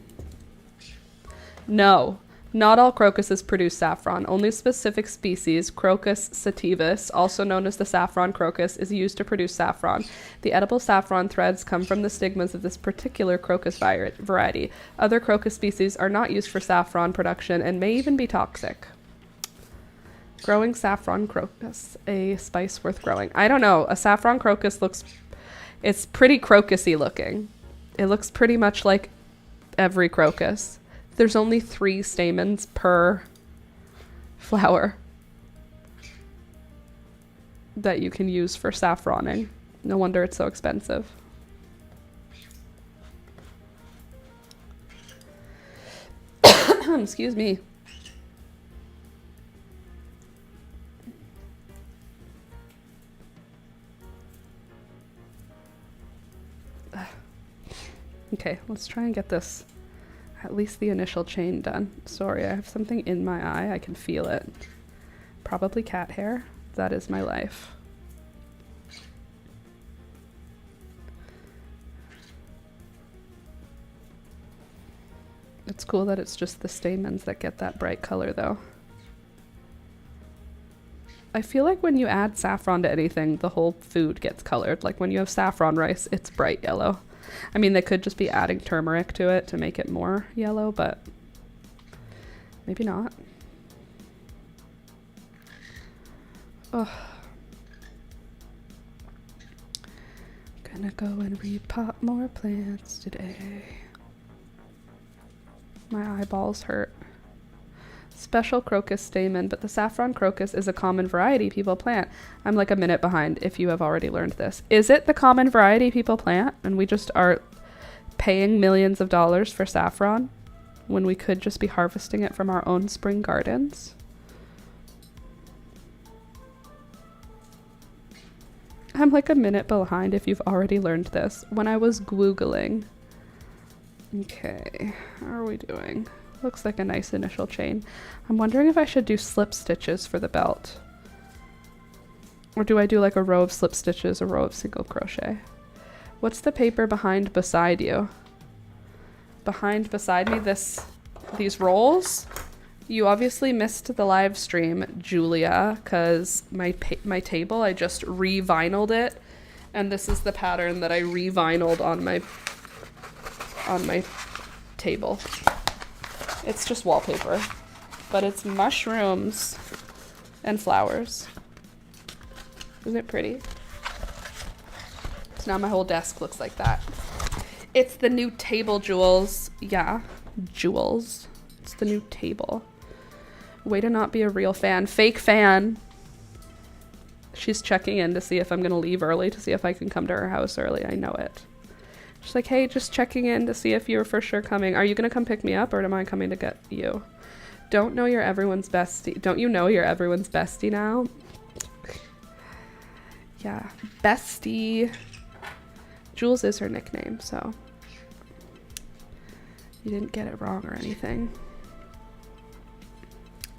No, not all crocuses produce saffron. Only specific species, Crocus sativus, also known as the saffron crocus, is used to produce saffron. The edible saffron threads come from the stigmas of this particular crocus variety. Other crocus species are not used for saffron production and may even be toxic. Growing saffron crocus, a spice worth growing. I don't know. A saffron crocus looks, it's pretty crocusy looking. It looks pretty much like every crocus. There's only 3 stamens per flower that you can use for saffroning. No wonder it's so expensive. Excuse me. Okay, let's try and get this, at least the initial chain done. Sorry, I have something in my eye. I can feel it. Probably cat hair. That is my life. It's cool that it's just the stamens that get that bright color, though. I feel like when you add saffron to anything, the whole food gets colored. Like when you have saffron rice, it's bright yellow. I mean, they could just be adding turmeric to it to make it more yellow, but maybe not. Oh. Gonna go and repot more plants today. My eyeballs hurt. Special crocus stamen, but the saffron crocus is a common variety people plant. I'm like a minute behind if you have already learned this. Is it the common variety people plant and we just are paying millions of dollars for saffron when we could just be harvesting it from our own spring gardens? I'm like a minute behind if you've already learned this. When I was Googling. Okay, how are we doing? Looks like a nice initial chain. I'm wondering if I should do slip stitches for the belt. Or do I do like a row of slip stitches, a row of single crochet? What's the paper behind beside you? Behind beside me, these rolls? You obviously missed the live stream, Julia, because my table, I just re-vinyled it. And this is the pattern that I re-vinyled on my table. It's just wallpaper, but it's mushrooms and flowers. Isn't it pretty? So now my whole desk looks like that. It's the new table, Jules. Yeah, Jules. It's the new table. Way to not be a real fan. Fake fan. She's checking in to see if I'm gonna leave early, to see if I can come to her house early. I know it. She's like, hey, just checking in to see if you're for sure coming. Are you going to come pick me up, or am I coming to get you? Don't know you're everyone's bestie. Don't you know you're everyone's bestie now? Yeah, bestie. Jules is her nickname, so you didn't get it wrong or anything.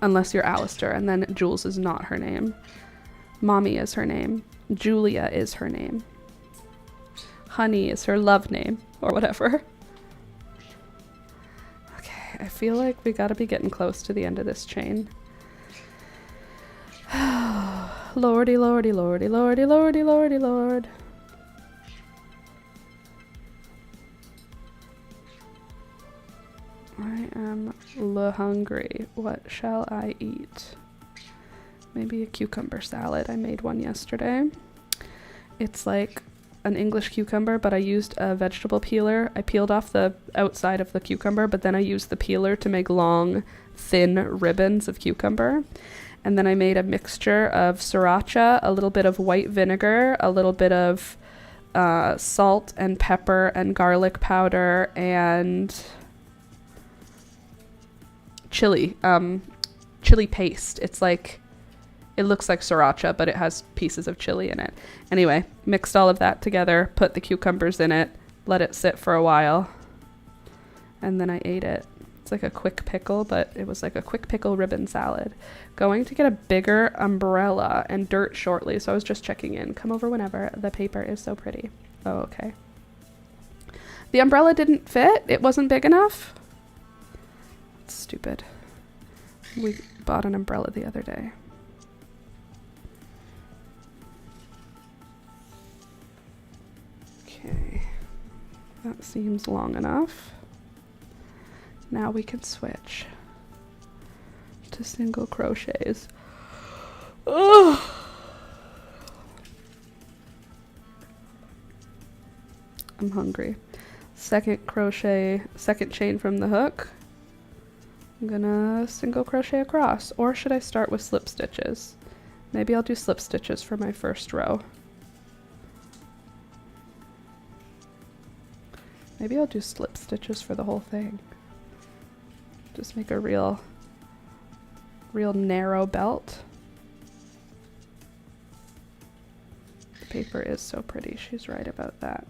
Unless you're Alistair, and then Jules is not her name. Mommy is her name. Julia is her name. Honey is her love name, or whatever. feel like we gotta be getting close to the end of this chain. Lordy, lordy, lordy, lordy, lordy, lordy, lord. I am hungry. What shall I eat? Maybe a cucumber salad. I made one yesterday. It's like an English cucumber, but I used a vegetable peeler. I peeled off the outside of the cucumber, but then I used the peeler to make long, thin ribbons of cucumber. And then I made a mixture of sriracha, a little bit of white vinegar, a little bit of salt and pepper and garlic powder and chili paste. It's like, it looks like sriracha, but it has pieces of chili in it. Anyway, mixed all of that together, put the cucumbers in it, let it sit for a while, and then I ate it. It's like a quick pickle, but it was like a quick pickle ribbon salad. Going to get a bigger umbrella and dirt shortly, so I was just checking in. Come over whenever. The paper is so pretty. Oh, okay. The umbrella didn't fit? It wasn't big enough? It's stupid. We bought an umbrella the other day. Okay. That seems long enough. Now we can switch to single crochets. Oh, I'm hungry. Second chain from the hook. I'm gonna single crochet across, or should I start with slip stitches? Maybe I'll do slip stitches for my first row. Maybe I'll do slip stitches for the whole thing. Just make a real narrow belt. The paper is so pretty. She's right about that.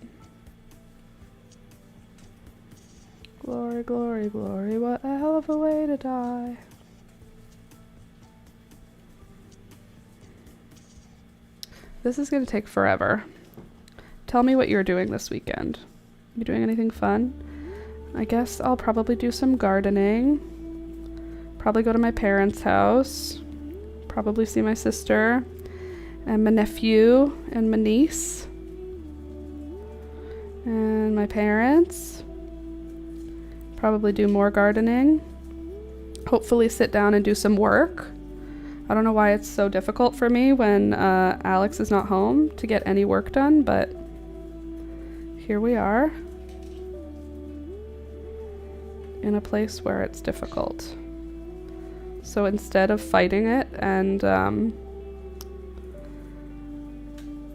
Glory, glory, glory. What a hell of a way to die. This is going to take forever. Tell me what you're doing this weekend. You doing anything fun? I guess I'll probably do some gardening. Probably go to my parents' house. Probably see my sister and my nephew and my niece and my parents. Probably do more gardening. Hopefully sit down and do some work. I don't know why it's so difficult for me when Alex is not home to get any work done, but here we are. In a place where it's difficult. So instead of fighting it and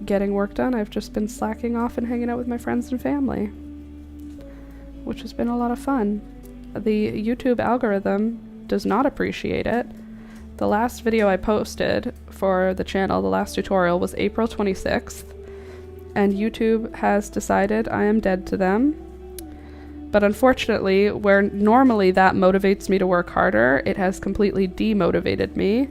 getting work done, I've just been slacking off and hanging out with my friends and family, which has been a lot of fun. The YouTube algorithm does not appreciate it. The last video I posted for the channel, the last tutorial, was April 26th, and YouTube has decided I am dead to them. But unfortunately, where normally that motivates me to work harder, it has completely demotivated me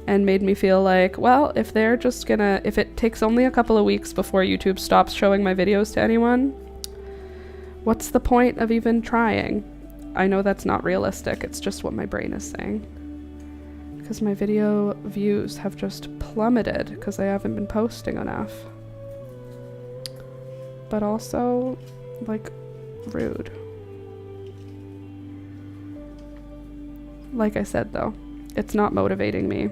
and made me feel like, well, if it takes only a couple of weeks before YouTube stops showing my videos to anyone, what's the point of even trying? I know that's not realistic, it's just what my brain is saying. Because my video views have just plummeted because I haven't been posting enough. But also, like, rude. Like I said though, it's not motivating me.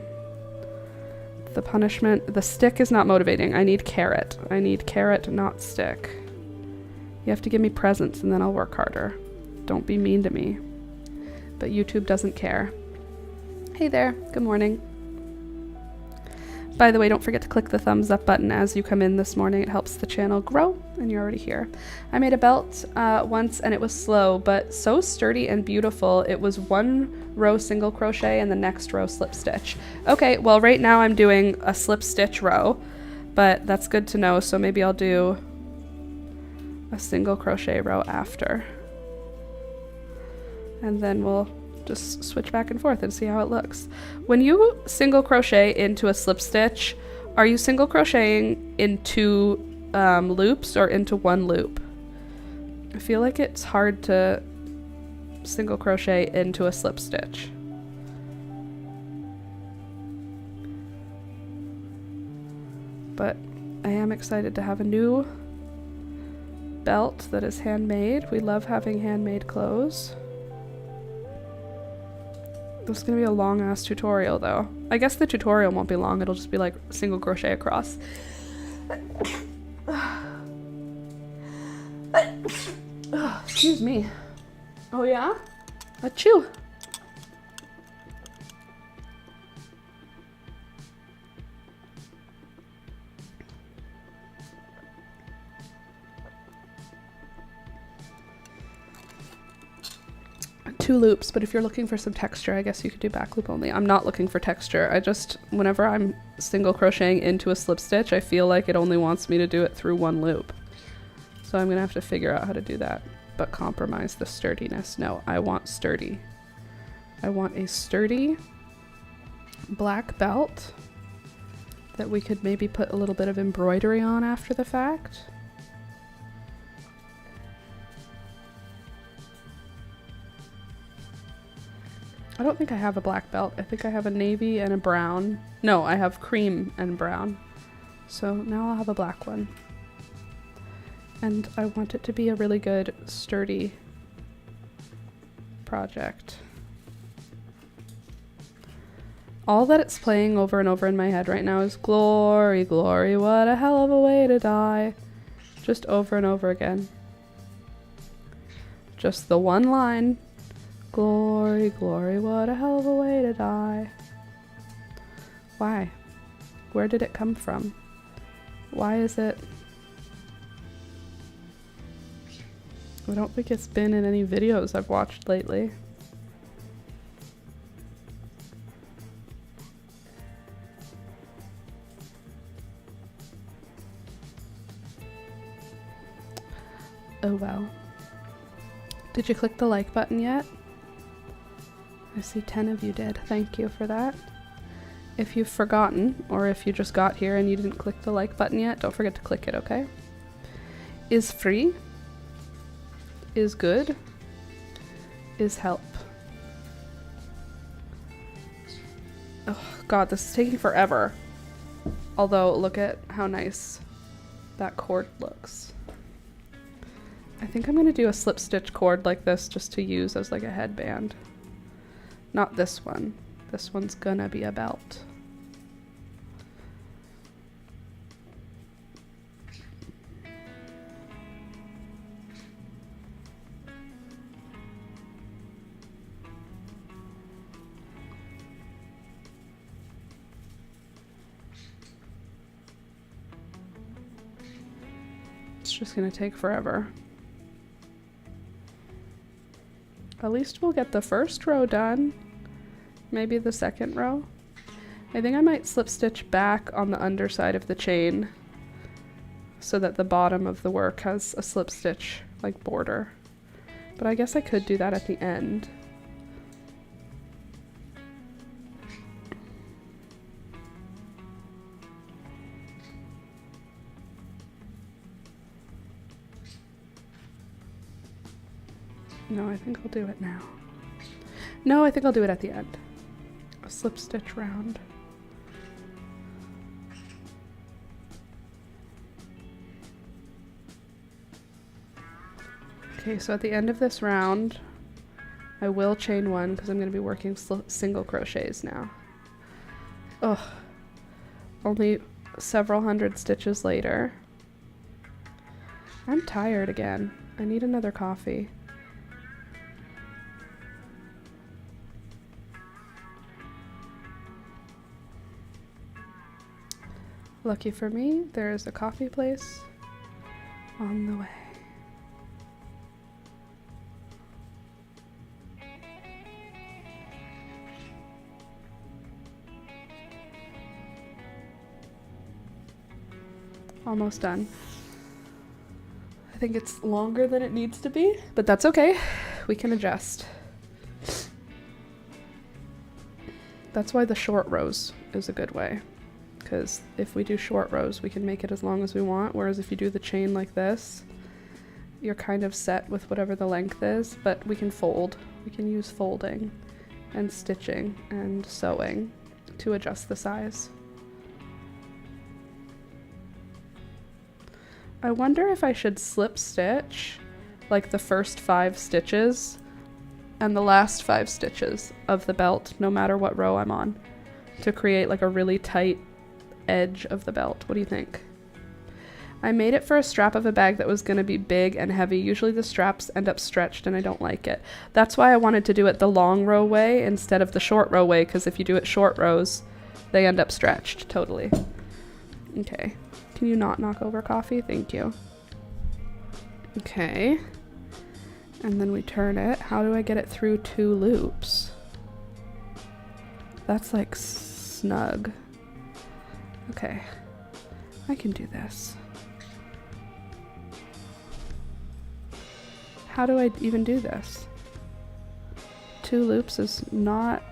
The punishment, the stick is not motivating. I need carrot. I need carrot, not stick. You have to give me presents and then I'll work harder. Don't be mean to me. But YouTube doesn't care. Hey there, good morning. By the way, don't forget to click the thumbs up button as you come in this morning. It helps the channel grow, and you're already here. I made a belt once, and it was slow, but so sturdy and beautiful. It was one row single crochet and the next row slip stitch. Okay, well, right now I'm doing a slip stitch row, but that's good to know, so maybe I'll do a single crochet row after. And then we'll just switch back and forth and see how it looks. When you single crochet into a slip stitch, are you single crocheting into loops or into one loop? I feel like it's hard to single crochet into a slip stitch. But I am excited to have a new belt that is handmade. We love having handmade clothes. This is gonna be a long ass tutorial though. I guess the tutorial won't be long, it'll just be like single crochet across. Excuse me. Oh yeah? Achoo! Two loops, but if you're looking for some texture, I guess you could do back loop only. I'm not looking for texture. I just, whenever I'm single crocheting into a slip stitch, I feel like it only wants me to do it through one loop. So I'm gonna have to figure out how to do that, but compromise the sturdiness. No, I want sturdy. I want a sturdy black belt that we could maybe put a little bit of embroidery on after the fact. I don't think I have a black belt. I think I have a navy and a brown. No, I have cream and brown. So now I'll have a black one. And I want it to be a really good, sturdy project. All that it's playing over and over in my head right now is glory, glory, what a hell of a way to die. Just over and over again. Just the one line. Glory, glory, what a hell of a way to die. Why? Where did it come from? Why is it... I don't think it's been in any videos I've watched lately. Oh well. Did you click the like button yet? I see 10 of you did. Thank you for that. If you've forgotten, or if you just got here and you didn't click the like button yet, don't forget to click it, okay? Is free. Is good. Is help. Oh god, this is taking forever. Although, look at how nice that cord looks. I think I'm gonna do a slip stitch cord like this just to use as like a headband. Not this one. This one's gonna be a belt. It's just gonna take forever. At least we'll get the first row done. Maybe the second row. I think I might slip stitch back on the underside of the chain so that the bottom of the work has a slip stitch like border. But I guess I could do that at the end. No, I think I'll do it now. No, I think I'll do it at the end. A slip stitch round. Okay, so at the end of this round, I will chain one because I'm going to be working single crochets now. Ugh. Only several hundred stitches later. I'm tired again. I need another coffee. Lucky for me, there is a coffee place on the way. Almost done. I think it's longer than it needs to be, but that's okay. We can adjust. That's why the short rows is a good way. Because if we do short rows, we can make it as long as we want, whereas if you do the chain like this, you're kind of set with whatever the length is, but we can fold. We can use folding and stitching and sewing to adjust the size. I wonder if I should slip stitch like the first 5 stitches and the last 5 stitches of the belt, no matter what row I'm on, to create like a really tight edge of the belt. What do you think? I made it for a strap of a bag that was going to be big and heavy. Usually the straps end up stretched and I don't like it. That's why I wanted to do it the long row way instead of the short row way, because if you do it short rows, they end up stretched totally. Okay. Can you not knock over coffee? Thank you. Okay. And then we turn it. How do I get it through 2 loops? That's like snug. Okay. I can do this. How do I even do this? 2 loops is not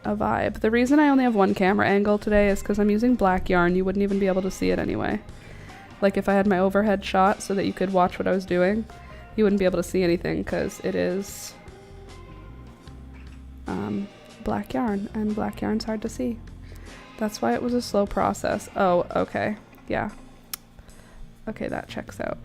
a vibe. The reason I only have 1 camera angle today is because I'm using black yarn. You wouldn't even be able to see it anyway. Like if I had my overhead shot so that you could watch what I was doing, you wouldn't be able to see anything because it is black yarn, and black yarn's hard to see. That's why it was a slow process. Oh, okay. Yeah. Okay, that checks out.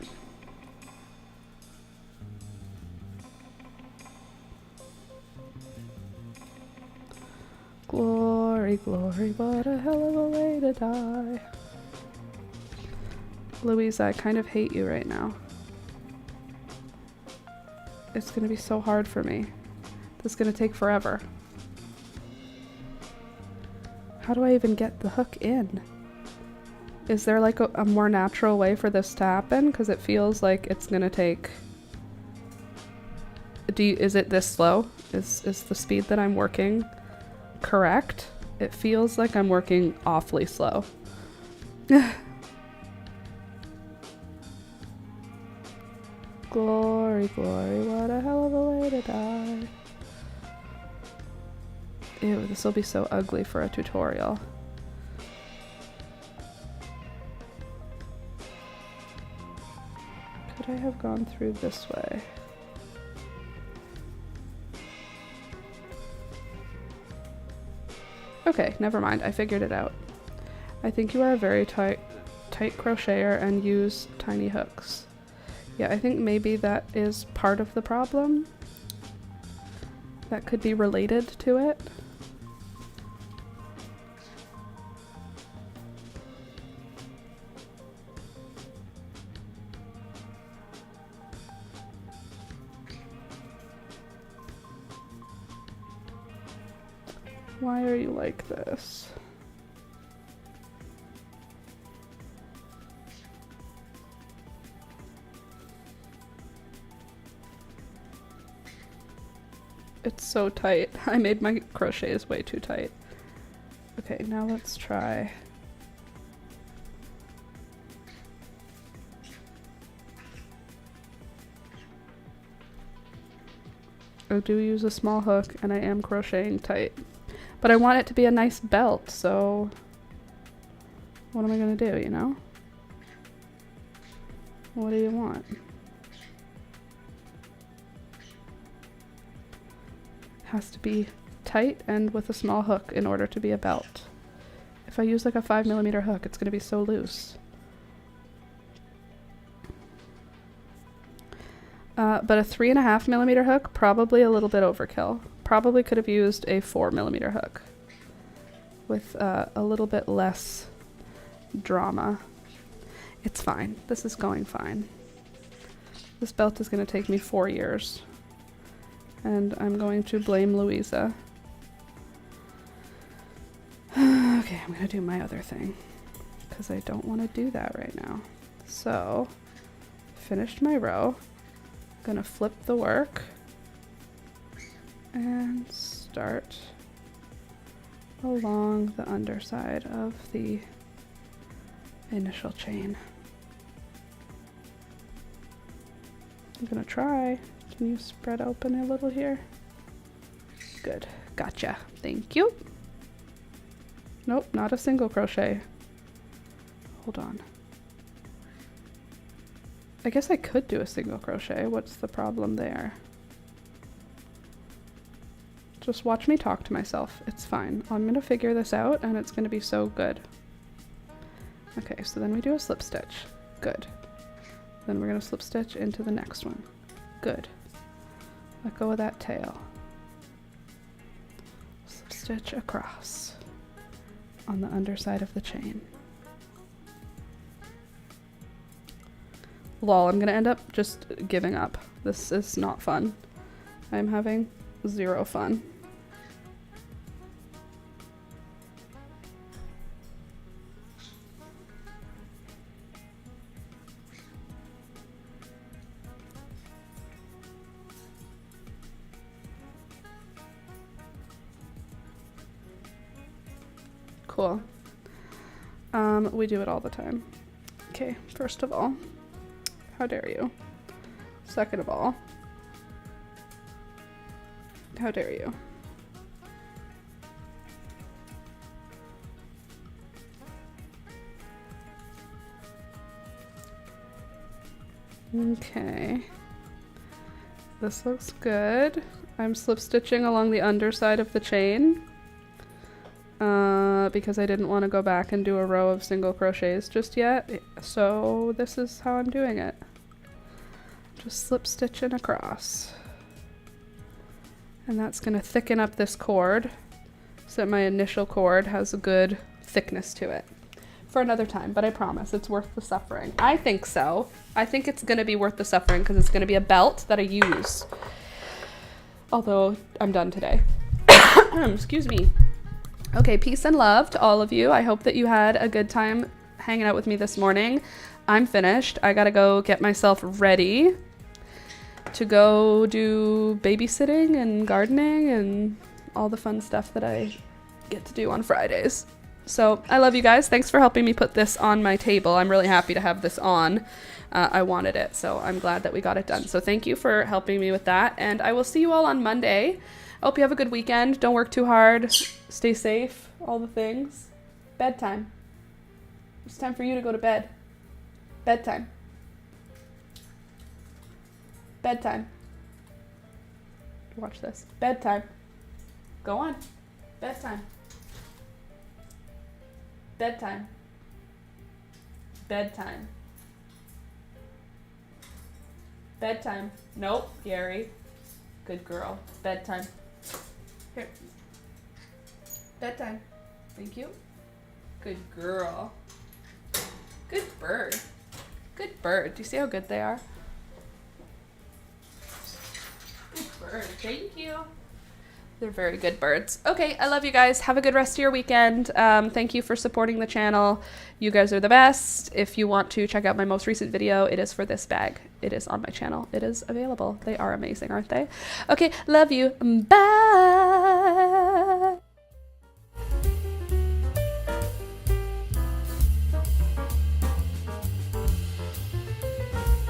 Glory, glory, what a hell of a way to die. Louisa, I kind of hate you right now. It's gonna be so hard for me. This is gonna take forever. How do I even get the hook in? Is there like a more natural way for this to happen? Because it feels like it's gonna take... Is it this slow? Is the speed that I'm working correct? It feels like I'm working awfully slow. Glory, glory, what a hell of a way to die. Ew, this will be so ugly for a tutorial. Could I have gone through this way? Okay, never mind. I figured it out. I think you are a very tight crocheter and use tiny hooks. Yeah, I think maybe that is part of the problem. That could be related to it. Why are you like this? It's so tight. I made my crochets way too tight. Okay, now let's try. I do use a small hook and I am crocheting tight. But I want it to be a nice belt, so what am I gonna do, you know? What do you want? Has to be tight and with a small hook in order to be a belt. If I use like a 5mm hook, it's gonna be so loose. But a 3.5mm hook, probably a little bit overkill. Probably could have used a 4mm hook with a little bit less drama. It's fine. This is going fine. This belt is going to take me 4 years. And I'm going to blame Louisa. Okay, I'm going to do my other thing. Because I don't want to do that right now. So, finished my row. I'm going to flip the work. And start along the underside of the initial chain. I'm gonna try. Can you spread open a little here? Good. Gotcha. Thank you. Nope, not a single crochet. Hold on. I guess I could do a single crochet. What's the problem there? Just watch me talk to myself. It's fine. I'm gonna figure this out and it's gonna be so good. Okay, so then we do a slip stitch. Good. Then we're gonna slip stitch into the next one. Good. Let go of that tail. Slip stitch across on the underside of the chain. Lol, I'm gonna end up just giving up. This is not fun. I'm having zero fun. Cool. We do it all the time. Okay, first of all, how dare you? Second of all, how dare you? Okay. This looks good. I'm slip stitching along the underside of the chain because I didn't want to go back and do a row of single crochets just yet. So this is how I'm doing it. Just slip stitching across. And that's going to thicken up this cord so that my initial cord has a good thickness to it. For another time, but I promise it's worth the suffering. I think so. I think it's going to be worth the suffering because it's going to be a belt that I use. Although I'm done today. Excuse me. Okay, peace and love to all of you. I hope that you had a good time hanging out with me this morning. I'm finished. I gotta go get myself ready to go do babysitting and gardening and all the fun stuff that I get to do on Fridays. So I love you guys. Thanks for helping me put this on my table. I'm really happy to have this on. I wanted it, so I'm glad that we got it done. So thank you for helping me with that, and I will see you all on Monday. I hope you have a good weekend. Don't work too hard. Stay safe. All the things. Bedtime. It's time for you to go to bed. Bedtime. Bedtime. Watch this. Bedtime. Go on. Bedtime. Bedtime. Bedtime. Bedtime. Nope, Gary. Good girl. Bedtime. Here. Bedtime. Thank you. Good girl. Good bird. Good bird. Do you see how good they are? Good bird. Thank you. They're very good birds. Okay, I love you guys. Have a good rest of your weekend. Thank you for supporting the channel. You guys are the best. If you want to check out my most recent video, it is for this bag. It is on my channel. It is available. They are amazing, aren't they? Okay, love you. Bye.